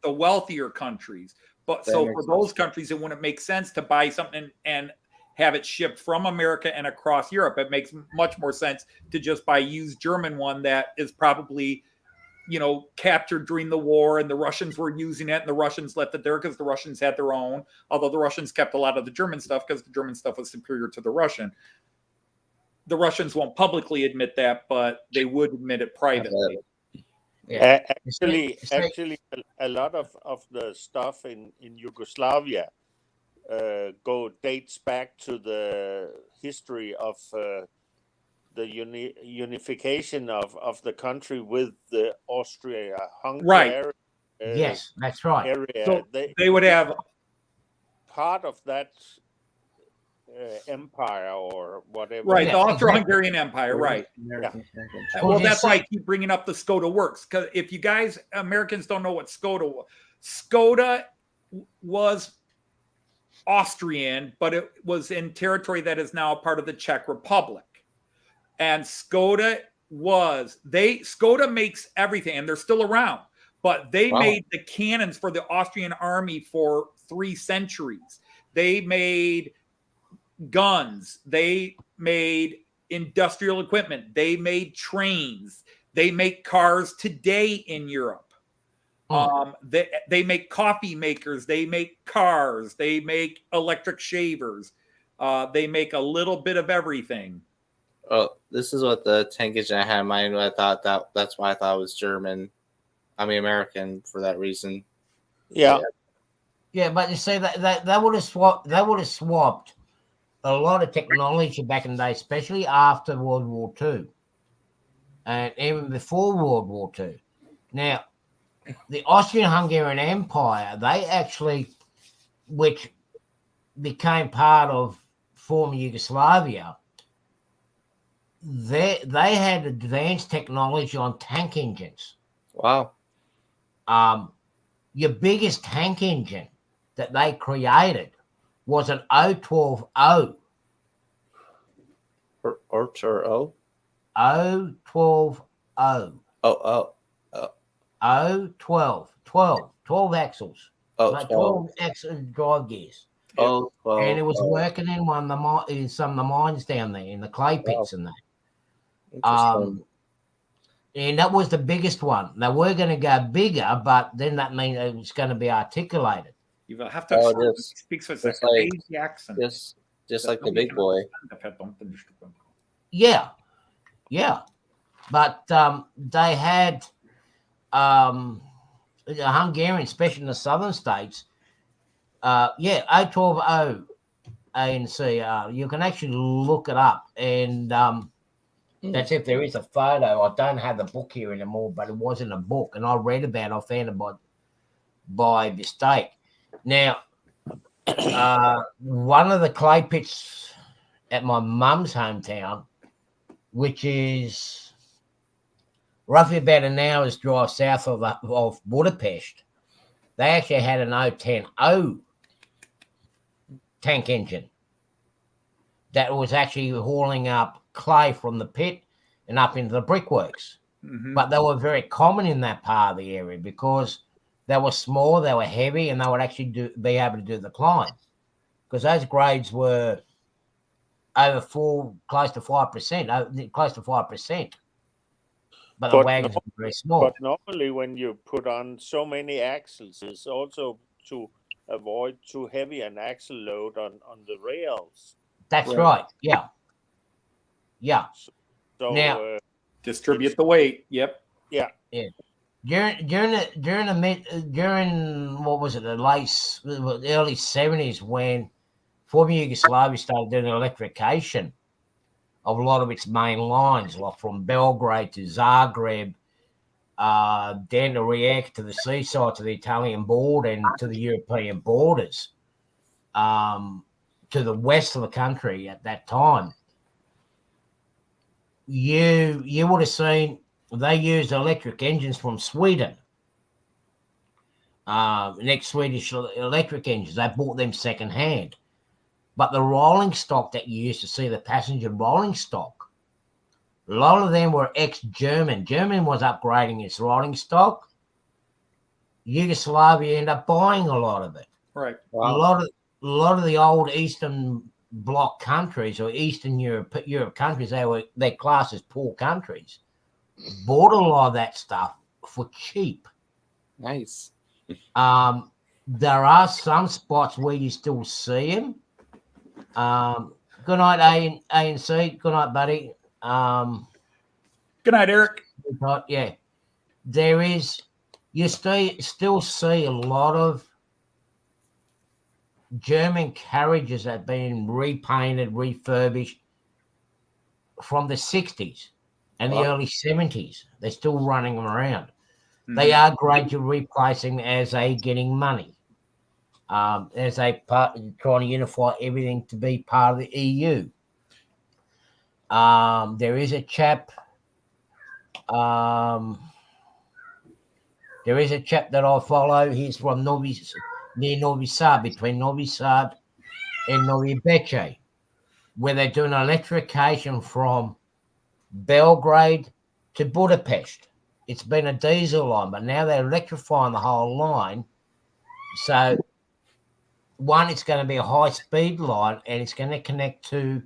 the wealthier countries. But so for those countries, it wouldn't make sense to buy something and have it shipped from America and across Europe. It makes much more sense to just buy used German one that is probably, captured during the war, and the Russians were using it, and the Russians left it there because the Russians had their own, although the Russians kept a lot of the German stuff because the German stuff was superior to the Russian. The Russians won't publicly admit that, but they would admit it privately. Yeah. Actually, a lot of the stuff in Yugoslavia dates back to the history of the unification of the country with the Austria-Hungary. Right. Yes, that's right. Area. So they would have part of that empire or whatever. Right, Yeah, the Austro-Hungarian Empire, right. Well, that's why I keep bringing up the Skoda works, because if you guys, Americans, don't know what Skoda was, Skoda was Austrian, but it was in territory that is now a part of the Czech Republic. And Skoda makes everything, and they're still around, but they made the cannons for the Austrian army for 3 centuries. They made guns, they made industrial equipment, they made trains, they make cars today in Europe. They make coffee makers, they make cars, they make electric shavers, they make a little bit of everything. Oh, this is what the tankage I had in mind. I thought that's why I thought it was German. I mean American for that reason. Yeah. Yeah, but you see that would have swapped. That would have swapped a lot of technology back in the day, especially after World War II, and even before World War II. Now, the Austrian-Hungarian Empire, they actually, which became part of former Yugoslavia, they had advanced technology on tank engines. Wow. Your biggest tank engine that they created was an 012O. Or O? 012O. Oh. 12 axles. Oh, 12 axle drive gears. Oh, 12. And it was working in in some of the mines down there, in the clay pits and that. And that was the biggest one. They were going to go bigger, but then that means it was going to be articulated. You will have to speak with a crazy accent. Just like the big boy. Yeah. But they had the Hungarian, especially in the southern states, 012O ANC. You can actually look it up, and that's if there is a photo. I don't have the book here anymore, but it was in a book, and I read about it. I found it by mistake. Now, one of the clay pits at my mum's hometown, which is roughly about an hour's drive south of Budapest. They actually had an 010O tank engine that was actually hauling up clay from the pit and up into the brickworks. Mhm. But they were very common in that part of the area because they were small, they were heavy, and they would actually be able to do the climb. Because those grades were over close to 5%. But the But wagons were very small. But normally, when you put on so many axles, it's also to avoid too heavy an axle load on the rails. That's right. Yeah. So Now, distribute the weight. Yep. yeah. During what was it, the early 70s, when former Yugoslavia started doing electrification of a lot of its main lines, like from Belgrade to Zagreb, then to Rijeka to the seaside, to the Italian border and to the European borders, to the west of the country at that time. You would have seen they used electric engines from Sweden. Next Swedish electric engines, they bought them secondhand. But the rolling stock that you used to see, the passenger rolling stock, a lot of them were ex-German. Germany was upgrading its rolling stock. Yugoslavia ended up buying a lot of it. Right. Wow. A lot of the old Eastern Bloc countries or Eastern Europe countries, they're classed as poor countries, bought a lot of that stuff for cheap. Nice. There are some spots where you still see them. Good night, A&C. Good night, buddy. Good night, Eric. Yeah, there is. You still see a lot of German carriages that have been repainted, refurbished from the 60s and the early 70s. They're still running them around. Mm-hmm. They are gradually replacing as they getting money, as they trying to unify everything to be part of the EU. There is a chap. There is a chap that I follow. He's from near Novi Sad, between Novi Sad and Novi Bece, where they're doing electrification from Belgrade to Budapest. It's been a diesel line, but now they're electrifying the whole line. So, one, it's going to be a high-speed line, and it's going to connect to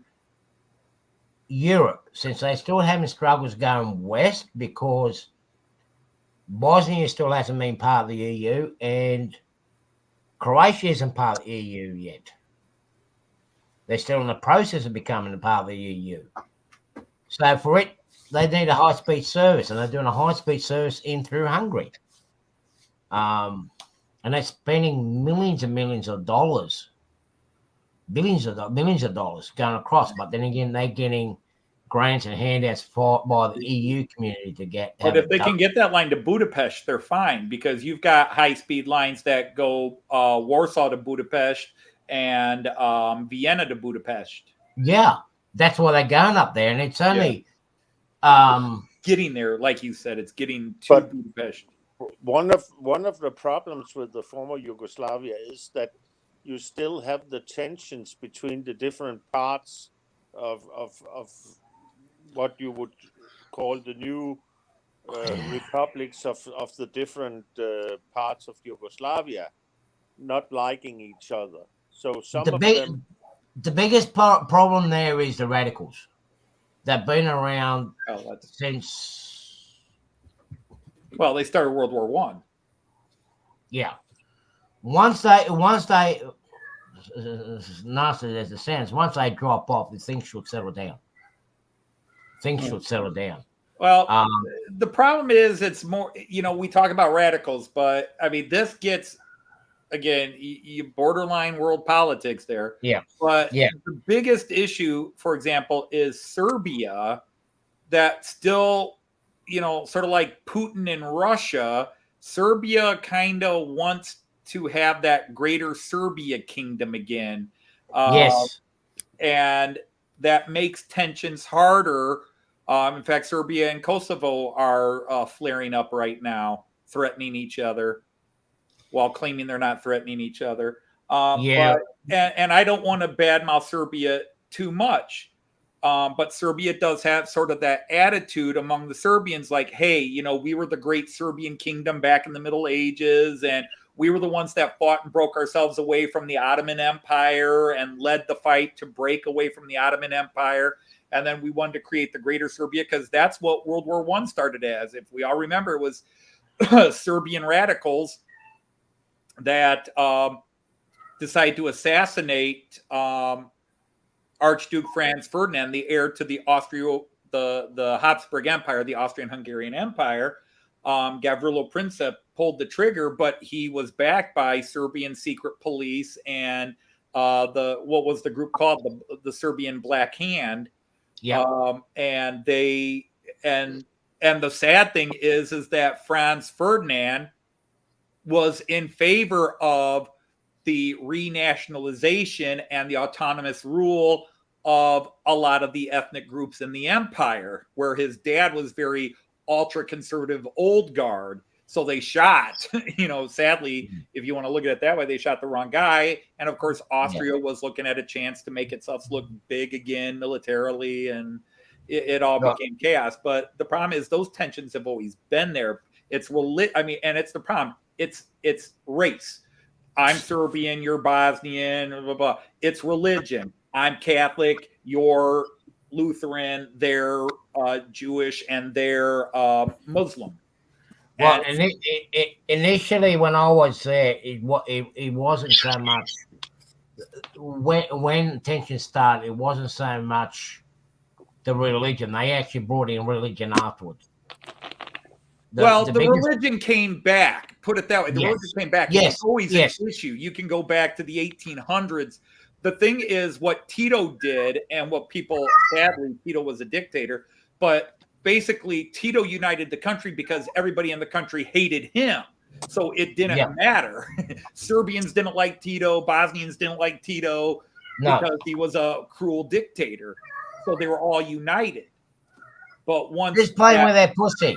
Europe, since they're still having struggles going west because Bosnia still hasn't been part of the EU, and Croatia isn't part of the EU yet. They're still in the process of becoming a part of the EU. So for it, they need a high-speed service, and they're doing a high-speed service in through Hungary. And they're spending millions and millions of dollars, millions of dollars going across. But then again, they're getting grants and handouts by the EU community to get. But if they can get that line to Budapest, they're fine, because you've got high-speed lines that go Warsaw to Budapest and Vienna to Budapest. Yeah, that's why they're going up there, and it's only getting there, like you said, it's getting to Budapest. One of the problems with the former Yugoslavia is that you still have the tensions between the different parts of what you would call the new republics of the different parts of Yugoslavia not liking each other. So the biggest problem there is the radicals. They've been around since. Well, they started World War One. Yeah. Once they nasty as it sounds, once they drop off, the things should settle down. Well, the problem is it's more, we talk about radicals, but I mean, this gets, again, you borderline world politics there. Yeah. But the biggest issue, for example, is Serbia, that still, sort of like Putin in Russia, Serbia kind of wants to have that greater Serbia kingdom again. Yes. And that makes tensions harder. In fact, Serbia and Kosovo are flaring up right now, threatening each other while claiming they're not threatening each other. Yeah. And I don't want to badmouth Serbia too much. But Serbia does have sort of that attitude among the Serbians, like, hey, you know, we were the great Serbian kingdom back in the Middle Ages, and we were the ones that fought and broke ourselves away from the Ottoman Empire and led the fight to break away from the Ottoman Empire. And then we wanted to create the greater Serbia because that's what World War I started as. If we all remember, it was Serbian radicals that decided to assassinate Archduke Franz Ferdinand, the heir to the the Habsburg Empire, the Austrian-Hungarian Empire. Gavrilo Princip pulled the trigger, but he was backed by Serbian secret police and what was the group called, the Serbian Black Hand. Yeah. And the sad thing is that Franz Ferdinand was in favor of the renationalization and the autonomous rule of a lot of the ethnic groups in the empire, where his dad was very ultra-conservative old guard. So they shot, you know, sadly, if you want to look at it that way, they shot the wrong guy. And of course, Austria was looking at a chance to make itself look big again militarily, and it all became chaos. But the problem is those tensions have always been there. It's and it's the problem. It's race. I'm Serbian, you're Bosnian, blah, blah, blah. It's religion. I'm Catholic, you're Lutheran, they're Jewish, and they're Muslim. Well, and initially when I was there, it wasn't so much. When tension started, it wasn't so much the religion. They actually brought in religion afterwards. The religion came back. Put it that way. The religion came back. Yes. It's always an issue. You can go back to the 1800s. The thing is, what Tito did, and what people, sadly, Tito was a dictator, but basically Tito united the country because everybody in the country hated him. So it didn't matter. Serbians didn't like Tito. Bosnians didn't like Tito because he was a cruel dictator. So they were all united. But once just playing with that pussy.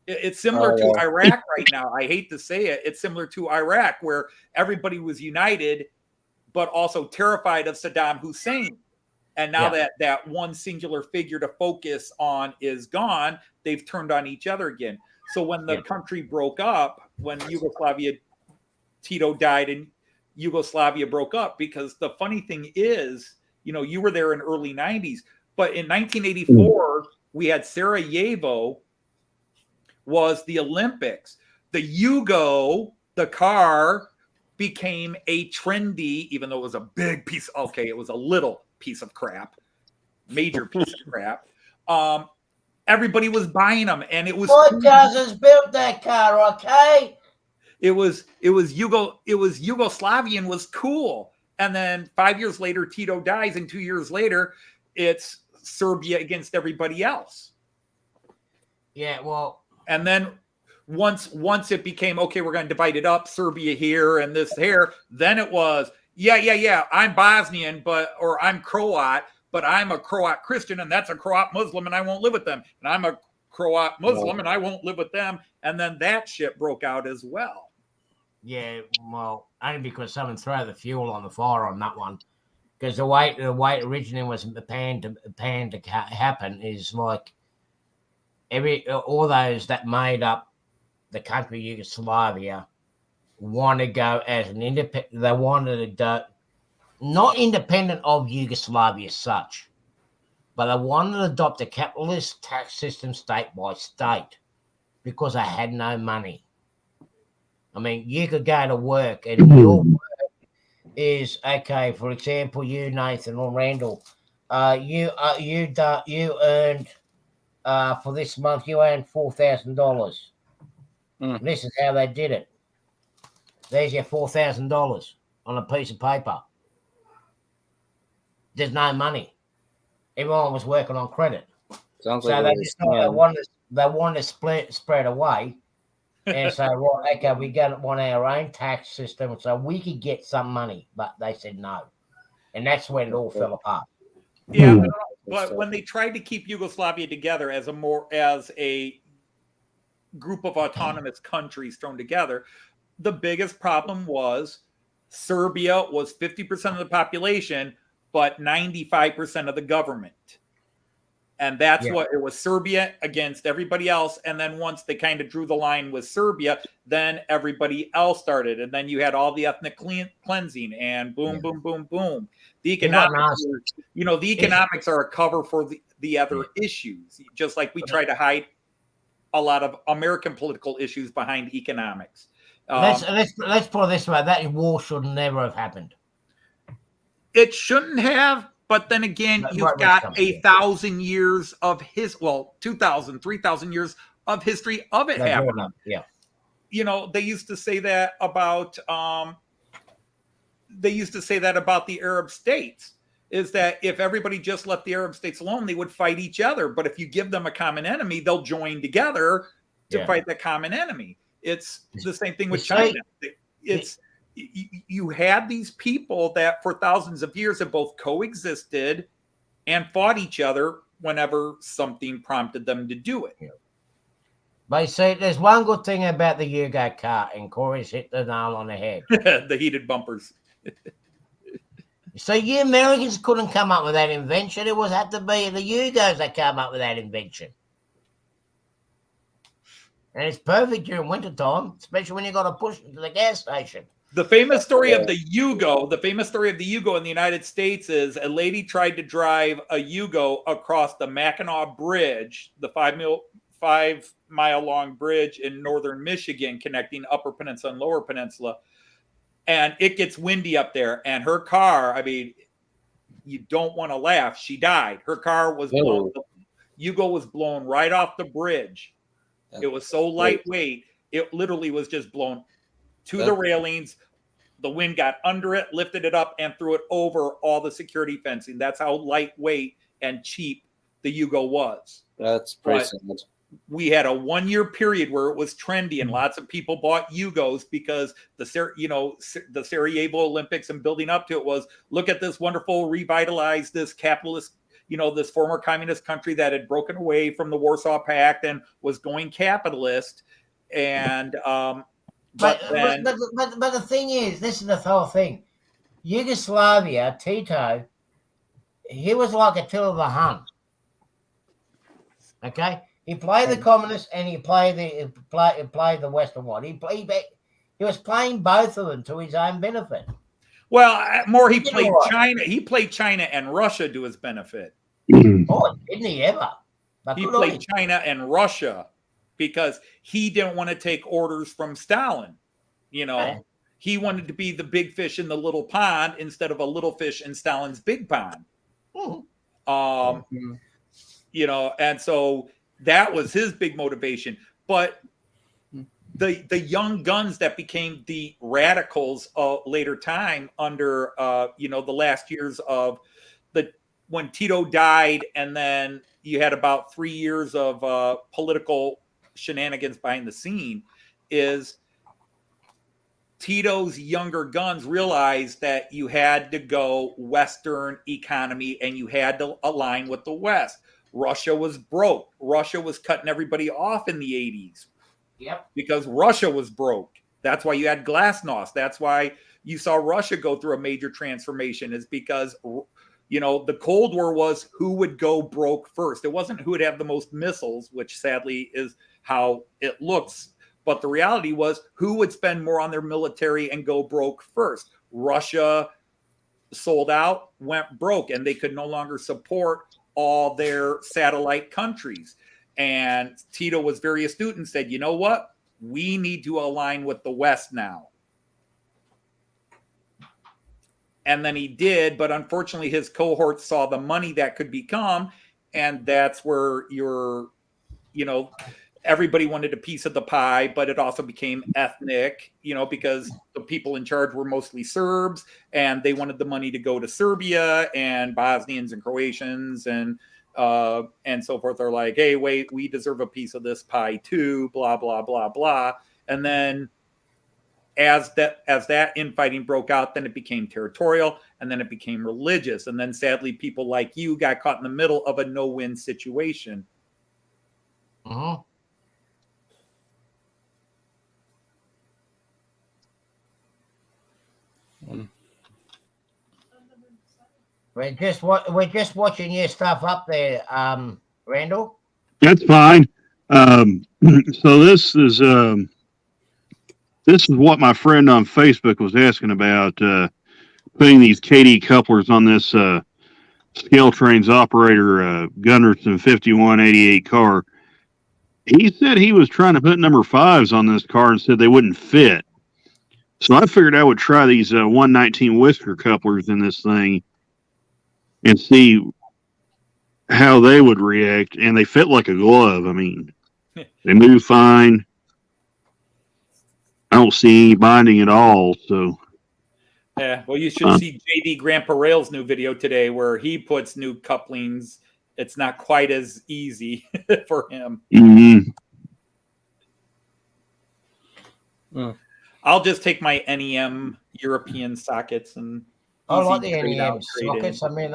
It's similar to Iraq right now. I hate to say it. It's similar to Iraq, where everybody was united, but also terrified of Saddam Hussein. And now that one singular figure to focus on is gone, they've turned on each other again. So when the country broke up, when Tito died and Yugoslavia broke up, because the funny thing is, you know, you were there in early 90s, but in 1984, we had Sarajevo was the Olympics. The Yugo, the car, became a trendy, even though it was a big piece. Okay, it was a little piece of crap, major piece of crap. Everybody was buying them, and it was Podcasters built that car, okay? It was Yugoslavian was cool, and then 5 years later, Tito dies, and 2 years later, it's Serbia against everybody else. Yeah, well. And then once it became, okay, we're going to divide it up, Serbia here and this here, then it was, I'm Bosnian, or I'm Croat, but I'm a Croat Christian, and that's a Croat Muslim, and I won't live with them. And I'm a Croat Muslim, and I won't live with them. And then that shit broke out as well. Yeah, well, only because someone threw the fuel on the fire on that one. Because the way originally was planned to happen is like all those that made up the country Yugoslavia want to go as an independent. They wanted to go not independent of Yugoslavia as such, but they wanted to adopt a capitalist tax system state by state because they had no money. I mean, you could go to work and your work is okay. For example, you, Nathan or Randall, you earned for this month you earned $4,000. This is how they did it. There's your $4,000 on a piece of paper. There's no money. Everyone was working on credit. Sounds so like they wanted to spread away and say, well, okay, we want our own tax system so we could get some money, but they said no. And that's when it all fell apart. Yeah, but when they tried to keep Yugoslavia together as a group of autonomous countries thrown together, the biggest problem was Serbia was 50% of the population, but 95% of the government. And that's what it was, Serbia against everybody else. And then once they kind of drew the line with Serbia, then everybody else started. And then you had all the ethnic cleansing and boom, boom, boom, boom. The economics, the economics are a cover for the other issues, just like we try to hide a lot of American political issues behind economics. Let's put it this way: that war should never have happened. It shouldn't have, but then again, you've got 1,000 years of 2,000, 3,000 years of history of it happening. Yeah. They used to say that about the Arab states, is that if everybody just left the Arab states alone, they would fight each other. But if you give them a common enemy, they'll join together to fight the common enemy. It's the same thing with China. You had these people that for thousands of years have both coexisted and fought each other whenever something prompted them to do it. But you see, there's one good thing about the Yugo car, and Corey's hit the nail on the head. The heated bumpers. So you Americans couldn't come up with that invention. It had to be the Yugos that came up with that invention. And it's perfect during wintertime, especially when you got to push it to the gas station. The famous story of the Yugo in the United States is a lady tried to drive a Yugo across the Mackinac Bridge, the 5-mile long bridge in northern Michigan connecting Upper Peninsula and Lower Peninsula. And it gets windy up there. And her car, I mean, you don't want to laugh. She died. Her car was blown. Yugo was blown right off the bridge. It was so lightweight. It literally was just blown to the railings. The wind got under it, lifted it up, and threw it over all the security fencing. That's how lightweight and cheap the Yugo was. That's pretty sad. We had a 1-year period where it was trendy, and lots of people bought Yugos because the Sarajevo Olympics and building up to it was, look at this wonderful, revitalized, this capitalist, this former communist country that had broken away from the Warsaw Pact and was going capitalist. And but the thing is, this is the whole thing. Yugoslavia, Tito, he was like Attila the Hun. Okay. He played the communists and he played the Western one. He was playing both of them to his own benefit. Well, he played China. He played China and Russia to his benefit. Oh, didn't he ever? He played China and Russia because he didn't want to take orders from Stalin. He wanted to be the big fish in the little pond instead of a little fish in Stalin's big pond. And so that was his big motivation. But the young guns that became the radicals later time under the last years of when Tito died, and then you had about 3 years of political shenanigans behind the scene, is Tito's younger guns realized that you had to go Western economy and you had to align with the West. Russia was broke. Russia was cutting everybody off in the 80s. Yep. Because Russia was broke. That's why you had glasnost. That's why you saw Russia go through a major transformation, is because, the Cold War was who would go broke first. It wasn't who would have the most missiles, which sadly is how it looks. But the reality was who would spend more on their military and go broke first. Russia sold out, went broke, and they could no longer support all their satellite countries. And Tito was very astute and said, you know what? We need to align with the West now. And then he did, but unfortunately his cohorts saw the money that could become, and that's where everybody wanted a piece of the pie, but it also became ethnic, because the people in charge were mostly Serbs, and they wanted the money to go to Serbia, and Bosnians and Croatians and so forth are like, hey, wait, we deserve a piece of this pie too, blah, blah, blah, blah. And then as that infighting broke out, then it became territorial, and then it became religious, and then sadly, people like you got caught in the middle of a no-win situation. Uh-huh. We're just watching your stuff up there, Randall. That's fine. So this is what my friend on Facebook was asking about, putting these KD couplers on this Scale Trains operator Gunderson 5188 car. He said he was trying to put number 5s on this car and said they wouldn't fit. So I figured I would try these 119 Whisker couplers in this thing and see how they would react. And they fit like a glove. I mean, they move fine. I don't see any binding at all. So, yeah, well, you should see JD Grandpa Rail's new video today where he puts new couplings. It's not quite as easy for him. mm-hmm. I'll just take my NEM European sockets and I like easy the trade out, NEM trade in. sockets. I mean,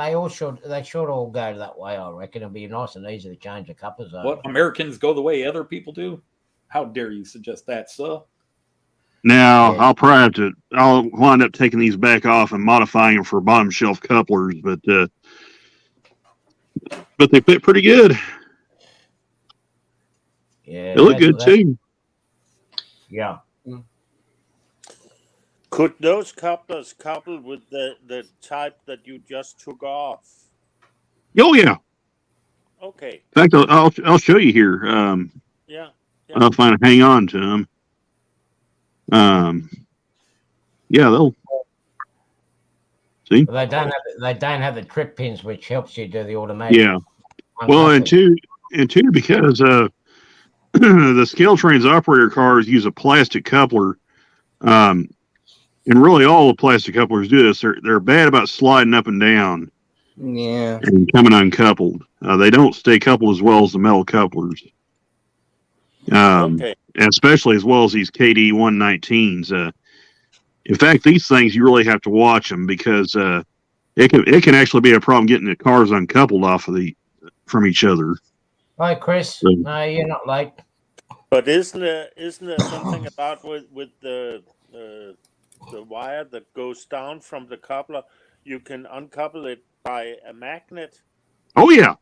they should all go that way. I reckon it'll be nice and easy to change the couplers over. What, Americans go the way other people do? How dare you suggest that, sir? Now Yeah. I'll wind up taking these back off and modifying them for bottom shelf couplers, but they fit pretty good. Yeah, They look good too. Yeah. Could those couplers couple with the type that you just took off? Oh yeah. Okay. In fact, I'll show you here. Yeah. I'll hang on to them. Yeah, they'll see. But they don't have the trip pins, which helps you do the automatic. Yeah. Well, and two, because the Scale Trains operator cars use a plastic coupler. And really, all the plastic couplers do this. They're bad about sliding up and down. Yeah. And coming uncoupled. They don't stay coupled as well as the metal couplers. Okay. And especially as well as these KD 119s. In fact, these things you really have to watch them because it can actually be a problem getting the cars uncoupled from each other. Hi, Chris. So, No, you're not late. But isn't there something about with the wire that goes down from the coupler? You can uncouple it by a magnet. oh yeah,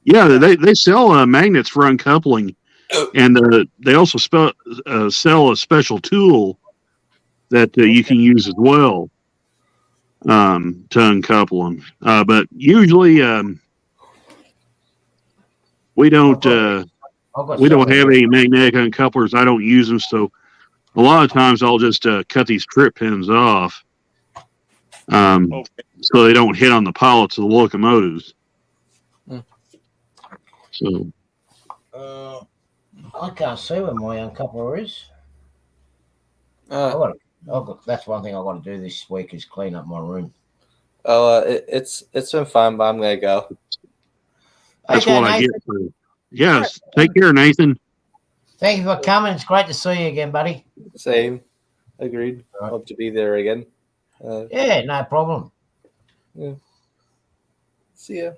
they sell magnets for uncoupling, and they also sell a special tool that you can use as well to uncouple them. But usually we don't have any magnetic uncouplers. I don't use them, so a lot of times I'll just cut these trip pins off so they don't hit on the pilots of the locomotives. So I can't see where my uncoupler is. That's one thing I've got to do this week is clean up my room. It's been fun, but I'm gonna go. that's Okay, what I Nathan, get for. Yes, take care, Nathan. thank you for coming. It's great to see you again, buddy. Same. Agreed. Right. Hope to be there again. Yeah, no problem. See ya.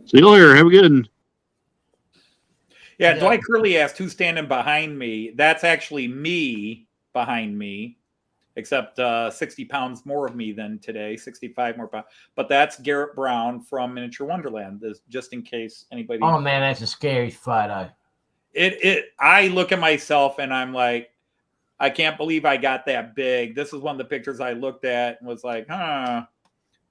See you later. Have a good one. Yeah, Yeah. Dwight Curley asked who's standing behind me. That's actually me behind me, except 60 pounds more of me than today, 65 more pounds. But that's Garrett Brown from Miniature Wonderland, just in case anybody... Oh, man, that's a scary photo. I look at myself and I'm like, I can't believe I got that big. This is one of the pictures I looked at and was like, huh.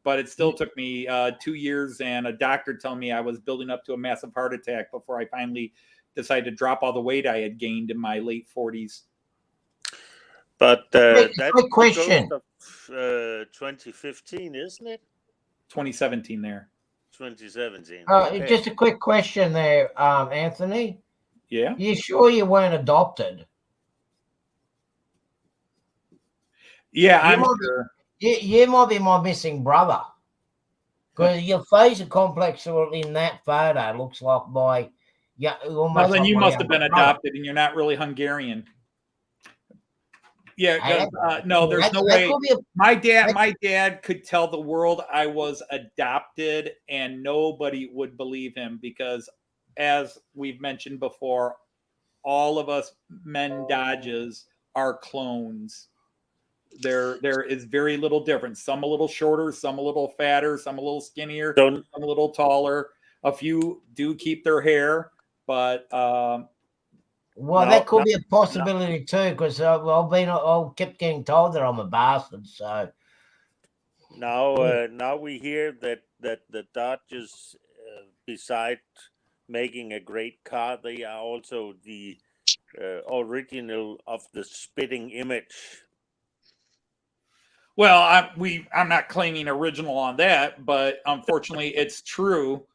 But it still took me 2 years and a doctor telling me I was building up to a massive heart attack before I finally decided to drop all the weight I had gained in my late 40s. But Quick that's question. the ghost of 2015, isn't it? 2017 there. 2017. Just a quick question there, Anthony. Yeah. You sure you weren't adopted? Yeah, You I'm might- sure. You might be my missing brother. Because your facial complex in that photo looks like my... Yeah, almost Well, then like you my must have younger been brother. adopted and you're not really Hungarian. No, there's no that way. could be a- My dad could tell the world I was adopted, and nobody would believe him because, as we've mentioned before, all of us men Dodges are clones. There is very little difference. Some a little shorter, some a little fatter, some a little skinnier, Don't some a little taller. A few do keep their hair, but well, No, that could no, be a possibility too, because I kept getting told that I'm a bastard. So now we hear that the Dodgers, beside making a great car, they are also the original of the spitting image. well, I'm not claiming original on that, but unfortunately, it's true.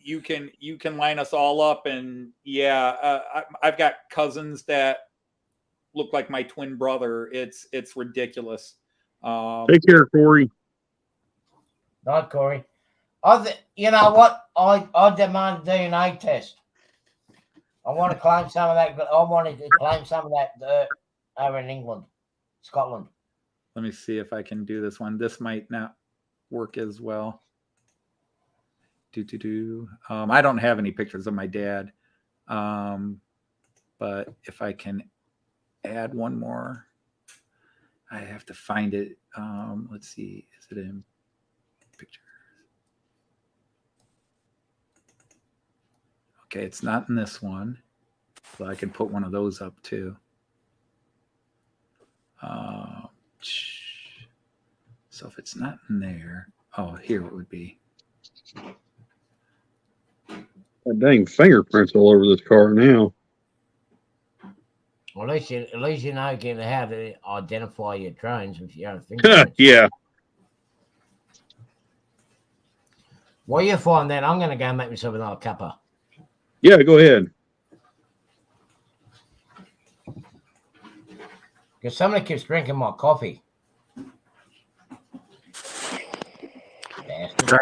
You can line us all up, and I've got cousins that look like my twin brother. It's ridiculous. Take care, Corey. not Corey. You know what? I demand a DNA test. I want to claim some of that. I want to claim some of that dirt over in England, Scotland. Let me see if I can do this one. This might not work as well. I don't have any pictures of my dad, but if I can add one more, I have to find it. Let's see, is it in pictures? Okay, it's not in this one, but I can put one of those up too. So if it's not in there, oh, here it would be. That dang fingerprints all over this car now. Well, at least you know how to identify your trains if you have fingerprints. Yeah. While you find that, I'm going to go make myself another cuppa. Yeah, go ahead. Because somebody keeps drinking my coffee. Bastard.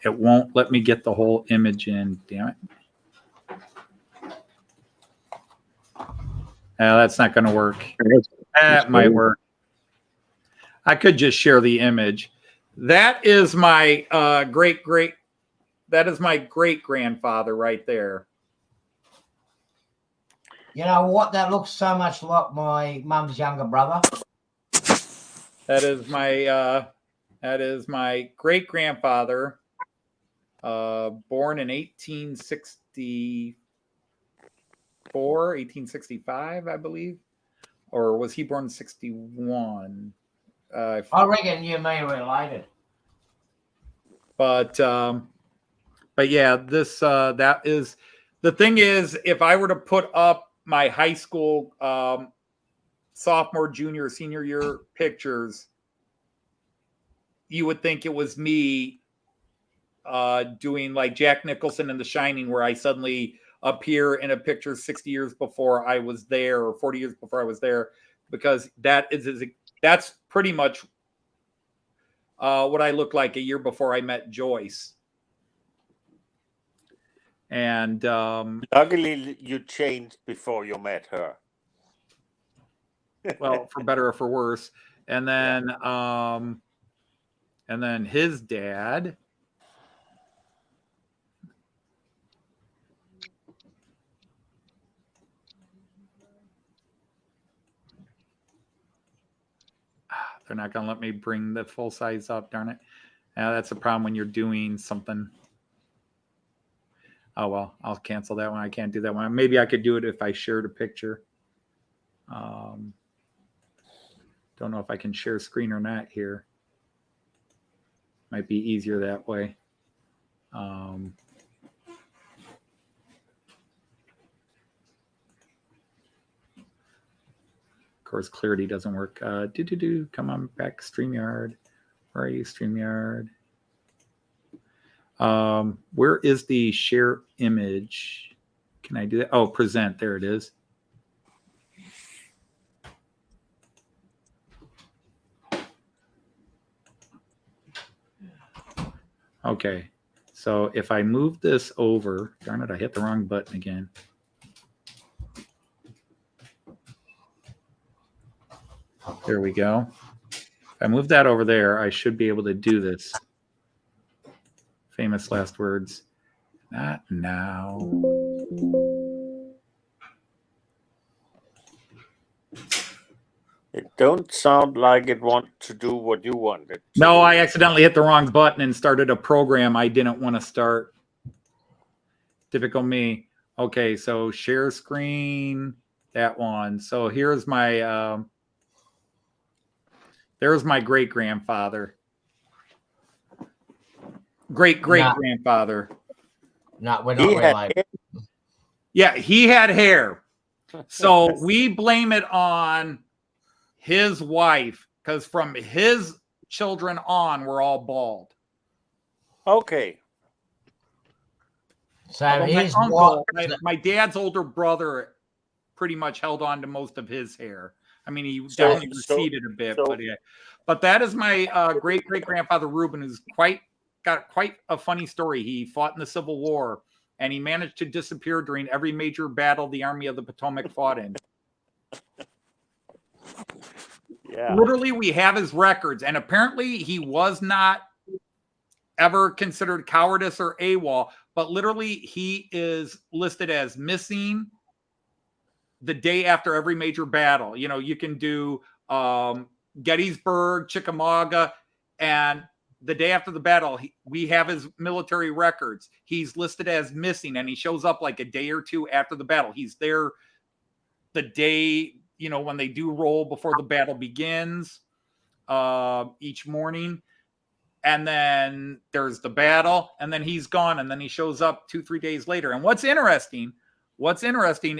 It won't let me get the whole image in. Damn it. That's not going to work. That might work. I could just share the image. That is my great grandfather right there. You know what? That looks so much like my mum's younger brother. That is my great grandfather, born in 1865, I believe, or was he born in 61? I reckon you and me are related. But yeah, this that is the thing is, if I were to put up my high school sophomore, junior, senior year pictures, you would think it was me doing like Jack Nicholson in The Shining, where I suddenly appear in a picture 60 years before I was there, or 40 years before I was there, because that's pretty much what I looked like a year before I met Joyce. And Luckily, you changed before you met her. Well, for better or for worse. And then his dad. They're not going to let me bring the full size up, darn it. That's the problem when you're doing something. Oh, well, I'll cancel that one. I can't do that one. Maybe I could do it if I shared a picture. Don't know if I can share screen or not here. Might be easier that way. Of course, clarity doesn't work. Come on back, StreamYard. Where are you, StreamYard? Where is the share image? Can I do that? Oh, present. There it is. Okay. So if I move this over, darn it, I hit the wrong button again. There we go. If I move that over there, I should be able to do this. Famous last words. Not now. It don't sound like it want to do what you wanted. No, I accidentally hit the wrong button and started a program I didn't want to start. Typical me. Okay, so share screen, that one. So here's my there's my great-grandfather. Great-great-grandfather. No, we're not related. Yeah, he had hair. So we blame it on his wife, because from his children on, we're all bald. Okay. So Although his wife, my dad's older brother pretty much held on to most of his hair. I mean, he definitely receded a bit, but yeah. But that is my great-great-grandfather Reuben, who's got quite a funny story. He fought in the Civil War, and he managed to disappear during every major battle the Army of the Potomac fought in. Yeah. Literally, we have his records, and apparently he was not ever considered cowardice or AWOL, but literally he is listed as missing the day after every major battle. You know, you can do Gettysburg, Chickamauga, and the day after the battle, we have his military records. He's listed as missing, and he shows up like a day or two after the battle. He's there the day, you know, when they do roll before the battle begins each morning. And then there's the battle, and then he's gone, and then he shows up 2-3 days later. And what's interesting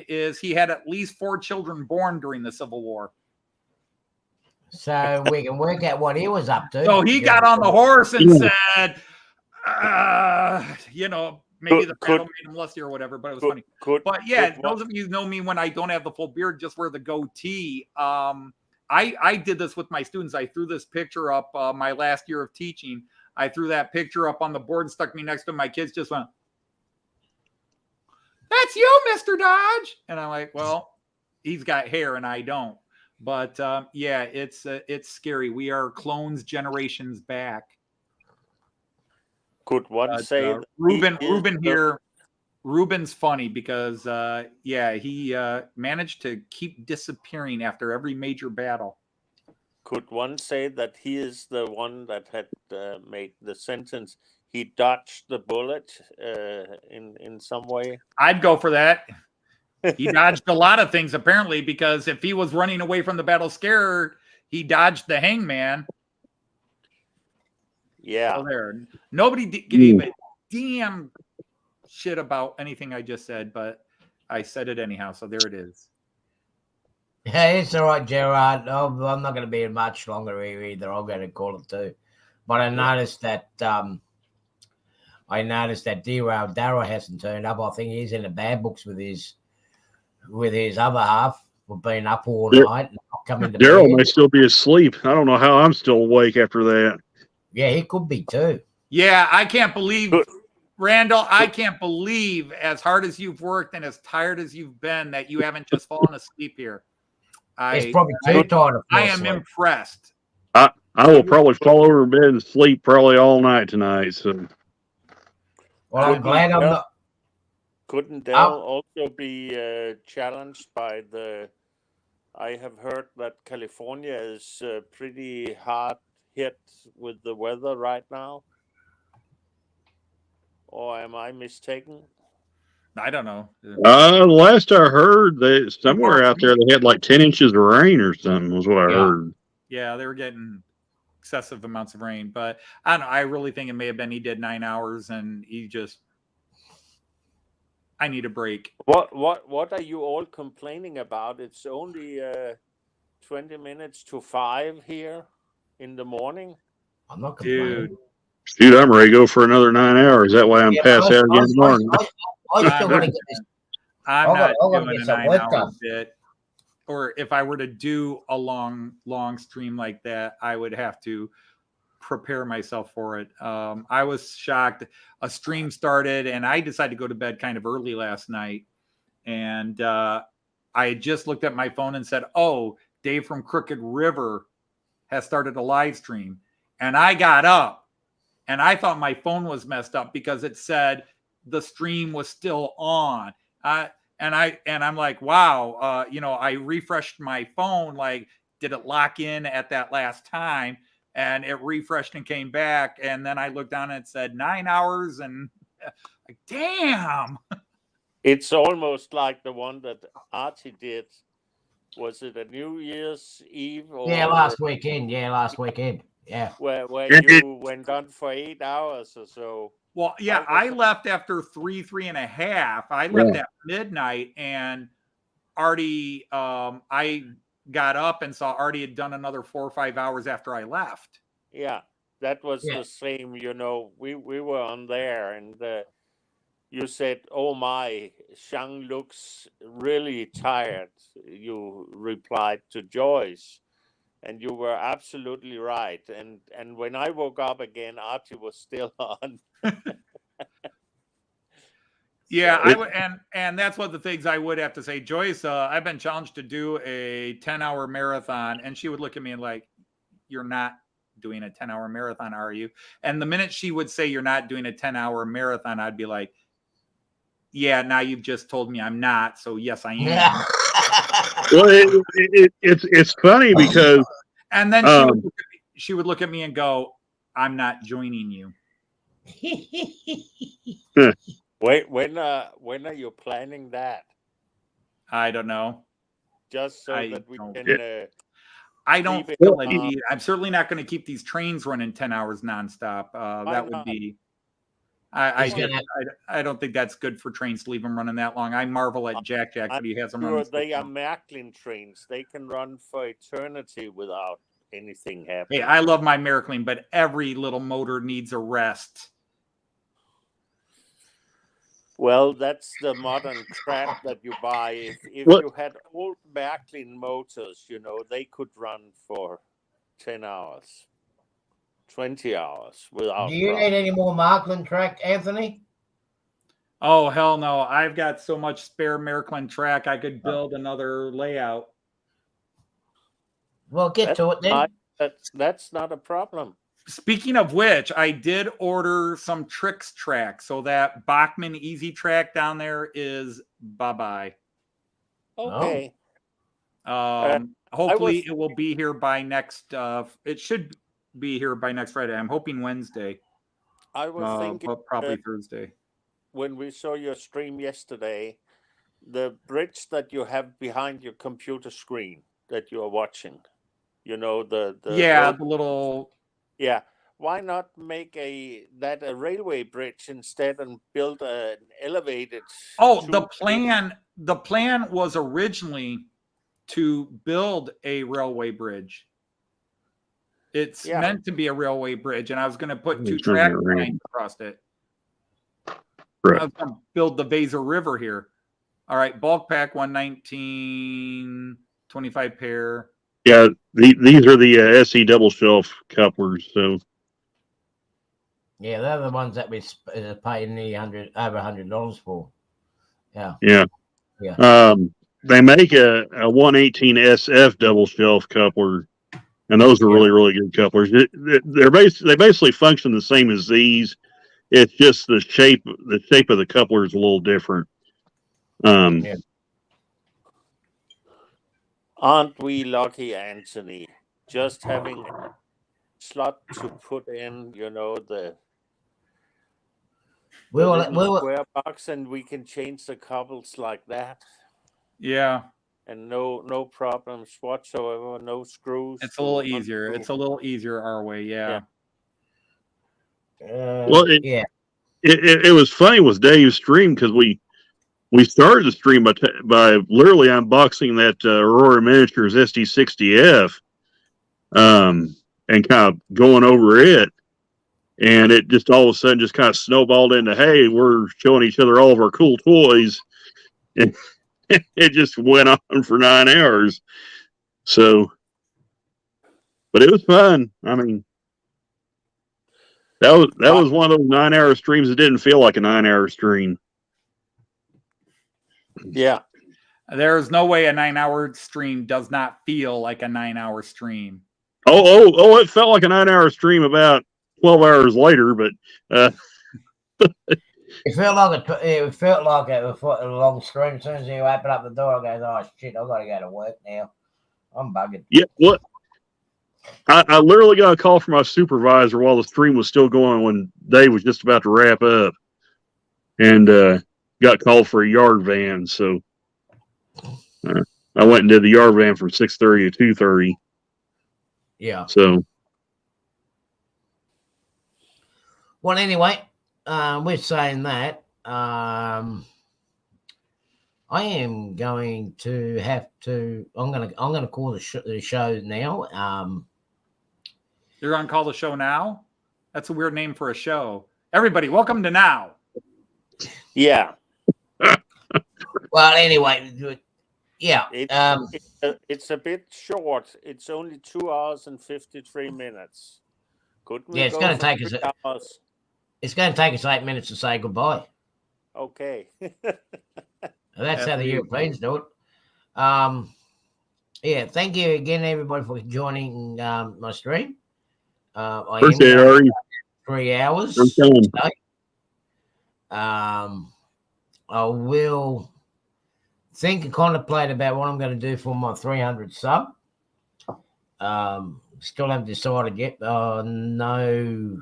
is he had at least 4 children born during the Civil War. so we can work out what he was up to. So he got on the horse and said, you know, maybe the battle made him lusty or whatever, but it was funny. But yeah, those of you who know me when I don't have the full beard, just wear the goatee. I did this with my students. I threw this picture up my last year of teaching. I threw that picture up on the board and stuck me next to my kids. Just went, "That's you, Mr. Dodge." And I'm like, well, he's got hair and I don't. But yeah, it's scary. We are clones generations back. Could one say Reuben here? Reuben's funny because yeah, he managed to keep disappearing after every major battle. Could one say that he is the one that had made the sentence? He dodged the bullet in some way. I'd go for that. He dodged a lot of things apparently, because if he was running away from the battle scared, he dodged the hangman. Yeah. So there, nobody gave a damn shit about anything I just said, but I said it anyhow. So there it is. Yeah, it's all right, Gerard. Oh, I'm not going to be in much longer here either. I'm going to call it too. But I noticed that Derail Darrow hasn't turned up. I think he's in the bad books with his other half. We've been up all night and not coming to Daryl bed. may still be asleep. I don't know how I'm still awake after that. Yeah, he could be too. Yeah, I can't believe, Randall, I can't believe as hard as you've worked and as tired as you've been that you haven't just fallen asleep here. It's probably too tired. I am impressed. I will probably fall over in bed and sleep probably all night tonight. So, well, I'm glad I'm not. Couldn't Dell also be challenged by the? I have heard that California is pretty hard hit with the weather right now. Or am I mistaken? I don't know. Last I heard, that somewhere out there they had like 10 inches of rain or something. Was what I heard. Yeah, they were getting excessive amounts of rain, but I don't know. I really think it may have been he did 9 hours and he just. I need a break. What are you all complaining about? It's only 20 minutes to 5 here in the morning. I'm not complaining. Dude, I'm ready to go for another 9 hours. That way I'm past out again tomorrow. I still want to get this. I'm not doing a 9 hour bit. Or if I were to do a long stream like that, I would have to prepare myself for it. I was shocked. A stream started and I decided to go to bed kind of early last night. And I had just looked at my phone and said, oh, Dave from Crooked River has started a live stream. And I got up and I thought my phone was messed up because it said the stream was still on. And I'm like, wow, I refreshed my phone. Like, did it lock in at that last time? And it refreshed and came back. And then I looked down and it said 9 hours. And like, damn. It's almost like the one that Archie did. Was it a New Year's Eve? Or last weekend. Yeah. Where you went on for 8 hours or so. Well, yeah, I left after 3.5. I left at midnight, and Artie, I got up and saw Artie had done another 4 or 5 hours after I left. Yeah, that was the same. We were on there, and you said, "Oh my, Shang looks really tired." You replied to Joyce. And you were absolutely right. And when I woke up again, Archie was still on. Yeah, I would, and that's one of the things I would have to say. Joyce, I've been challenged to do a 10-hour marathon, and she would look at me and like, "You're not doing a 10-hour marathon, are you?" And the minute she would say, "You're not doing a 10-hour marathon," I'd be like, "Yeah, now you've just told me I'm not, so yes, I am." Well, it's funny because, and then she would look at me and go, "I'm not joining you." Wait, when are you planning that? I don't know. Just so that we can. I don't feel a need. I'm certainly not going to keep these trains running 10 hours nonstop. That would be. I don't think that's good for trains to leave them running that long. I marvel at Jack, but he has them running. They are Märklin trains. They can run for eternity without anything happening. Hey, I love my Märklin, but every little motor needs a rest. Well, that's the modern crap that you buy. If you had old Märklin motors, they could run for 10 hours. 20 hours without. Do you need any more Märklin track, Anthony? Oh, hell no. I've got so much spare Märklin track, I could build another layout. Well, get to it then. That's not a problem. Speaking of which, I did order some tricks track, so that Bachmann Easy Track down there is bye-bye. Okay. Hopefully it will be here by next it should be here by next Friday. I'm hoping Wednesday. I was thinking, but probably Thursday. When we saw your stream yesterday, the bridge that you have behind your computer screen that you are watching, the little. Yeah, why not make that a railway bridge instead and build an elevated? Oh, the plan was originally to build a railway bridge. It's meant to be a railway bridge, and I was going to put 2 track lines across it. Right. I was going to build the Vaser River here. All right, bulk pack 119, 25 pair. Yeah, these are the SE double shelf couplers. So yeah, they're the ones that we paying over $100 for. Yeah. They make a 118 SF double shelf coupler, and those are really, really good couplers. They basically function the same as these. It's just the shape of the coupler is a little different. Aren't we lucky, Anthony? Just having a slot to put in, the square box, and we can change the couples like that. Yeah. And no problems whatsoever, no screws. It's a little easier. It's a little easier our way, yeah. It was funny with Dave's stream because we started the stream by literally unboxing that Aurora Miniatures SD60F, and kind of going over it, and it just all of a sudden just kind of snowballed into, hey, we're showing each other all of our cool toys, and it just went on for 9 hours. So, but it was fun. I mean, that was one of those 9-hour streams that didn't feel like a 9-hour stream. Yeah. There's no way a 9-hour stream does not feel like a 9-hour stream. Oh! It felt like a 9-hour stream about 12 hours later, but it felt like a long stream. As soon as you open up the door, I go, "Oh shit! I've got to go to work now. I'm bugging." yeah, what? I literally got a call from my supervisor while the stream was still going when Dave was just about to wrap up, and got called for a yard van. So I went and did the yard van from 6:30 to 2:30. Yeah. So, well, anyway, we're saying that I am going to have to. I'm gonna call the show now. You're going to call the show now? That's a weird name for a show. Everybody, welcome to Now. Yeah. Well, anyway, yeah. It's a bit short. It's only 2 hours and 53 minutes. Couldn't we it's go going to for take us. 3 hours? It's going to take us 8 minutes to say goodbye. Okay. That's how the Europeans do it. Yeah. Thank you again, everybody, for joining my stream. I appreciate it, am Artie. 3 hours Okay. today. I will think and contemplate about what I'm going to do for my 300 sub. Still haven't decided yet. No,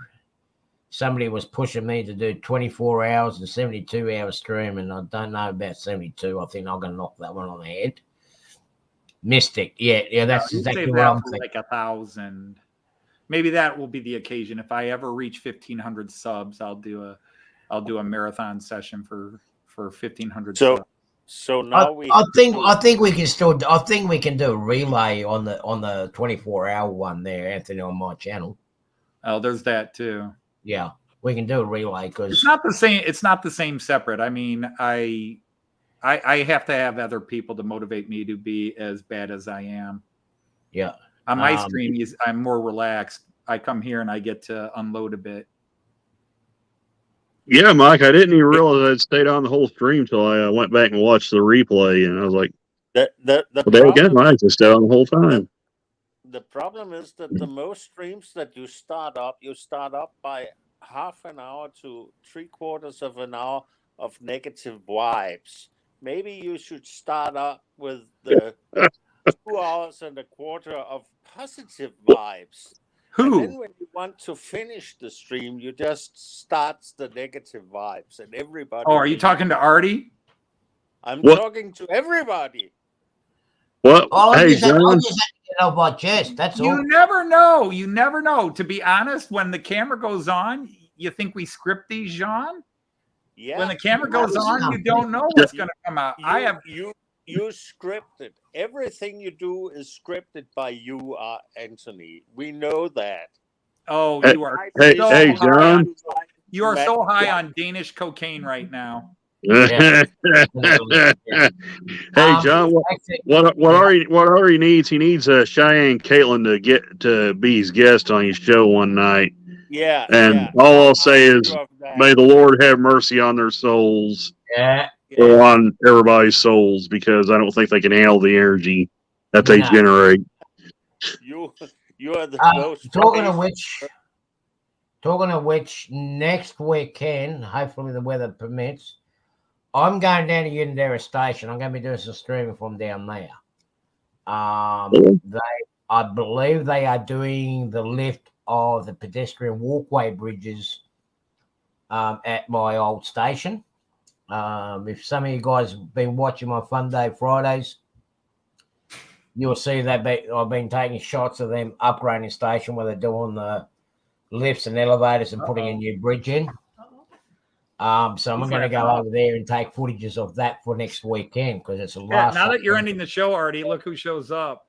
somebody was pushing me to do 24 hours and 72 hours stream, and I don't know about 72. I think I'm going to knock that one on the head. Mystic, yeah, that's exactly what I'm thinking. Like 1,000. Maybe that will be the occasion. If I ever reach 1,500 subs, I'll do a marathon session for 1,500 subs. So now I think we can still. I think we can do a relay on the 24-hour one there, Anthony, on my channel. Oh, there's that too. Yeah, we can do a relay because it's not the same. It's not the same separate. I mean, I have to have other people to motivate me to be as bad as I am. Yeah. On my stream, I'm more relaxed. I come here and I get to unload a bit. Yeah, Mike, I didn't even realize I'd stayed on the whole stream till I went back and watched the replay, and I was like, Mike just stayed on the whole time. The problem is that the most streams that you start up by half an hour to 3/4 of an hour of negative vibes. Maybe you should start up with the 2 hours and a quarter of positive vibes. Who? And then when you want to finish the stream, you just start the negative vibes, and everybody. Oh, are you talking to Artie? I'm talking to everybody. What? I Hey, just had John. to get off my chest. That's all. You never know. You never know. To be honest, when the camera goes on, you think we script these, Jean? Yeah. When the camera goes on, you don't know what's going to come out. You scripted. Everything you do is scripted by you, Anthony. We know that. Oh, Hey, you are hey, John. You are so high on Danish cocaine right now. Hey, John. What Ari needs? He needs Cheyenne Caitlin to get to be his guest on his show one night. Yeah. And all I'll say is, may the Lord have mercy on their souls. Yeah. Or on everybody's souls, because I don't think they can handle the energy that they generate. You are the most. Talking of which, next weekend, hopefully the weather permits, I'm going down to Untitled Station. I'm going to be doing some streaming from down there. I believe they are doing the lift of the pedestrian walkway bridges at my old station. If some of you guys have been watching my Fun Day Fridays, you'll see that I've been taking shots of them upgrading station where they're doing the lifts and elevators and putting a new bridge in. So I'm going to go over there and take footages of that for next weekend because it's a last. Now that you're ending the show, Artie, look who shows up.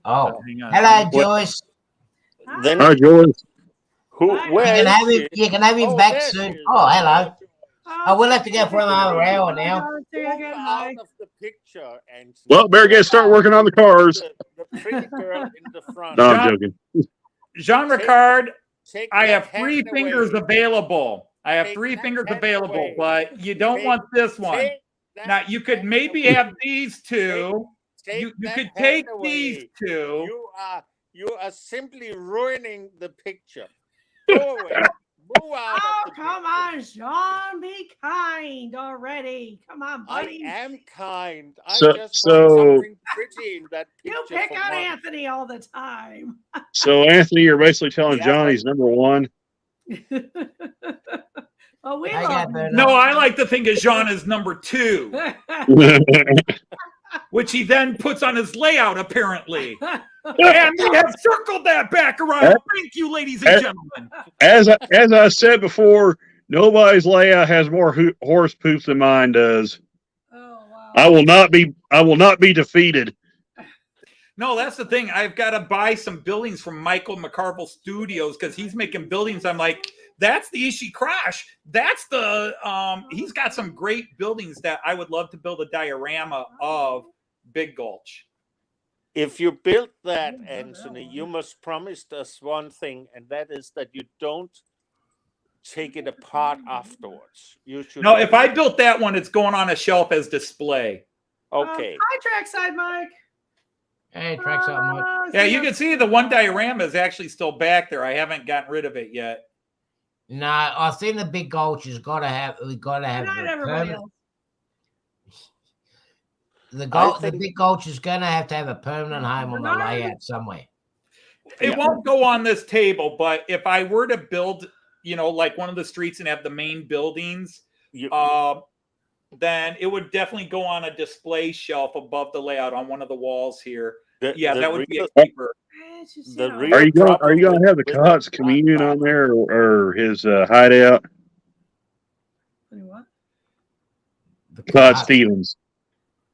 Oh, hello, Joyce. Hi, Joyce. You can have him back soon. Oh, hello. Oh, we'll have to go for another hour now. Out of the picture, and well, better get start working on the cars. The pretty girl in the front. No, I'm joking. Jean Ricard, I have 3 fingers available. I have 3 fingers available, but you don't want this one. Now you could maybe have these two. You that could hat take away. these two. You are simply ruining the picture. Go away. Move out Oh, of the come picture. on, Sean. Be kind already. Come on, buddy. I am kind. I So- just so- want something pretty in that picture. You pick for on once. Anthony all the time. So Anthony, you're basically telling Yeah, John he's number one. Well, we I love got you. that. No, I like to think of Jean as number 2, which he then puts on his layout, apparently. And we have circled that back around. Thank you, ladies and gentlemen. As I said before, nobody's layout has more horse poops than mine does. Oh, wow. I will not be defeated. No, that's the thing. I've got to buy some buildings from Michael McCarville Studios because he's making buildings. I'm like, that's the Ishii Crash. That's the he's got some great buildings that I would love to build a diorama of Big Gulch. If you build that, Anthony, you must promise us one thing, and that is that you don't take it apart afterwards. You should. No, if I built that one, it's going on a shelf as display. Okay. Hi, Trackside Mike. Hey, tracks out, Mike. Yeah, you can see the one diorama is actually still back there. I haven't gotten rid of it yet. No, I think the Big Gulch has got to have. We got to have Not the everybody permanent- else. The Big Gulch is going to have a permanent home on the Not layout somewhere. It won't go on this table, but if I were to build, like one of the streets and have the main buildings, then it would definitely go on a display shelf above the layout on one of the walls here. That would be a keeper. It's just, The you know, real Are you problem going to have the with Cots that communion black on there or his hideout? what? The Todd Cart- Stevens.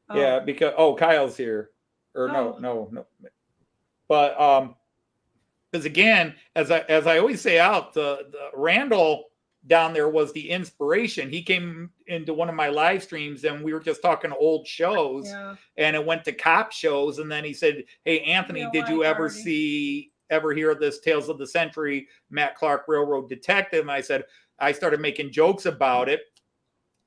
Oh. Yeah, because Kyle's here. Or no. But because again, as I always say out, the Randall down there was the inspiration. He came into one of my live streams and we were just talking old shows, Yeah. and it went to cop shows, and then he said, "Hey Anthony, did you ever hear of this Tales of the Century Matt Clark Railroad Detective?" And I said, I started making jokes about it.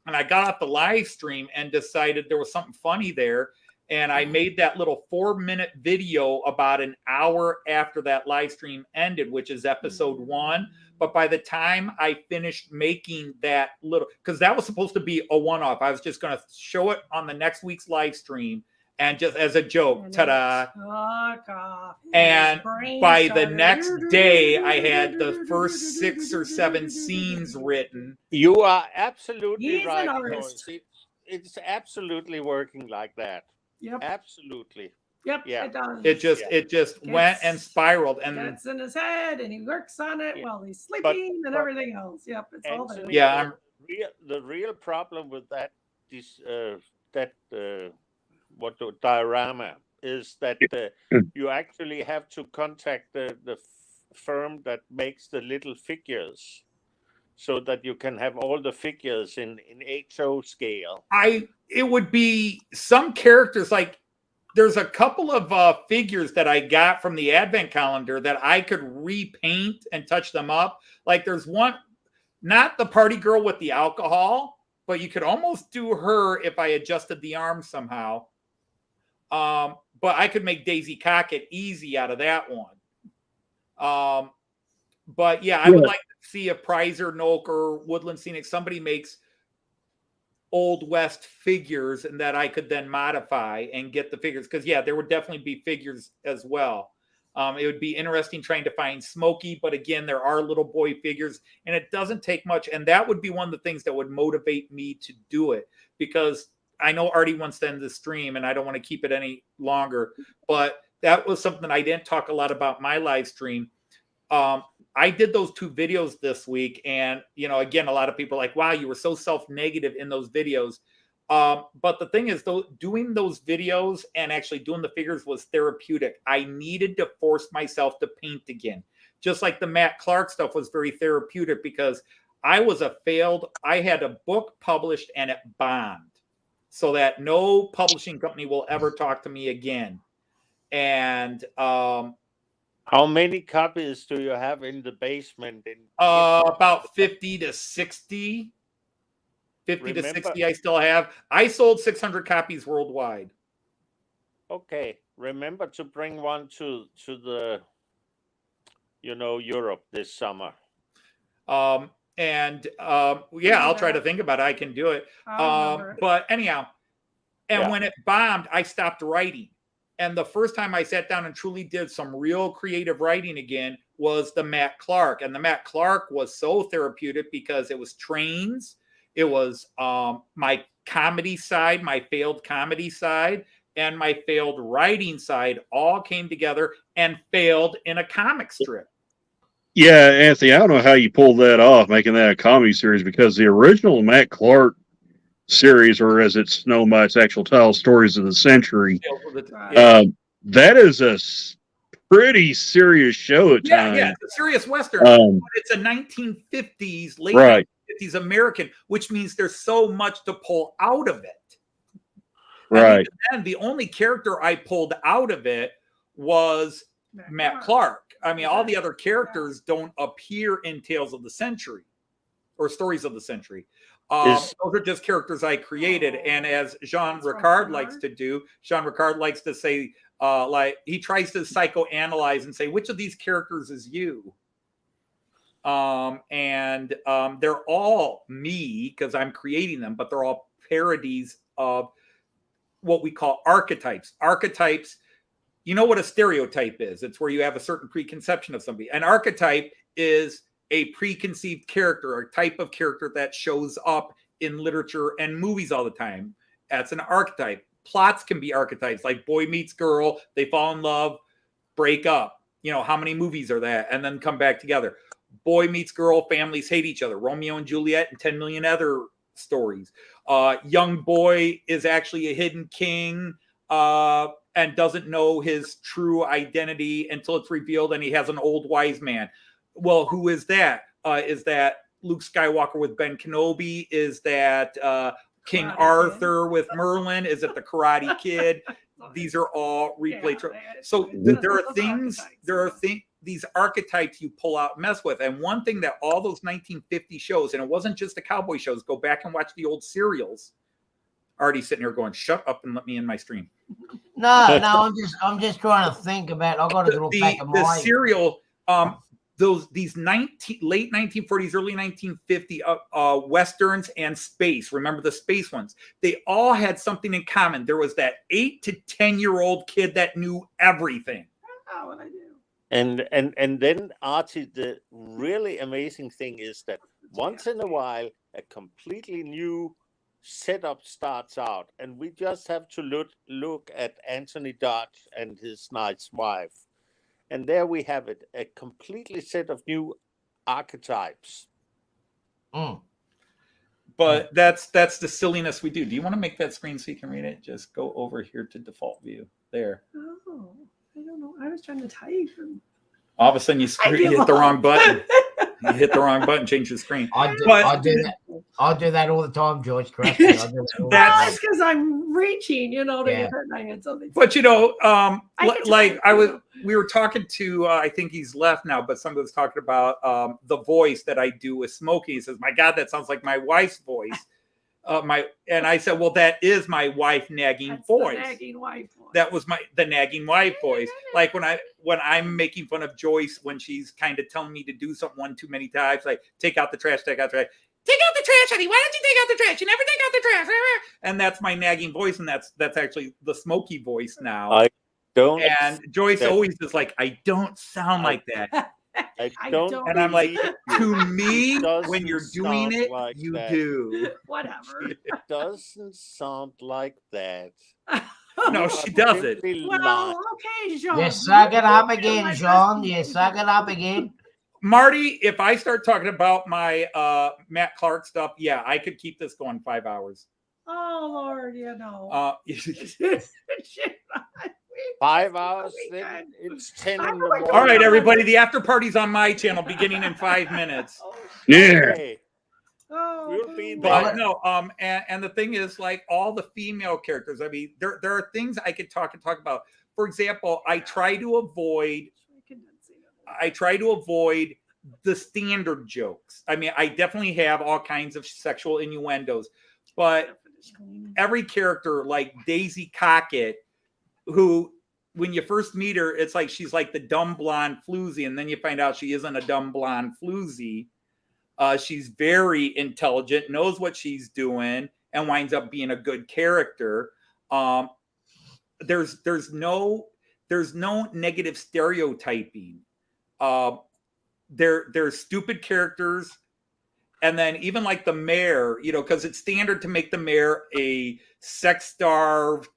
And I got off the live stream and decided there was something funny there. And I made that little 4-minute video about an hour after that live stream ended, which is episode 1. But by the time I finished making that little, because that was supposed to be a one-off. I was just going to show it on the next week's live stream and just as a joke, ta-da. Fuck off. And by the next day, I had the first 6 or 7 scenes written. You are absolutely He's an right. artist. Lois. It's absolutely working like that. Yep. Absolutely. Yep. Yeah. It does. It just went and spiraled. And Gets in his head and he works on it Yeah. while he's sleeping and but- everything else. Yep. It's all there. Anthony, Yeah, the real problem with that diorama is that you actually have to contact the firm that makes the little figures, so that you can have all the figures in HO scale. it would be some characters, like there's a couple of figures that I got from the advent calendar that I could repaint and touch them up. Like there's one, not the party girl with the alcohol, but you could almost do her if I adjusted the arm somehow. But I could make Daisy Cockett easy out of that one. But yeah, I would like to see if Prizer, Noak, or Woodland Scenic, somebody makes Old West figures and that I could then modify and get the figures. Because yeah, there would definitely be figures as well. It would be interesting trying to find Smokey, but again, there are little boy figures and it doesn't take much. And that would be one of the things that would motivate me to do it, because I know Artie wants to end the stream and I don't want to keep it any longer, but that was something I didn't talk a lot about my live stream. I did those 2 videos this week, and again, a lot of people are like, wow, you were so self-negative in those videos. But the thing is, though, doing those videos and actually doing the figures was therapeutic. I needed to force myself to paint again. Just like the Matt Clark stuff was very therapeutic, because I had a book published and it bombed, so that no publishing company will ever talk to me again. And how many copies do you have in the basement? About 50 to 60. 50 to Remember- 60 I still have. I sold 600 copies worldwide. Okay, remember to bring one to the, Europe this summer. Yeah, I'll try to think about it. I can do it. I'll remember it. But anyhow, and Yeah. when it bombed, I stopped writing. And the first time I sat down and truly did some real creative writing again was the Matt Clark. And the Matt Clark was so therapeutic because it was trains. It was my comedy side, my failed comedy side, and my failed writing side all came together and failed in a comic strip. Yeah, Anthony, I don't know how you pulled that off, making that a comedy series, because the original Matt Clark series, or as it's known by its actual title, Stories of the Century, Right. that is a pretty serious show at times. Yeah, it's a serious Western. But it's a 1950s, late Right. 1950s American, which means there's so much to pull out of it. Right. And the only character I pulled out of it was Matt Clark. I mean, all the other characters don't appear in Tales of the Century or Stories of the Century. Those are just characters I created. And as Jean Ricard likes to do, Jean Ricard likes to say, like, he tries to psychoanalyze and say, which of these characters is you? They're all me because I'm creating them, but they're all parodies of what we call archetypes. Archetypes, you know what a stereotype is? It's where you have a certain preconception of somebody. An archetype is a preconceived character, a type of character that shows up in literature and movies all the time. That's an archetype. Plots can be archetypes, like boy meets girl, they fall in love, break up. You know, how many movies are that? And then come back together. Boy meets girl, families hate each other. Romeo and Juliet and 10 million other stories. Young boy is actually a hidden king and doesn't know his true identity until it's revealed, and he has an old wise man. Well, who is that? Is that Luke Skywalker with Ben Kenobi? Is that King Karate Arthur with Merlin? Is it the Karate Kid? These are all replay. So there are things. These archetypes you pull out and mess with. And one thing that all those 1950 shows, and it wasn't just the cowboy shows, go back and watch the old serials. Already sitting here going, shut up and let me in my stream. No, I'm just trying to think about. I got to look back at The my serial, these late 1940s, early 1950 westerns and space. Remember the space ones? They all had something in common. There was that 8 to 10-year-old kid that knew everything. Oh, what I do. And then, Archie, the really amazing thing is that once in a while, a completely new setup starts out, and we just have to look at Anthony Dodge and his nice wife. And there we have it, a completely set of new archetypes. But that's the silliness we do. Do you want to make that screen so you can read it? Just go over here to default view. There. Oh, I don't know. I was trying to type. And... All of a sudden you hit the wrong button. You hit the wrong button, change the screen. I do that all the time, George. Trust me, I do that all the time. That's because I'm reaching, to get hurt my head. But we were talking to I think he's left now, but somebody was talking about the voice that I do with Smokey. He says, "My God, that sounds like my wife's voice." And I said, well, that is my wife nagging voice. The nagging wife voice. That was the nagging wife voice. Like when I'm making fun of Joyce when she's kind of telling me to do something one too many times, like take out the trash, take out the trash. Take out the trash, honey. Why don't you take out the trash? You never take out the trash. And that's my nagging voice, and that's actually the Smokey voice now. I don't. And Joyce always is like, I don't sound like that. I don't. And I'm like, to me, when you're doing it, like you that. do. Whatever. It doesn't sound like that. No, she doesn't. Well, okay, Jean. You suck it up again, Jean. You suck it up again. Marty, if I start talking about my Matt Clark stuff, yeah, I could keep this going 5 hours. Oh, Lord, 5 hours, then it's 10 in the morning. All right, everybody, the after party's on my channel beginning in 5 minutes. Yeah. Okay. Oh, We'll be But there. no, and the thing is, like all the female characters, I mean, there are things I could talk about. For example, I try to avoid the standard jokes. I mean, I definitely have all kinds of sexual innuendos, but every character like Daisy Cockett, who when you first meet her, it's like she's like the dumb blonde floozy, and then you find out she isn't a dumb blonde floozy. She's very intelligent, knows what she's doing, and winds up being a good character. There's no negative stereotyping. They're stupid characters. And then even like the mayor, you know, because it's standard to make the mayor a sex-starved,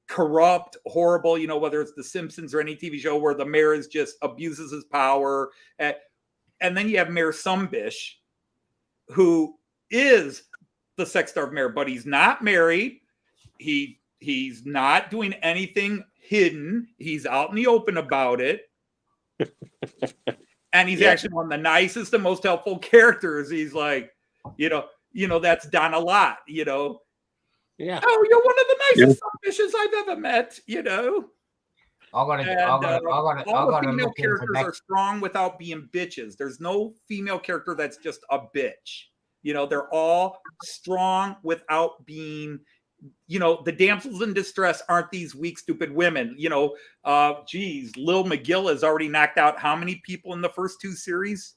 corrupt, horrible, you know, whether it's The Simpsons or any TV show where the mayor is just abuses his power. And then you have Mayor Sumbish, who is the sex-starved mayor, but he's not married. He's not doing anything hidden. He's out in the open about it. And he's actually one of the nicest and most helpful characters. He's like, you know, that's done a lot, you know. Yeah. Oh, you're one of the nicest Sumbishes I've ever met, you know. All the female characters are strong without being bitches. There's no female character that's just a bitch. You know, they're all strong without being, you know, the damsels in distress aren't these weak, stupid women. You know, Lil McGill has already knocked out how many people in the first 2 series?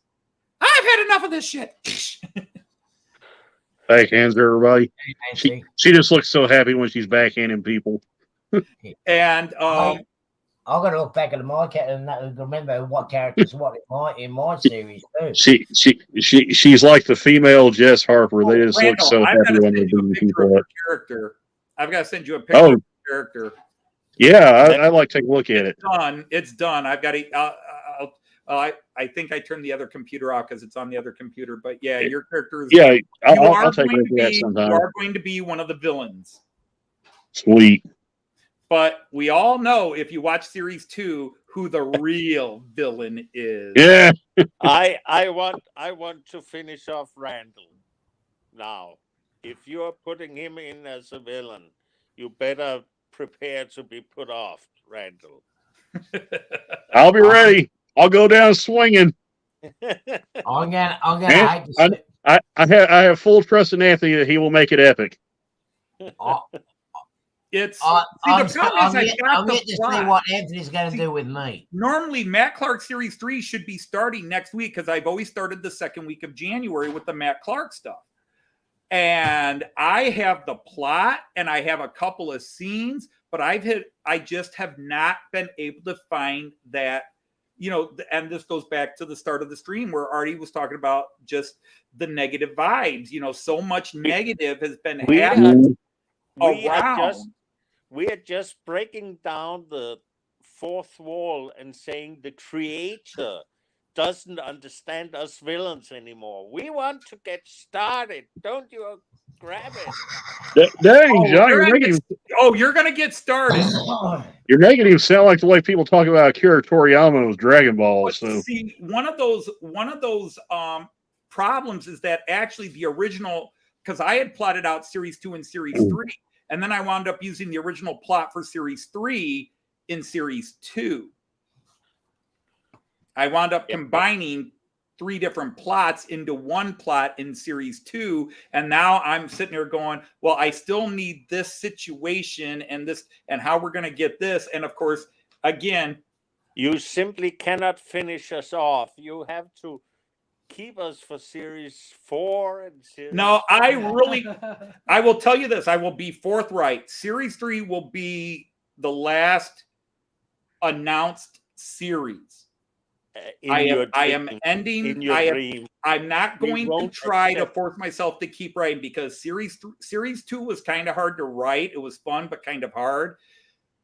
I've had enough of this shit. Backhands everybody. She just looks so happy when she's backhanding people. And I've got to look back at my cat and remember what characters in my series too. She's like the female Jess Harper. They just look so happy when they're beating people up. Character. I've got to send you a picture of the character. Yeah, I like to take a look at it. It's done. I've got to. I think I turned the other computer off because it's on the other computer. But yeah, your character is. Yeah, I'll take a look at that sometime. You are going to be one of the villains. Sweet. But we all know if you watch series 2 who the real villain is. Yeah. I want to finish off Randall. Now, if you're putting him in as a villain, you better prepare to be put off, Randall. I'll be ready. I'll go down swinging. I'm gonna I have full trust in Anthony that he will make it epic. I'm yet to see what Anthony's going to do with me. Normally, Matt Clark Series 3 should be starting next week because I've always started the second week of January with the Matt Clark stuff. And I have the plot and I have a couple of scenes, but I just have not been able to find that, you know, and this goes back to the start of the stream where Artie was talking about just the negative vibes. You know, so much negative has been happening around. We are just breaking down the fourth wall and saying the creator doesn't understand us villains anymore. We want to get started. Don't you grab it? Dang, John, you're going to get started. Your negatives sound like the way people talk about Akira Toriyama's Dragon Ball. So see, one of those problems is that actually the original, because I had plotted out series 2 and series 3. And then I wound up using the original plot for series 3 in series 2. I wound up combining 3 different plots into one plot in series 2. And now I'm sitting here going, well, I still need this situation and this and how we're going to get this. And of course, again, you simply cannot finish us off. You have to keep us for series 4 and series. No, I will tell you this. I will be forthright. Series 3 will be the last announced series. I am ending. In your dream. I'm not going to try to force myself to keep writing because series 2 was kind of hard to write. It was fun, but kind of hard.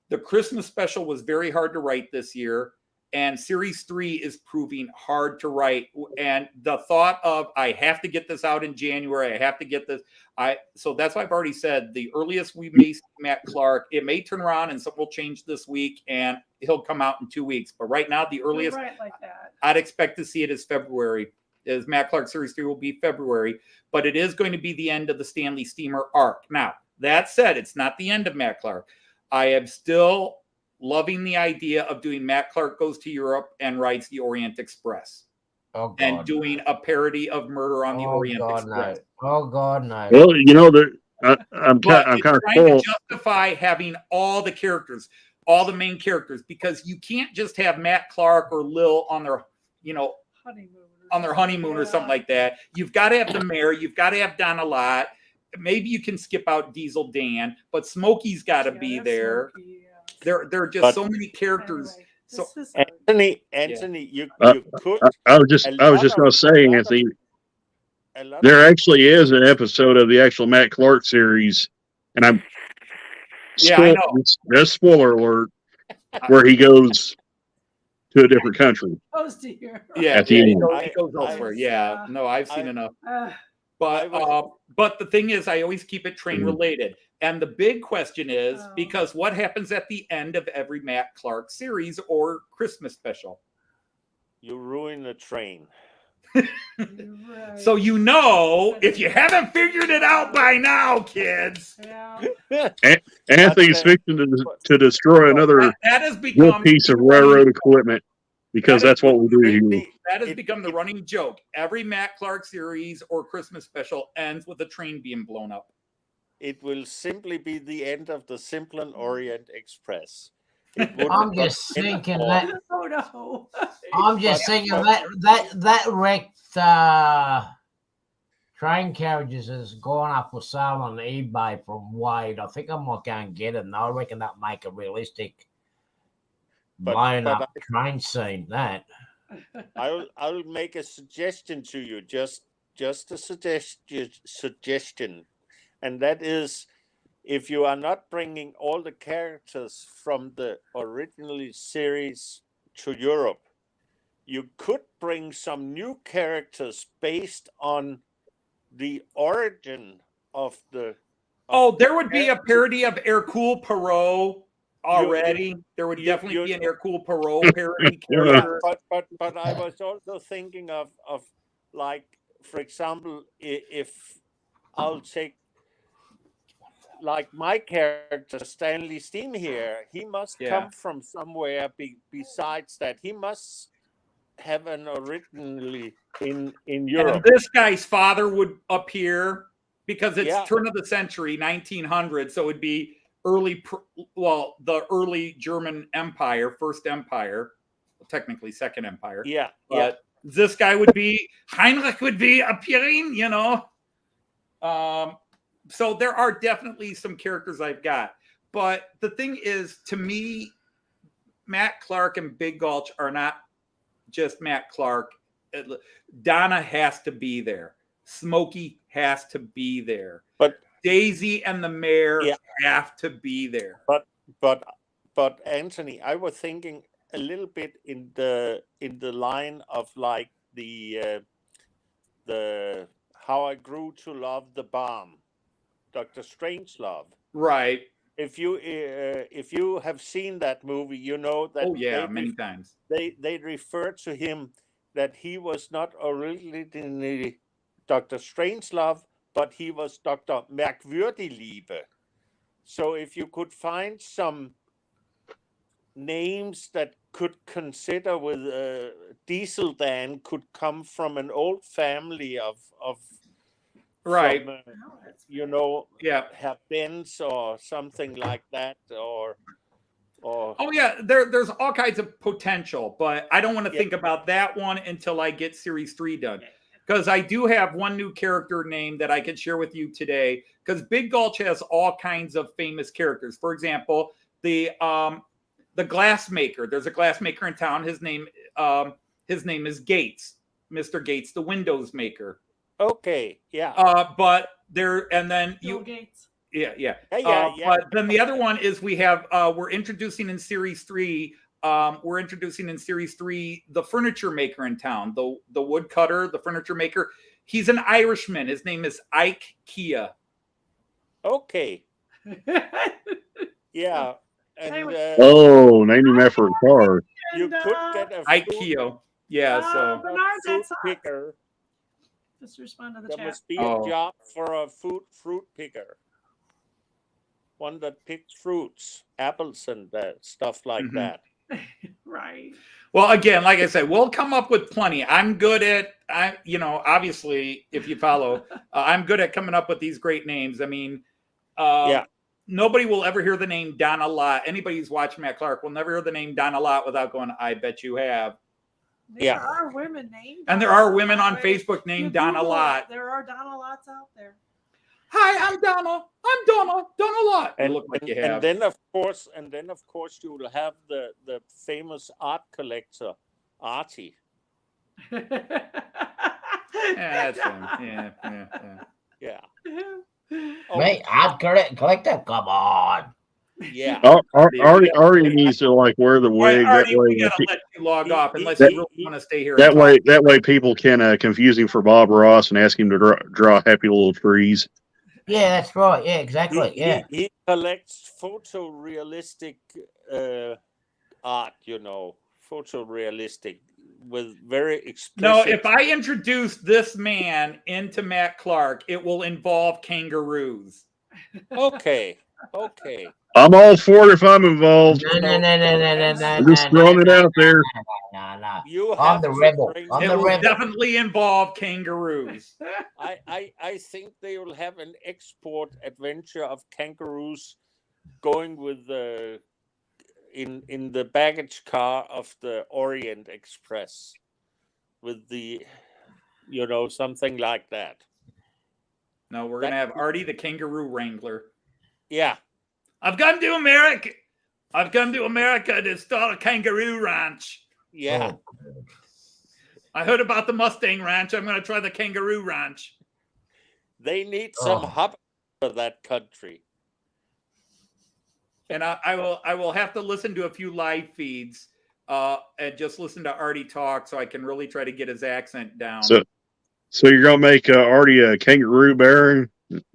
The Christmas special was very hard to write this year. And series 3 is proving hard to write. And the thought of, I have to get this out in January. I have to get this. So that's why I've already said the earliest we may see Matt Clark, it may turn around and something will change this week and he'll come out in 2 weeks. But right now, the earliest I'd expect to see it is February. Is Matt Clark series 3 will be February, but it is going to be the end of the Stanley Steamer arc. Now, that said, it's not the end of Matt Clark. I am still loving the idea of doing Matt Clark Goes to Europe and Rides the Orient Express. Oh and God. doing a parody of Murder on the Oh Orient God, Express. no. Oh God, no. Well, I'm But kind it's of trying to spoiled. justify having all the characters, all the main characters, because you can't just have Matt Clark or Lil on their, honeymoon or something like that. You've got to have the mayor. You've got to have Donna Lott. Maybe you can skip out Diesel Dan, but Smokey's got to be there. There are just so many characters. So Anthony, you could. I was just going to say, Anthony, there actually is an episode of the actual Matt Clark series, and I'm I know. There's spoiler alert where he goes to a different country. Yeah, At the end. he goes elsewhere. Yeah, no, I've seen enough. But the thing is, I always keep it train related. And the big question is, because what happens at the end of every Matt Clark series or Christmas special? You ruin the train. So if you haven't figured it out by now, kids. Anthony's fixing to destroy another that has good become piece of railroad equipment, because that's what we do here. That has become the running joke. Every Matt Clark series or Christmas special ends with a train being blown up. It will simply be the end of the Simplon Orient Express. I'm just thinking that. I'm just thinking that wrecked train carriages has gone up for sale on eBay from Wade. I think I might go and get it, and I reckon that make a realistic blown up train scene. That I'll make a suggestion to you, just a suggestion, and that is, if you are not bringing all the characters from the original series to Europe, you could bring some new characters based on the origin of the. There would be a parody of Hercule Poirot already. There would definitely be an Hercule Poirot parody character. But I was also thinking of like, for example, if I'll take like my character Stanley Steen here, he must come from somewhere besides that. He must have an originally in Europe. And this guy's father would appear because it's turn of the century, 1900, so it would be the early German Empire, First Empire, technically Second Empire. But this guy would be, Heinrich would be appearing, So there are definitely some characters I've got. But the thing is, to me, Matt Clark and Big Gulch are not just Matt Clark. Donna has to be there. Smokey has to be there. But Daisy and the mayor have to be there. But Anthony, I was thinking a little bit in the line of like the How I Grew to Love the Bomb, Dr. Strangelove. Right. If you have seen that movie, you know that many times. They refer to him that he was not originally Dr. Strangelove, but he was Dr. Merkwürdige. So if you could find some names that could consider with Diesel Dan could come from an old family of right, from, have Benz or something like that, or there's all kinds of potential, but I don't want to think about that one until I get series 3 done, because I do have one new character name that I can share with you today, because Big Gulch has all kinds of famous characters. For example, the glassmaker. There's a glassmaker in town. His name is Gates, Mr. Gates, the windows maker. Okay, yeah. But there, and then Bill Gates. Yeah. But then the other one is we have we're introducing in series 3. The furniture maker in town, the woodcutter, the furniture maker. He's an Irishman. His name is Ike Kia. Okay. Yeah. And name him after a car. You could get a Ike Kia. Yeah. So Bernard, fruit picker. Just respond to the there chat. must be a job for a fruit picker. One that picks fruits, apples, and stuff like that. Right. Well, again, like I said, we'll come up with plenty. I'm good at, obviously, if you follow, I'm good at coming up with these great names. I mean, nobody will ever hear the name Donna Lott. Anybody who's watched Matt Clark will never hear the name Donna Lott without going, I bet you have. There are women named. And there are women on Facebook named Donna Lott. There are Donna Lotts out there. Hi, I'm Donna. Donna Lott. And, look like you have. and then of course you will have the famous art collector, Artie. That's him. Yeah. Oh, Mate, art collector? Come on. yeah. Artie needs to like wear the wig. Artie, That way, we gotta let you log off unless that- you really want to stay here. that way people can confuse him for Bob Ross and ask him to draw happy little trees. Yeah, that's right. Yeah, exactly. He collects photorealistic art, photorealistic with very explicit. No, if I introduce this man into Matt Clark, it will involve kangaroos. Okay. I'm all for it if I'm involved. No. I'm just throwing it out there. No. You I'm have the to rebel. bring- I'm It the will rebel. definitely involve kangaroos. I think they will have an export adventure of kangaroos going with the in the baggage car of the Orient Express with the something like that. No, we're gonna have Artie the kangaroo wrangler. Yeah. I've come to America to start a kangaroo ranch. Yeah. Oh, I heard about the Mustang Ranch. I'm going to try the Kangaroo Ranch. They need some hub for that country. And I will have to listen to a few live feeds and just listen to Artie talk so I can really try to get his accent down. So you're gonna make Artie a kangaroo baron,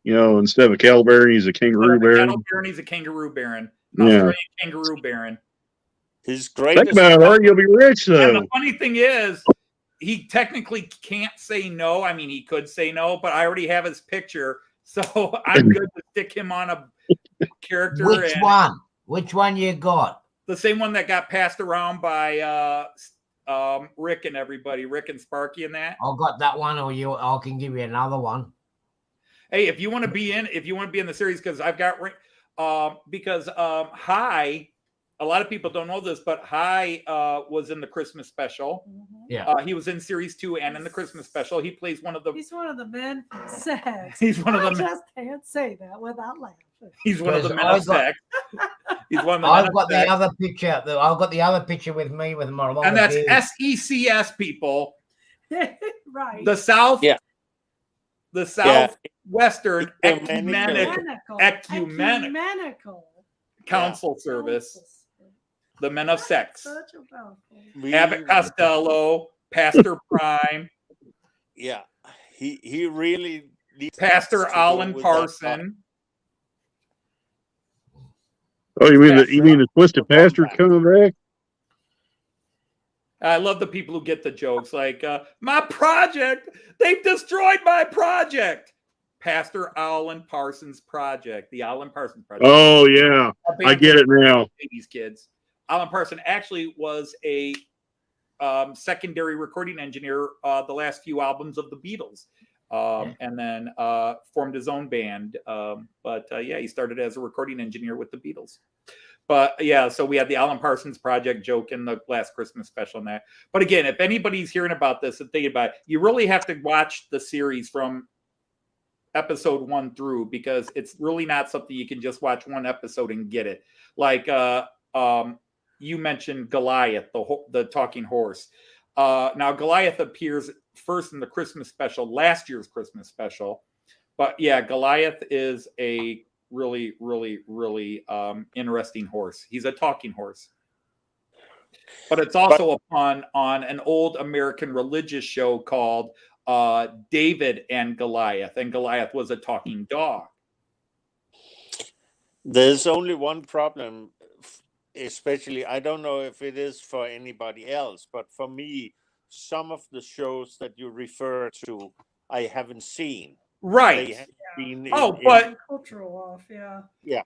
instead of a cattle baron, he's a kangaroo baron. Cattle baron, he's a kangaroo baron. Yeah. Australian kangaroo baron. His greatest. Think about it, Artie. You'll be rich And though. the funny thing is, he technically can't say no. I mean, he could say no, but I already have his picture, so I'm good to stick him on a character. Which one? Which one you got? The same one that got passed around by Rick and everybody, Rick and Sparky and that. I got that one, or I can give you another one. Hey, if you want to be in the series, because I've got Hi. A lot of people don't know this, but Hi was in the Christmas special. Yeah. He was in series 2 and in the Christmas special. He plays one of the. He's one of the men from sex. He's one of I the. just can't say that without laughing. He's one of the men I of got- sex. He's one of the men I've of got the sex. other picture. I've got the other picture with me with my long And that's beard. SECS people. Right. The South. Yeah. The Southwestern Ecumenical. Ecumenical Council Service. The Men of Sex. Such a mouthful. Abbott Costello, Pastor Prime, Yeah. He really needs Pastor to go Alan with Parson. Oh, you mean the twisted pastor's coming back? I love the people who get the jokes like, my project, they've destroyed my project. Pastor Alan Parsons Project, the Alan Parsons Project. Oh yeah, I get it now. These kids. Alan Parsons actually was a secondary recording engineer the last few albums of the Beatles, and then formed his own band. But he started as a recording engineer with the Beatles. But yeah, so we had the Alan Parsons Project joke in the last Christmas special and that. But again, if anybody's hearing about this and thinking about it, you really have to watch the series from episode 1 through, because it's really not something you can just watch one episode and get it. Like you mentioned Goliath, the talking horse. Now Goliath appears first in the Christmas special, last year's Christmas special. But yeah, Goliath is a really, really, really interesting horse. He's a talking horse. But it's also a pun on an old American religious show called David and Goliath was a talking dog. There's only one problem, especially, I don't know if it is for anybody else, but for me, some of the shows that you refer to, I haven't seen. Right. They haven't been but cultural off,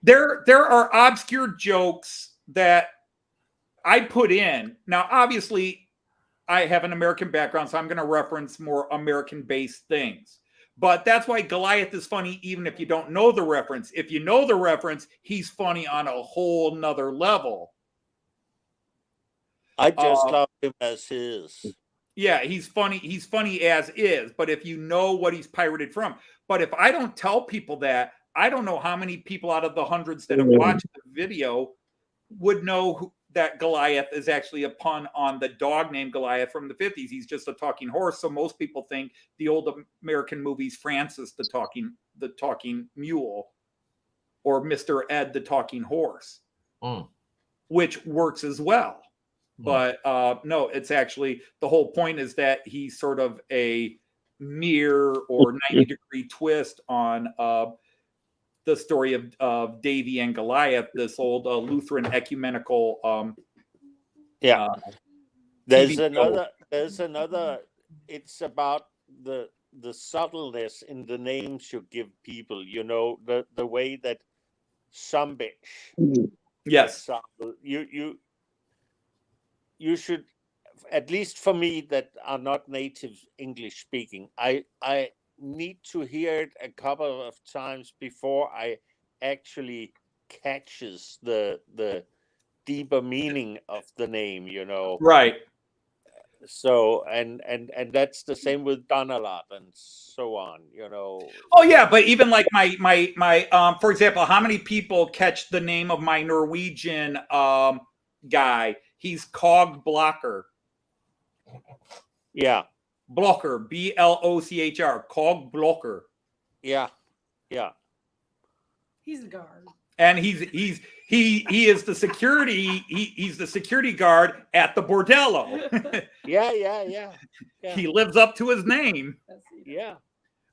there are obscure jokes that I put in, now obviously I have an American background, so I'm going to reference more American-based things. But that's why Goliath is funny, even if you don't know the reference. If you know the reference, he's funny on a whole nother level. I just love him as is. Yeah, he's funny. He's funny as is. But if you know what he's pirated from, but if I don't tell people that, I don't know how many people out of the hundreds that have watched the video would know that Goliath is actually a pun on the dog named Goliath from the 50s. He's just a talking horse. So most people think the old American movies, Francis the talking mule, or Mr. Ed the talking horse, which works as well. But no, it's actually, the whole point is that he's sort of a mirror or 90-degree twist on the story of Davy and Goliath, this old Lutheran ecumenical there's another it's about the subtleness in the names you give people, you know, the way that Zombish, yes, you should, at least for me that are not native English speaking, I need to hear it a couple of times before I actually catches the deeper meaning of the name, you know. Right. So and that's the same with Donalot and so on, you know. Oh yeah, but even like my for example, how many people catch the name of my Norwegian guy? He's Cog Blocker. Yeah. Blocker, Blochr, Cog Blocker. Yeah. He's the guard. And he is the security. He's the security guard at the bordello. Yeah. He lives up to his name. Yeah.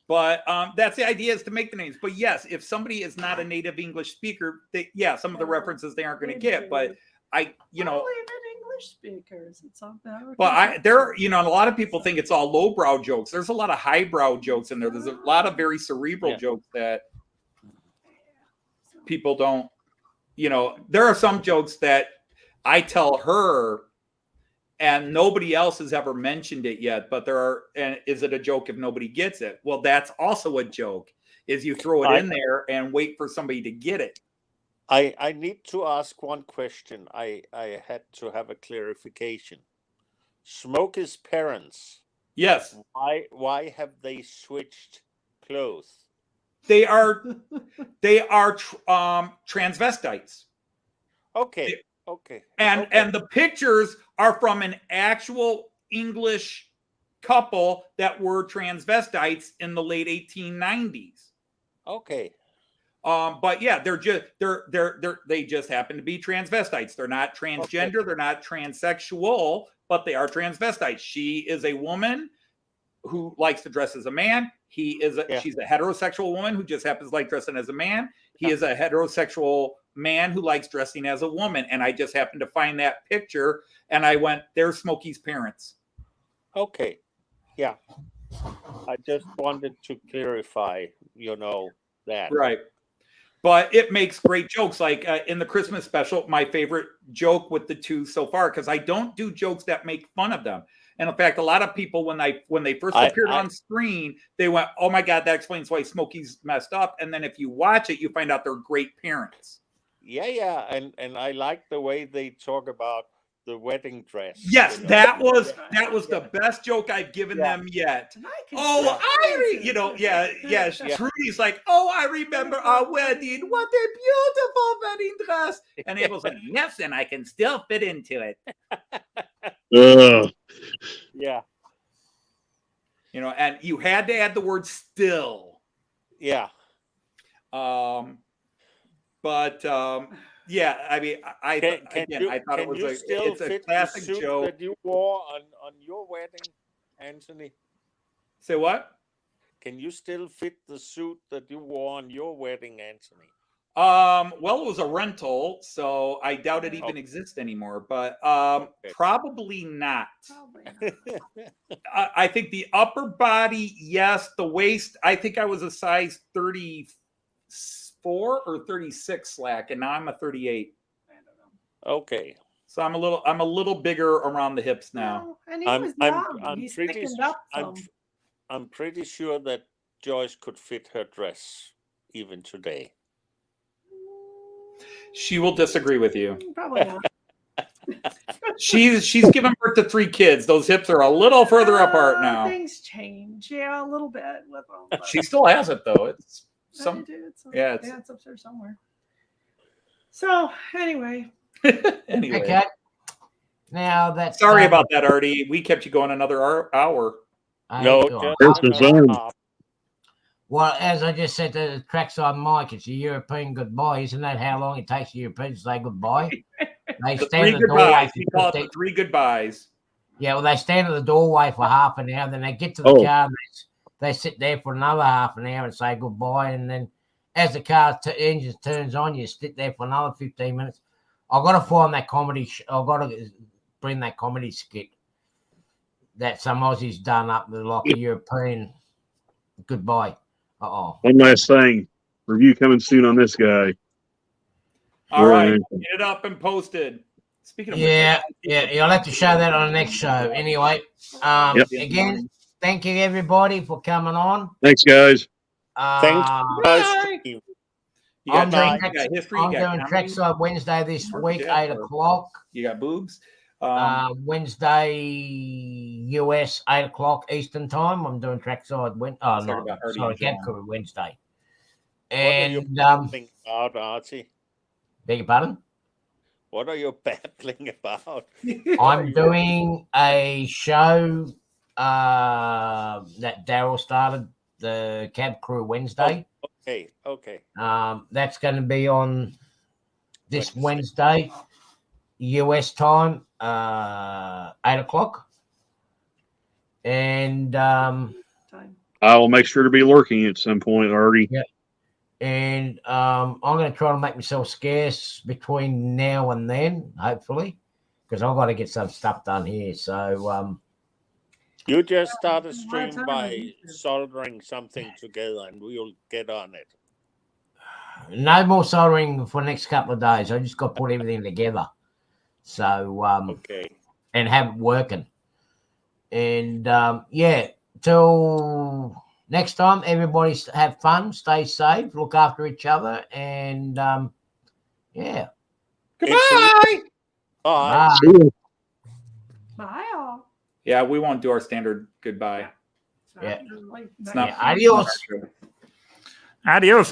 But that's the idea, is to make the names. But yes, if somebody is not a native English speaker, some of the references they aren't going to get. But English speakers. It's all about. But a lot of people think it's all lowbrow jokes. There's a lot of highbrow jokes in there. There's a lot of very cerebral jokes that people don't. There are some jokes that I tell her, and nobody else has ever mentioned it yet. But there are. And is it a joke if nobody gets it? Well, that's also a joke. Is you throw it in there and wait for somebody to get it. I need to ask one question. I had to have a clarification. Smokey's parents. Yes. Why have they switched clothes? They are transvestites. Okay. And the pictures are from an actual English couple that were transvestites in the late 1890s. Okay. But yeah, they just happen to be transvestites. They're not transgender, okay. They're not transsexual, but they are transvestites. She is a woman who likes to dress as a man. She's a heterosexual woman who just happens to like dressing as a man. He is a heterosexual man who likes dressing as a woman. And I just happened to find that picture and I went, there's Smokey's parents. Okay. Yeah. I just wanted to clarify, that. Right. But it makes great jokes. Like in the Christmas special, my favorite joke with the two so far, because I don't do jokes that make fun of them. And in fact, a lot of people, when they first appeared on screen, they went, "Oh my God, that explains why Smokey's messed up." And then if you watch it, you find out they're great parents. Yeah, and I like the way they talk about the wedding dress. Yes, that was the best joke I've given them yet. Trudy's like, "Oh, I remember our wedding. What a beautiful wedding dress." And Abel's like, "Yes, and I can still fit into it." Yeah. And you had to add the word "still." Yeah. Yeah, I mean, I thought it was a classic joke that you wore on your wedding, Anthony. Say what? Can you still fit the suit that you wore on your wedding, Anthony? Well, it was a rental, so I doubt it even exists anymore. But probably not. I think the upper body, yes. The waist, I think I was a size 34 or 36 slack, and now I'm a 38. Okay. So I'm a little bigger around the hips now. Well, and he was young. He's thickened up some. I'm pretty sure that Joyce could fit her dress even today. She will disagree with you. Probably not. She's given birth to 3 kids. Those hips are a little further apart now. Things change, yeah, a little bit with them. But She still has it though. It's I do. yeah, It's upstairs somewhere. So anyway, anyway. Okay. Now that's Sorry about that, Artie. We kept you going another hour. No, There's the zone. Well, as I just said to the trackside Mike, it's a European goodbye. Isn't that how long it takes the Europeans to say goodbye? They The stand 3 at the doorway. goodbyes. We call it the 3 goodbyes. Yeah, well, they stand at the doorway for half an hour, then they get to the car and they sit there for another half an hour and say goodbye. And then as the car engine turns on, you sit there for another 15 minutes. I've got to find that comedy. I've got to bring that comedy skit that some Aussies done up with like a European goodbye. One last thing. Review coming soon on this guy. All right. Get it up and posted. Speaking of you'll have to show that on the next show. Anyway, again, thank you everybody for coming on. Thanks, guys. Thanks, guys. I'm doing Trackside Wednesday this week, 8 o'clock. You got boobs? Wednesday, US, 8 o'clock Eastern time. I'm doing Trackside Cab Crew Wednesday. And what are you babbling about, Archie? Beg your pardon? What are you babbling about? I'm doing a show that Daryl started, the Cab Crew Wednesday. Okay. That's going to be on this Wednesday, US time, 8 o'clock. And I will make sure to be lurking at some point, Artie. Yeah. And I'm going to try to make myself scarce between now and then, hopefully, because I've got to get some stuff done here. So you just start a stream by soldering something together, and we'll get on it. No more soldering for the next couple of days. I just got to put everything together. So and have it working. And till next time, everybody have fun, stay safe, look after each other, and Goodbye. Bye. bye all. Yeah, we won't do our standard goodbye. Yeah. It's not Adios. Adios.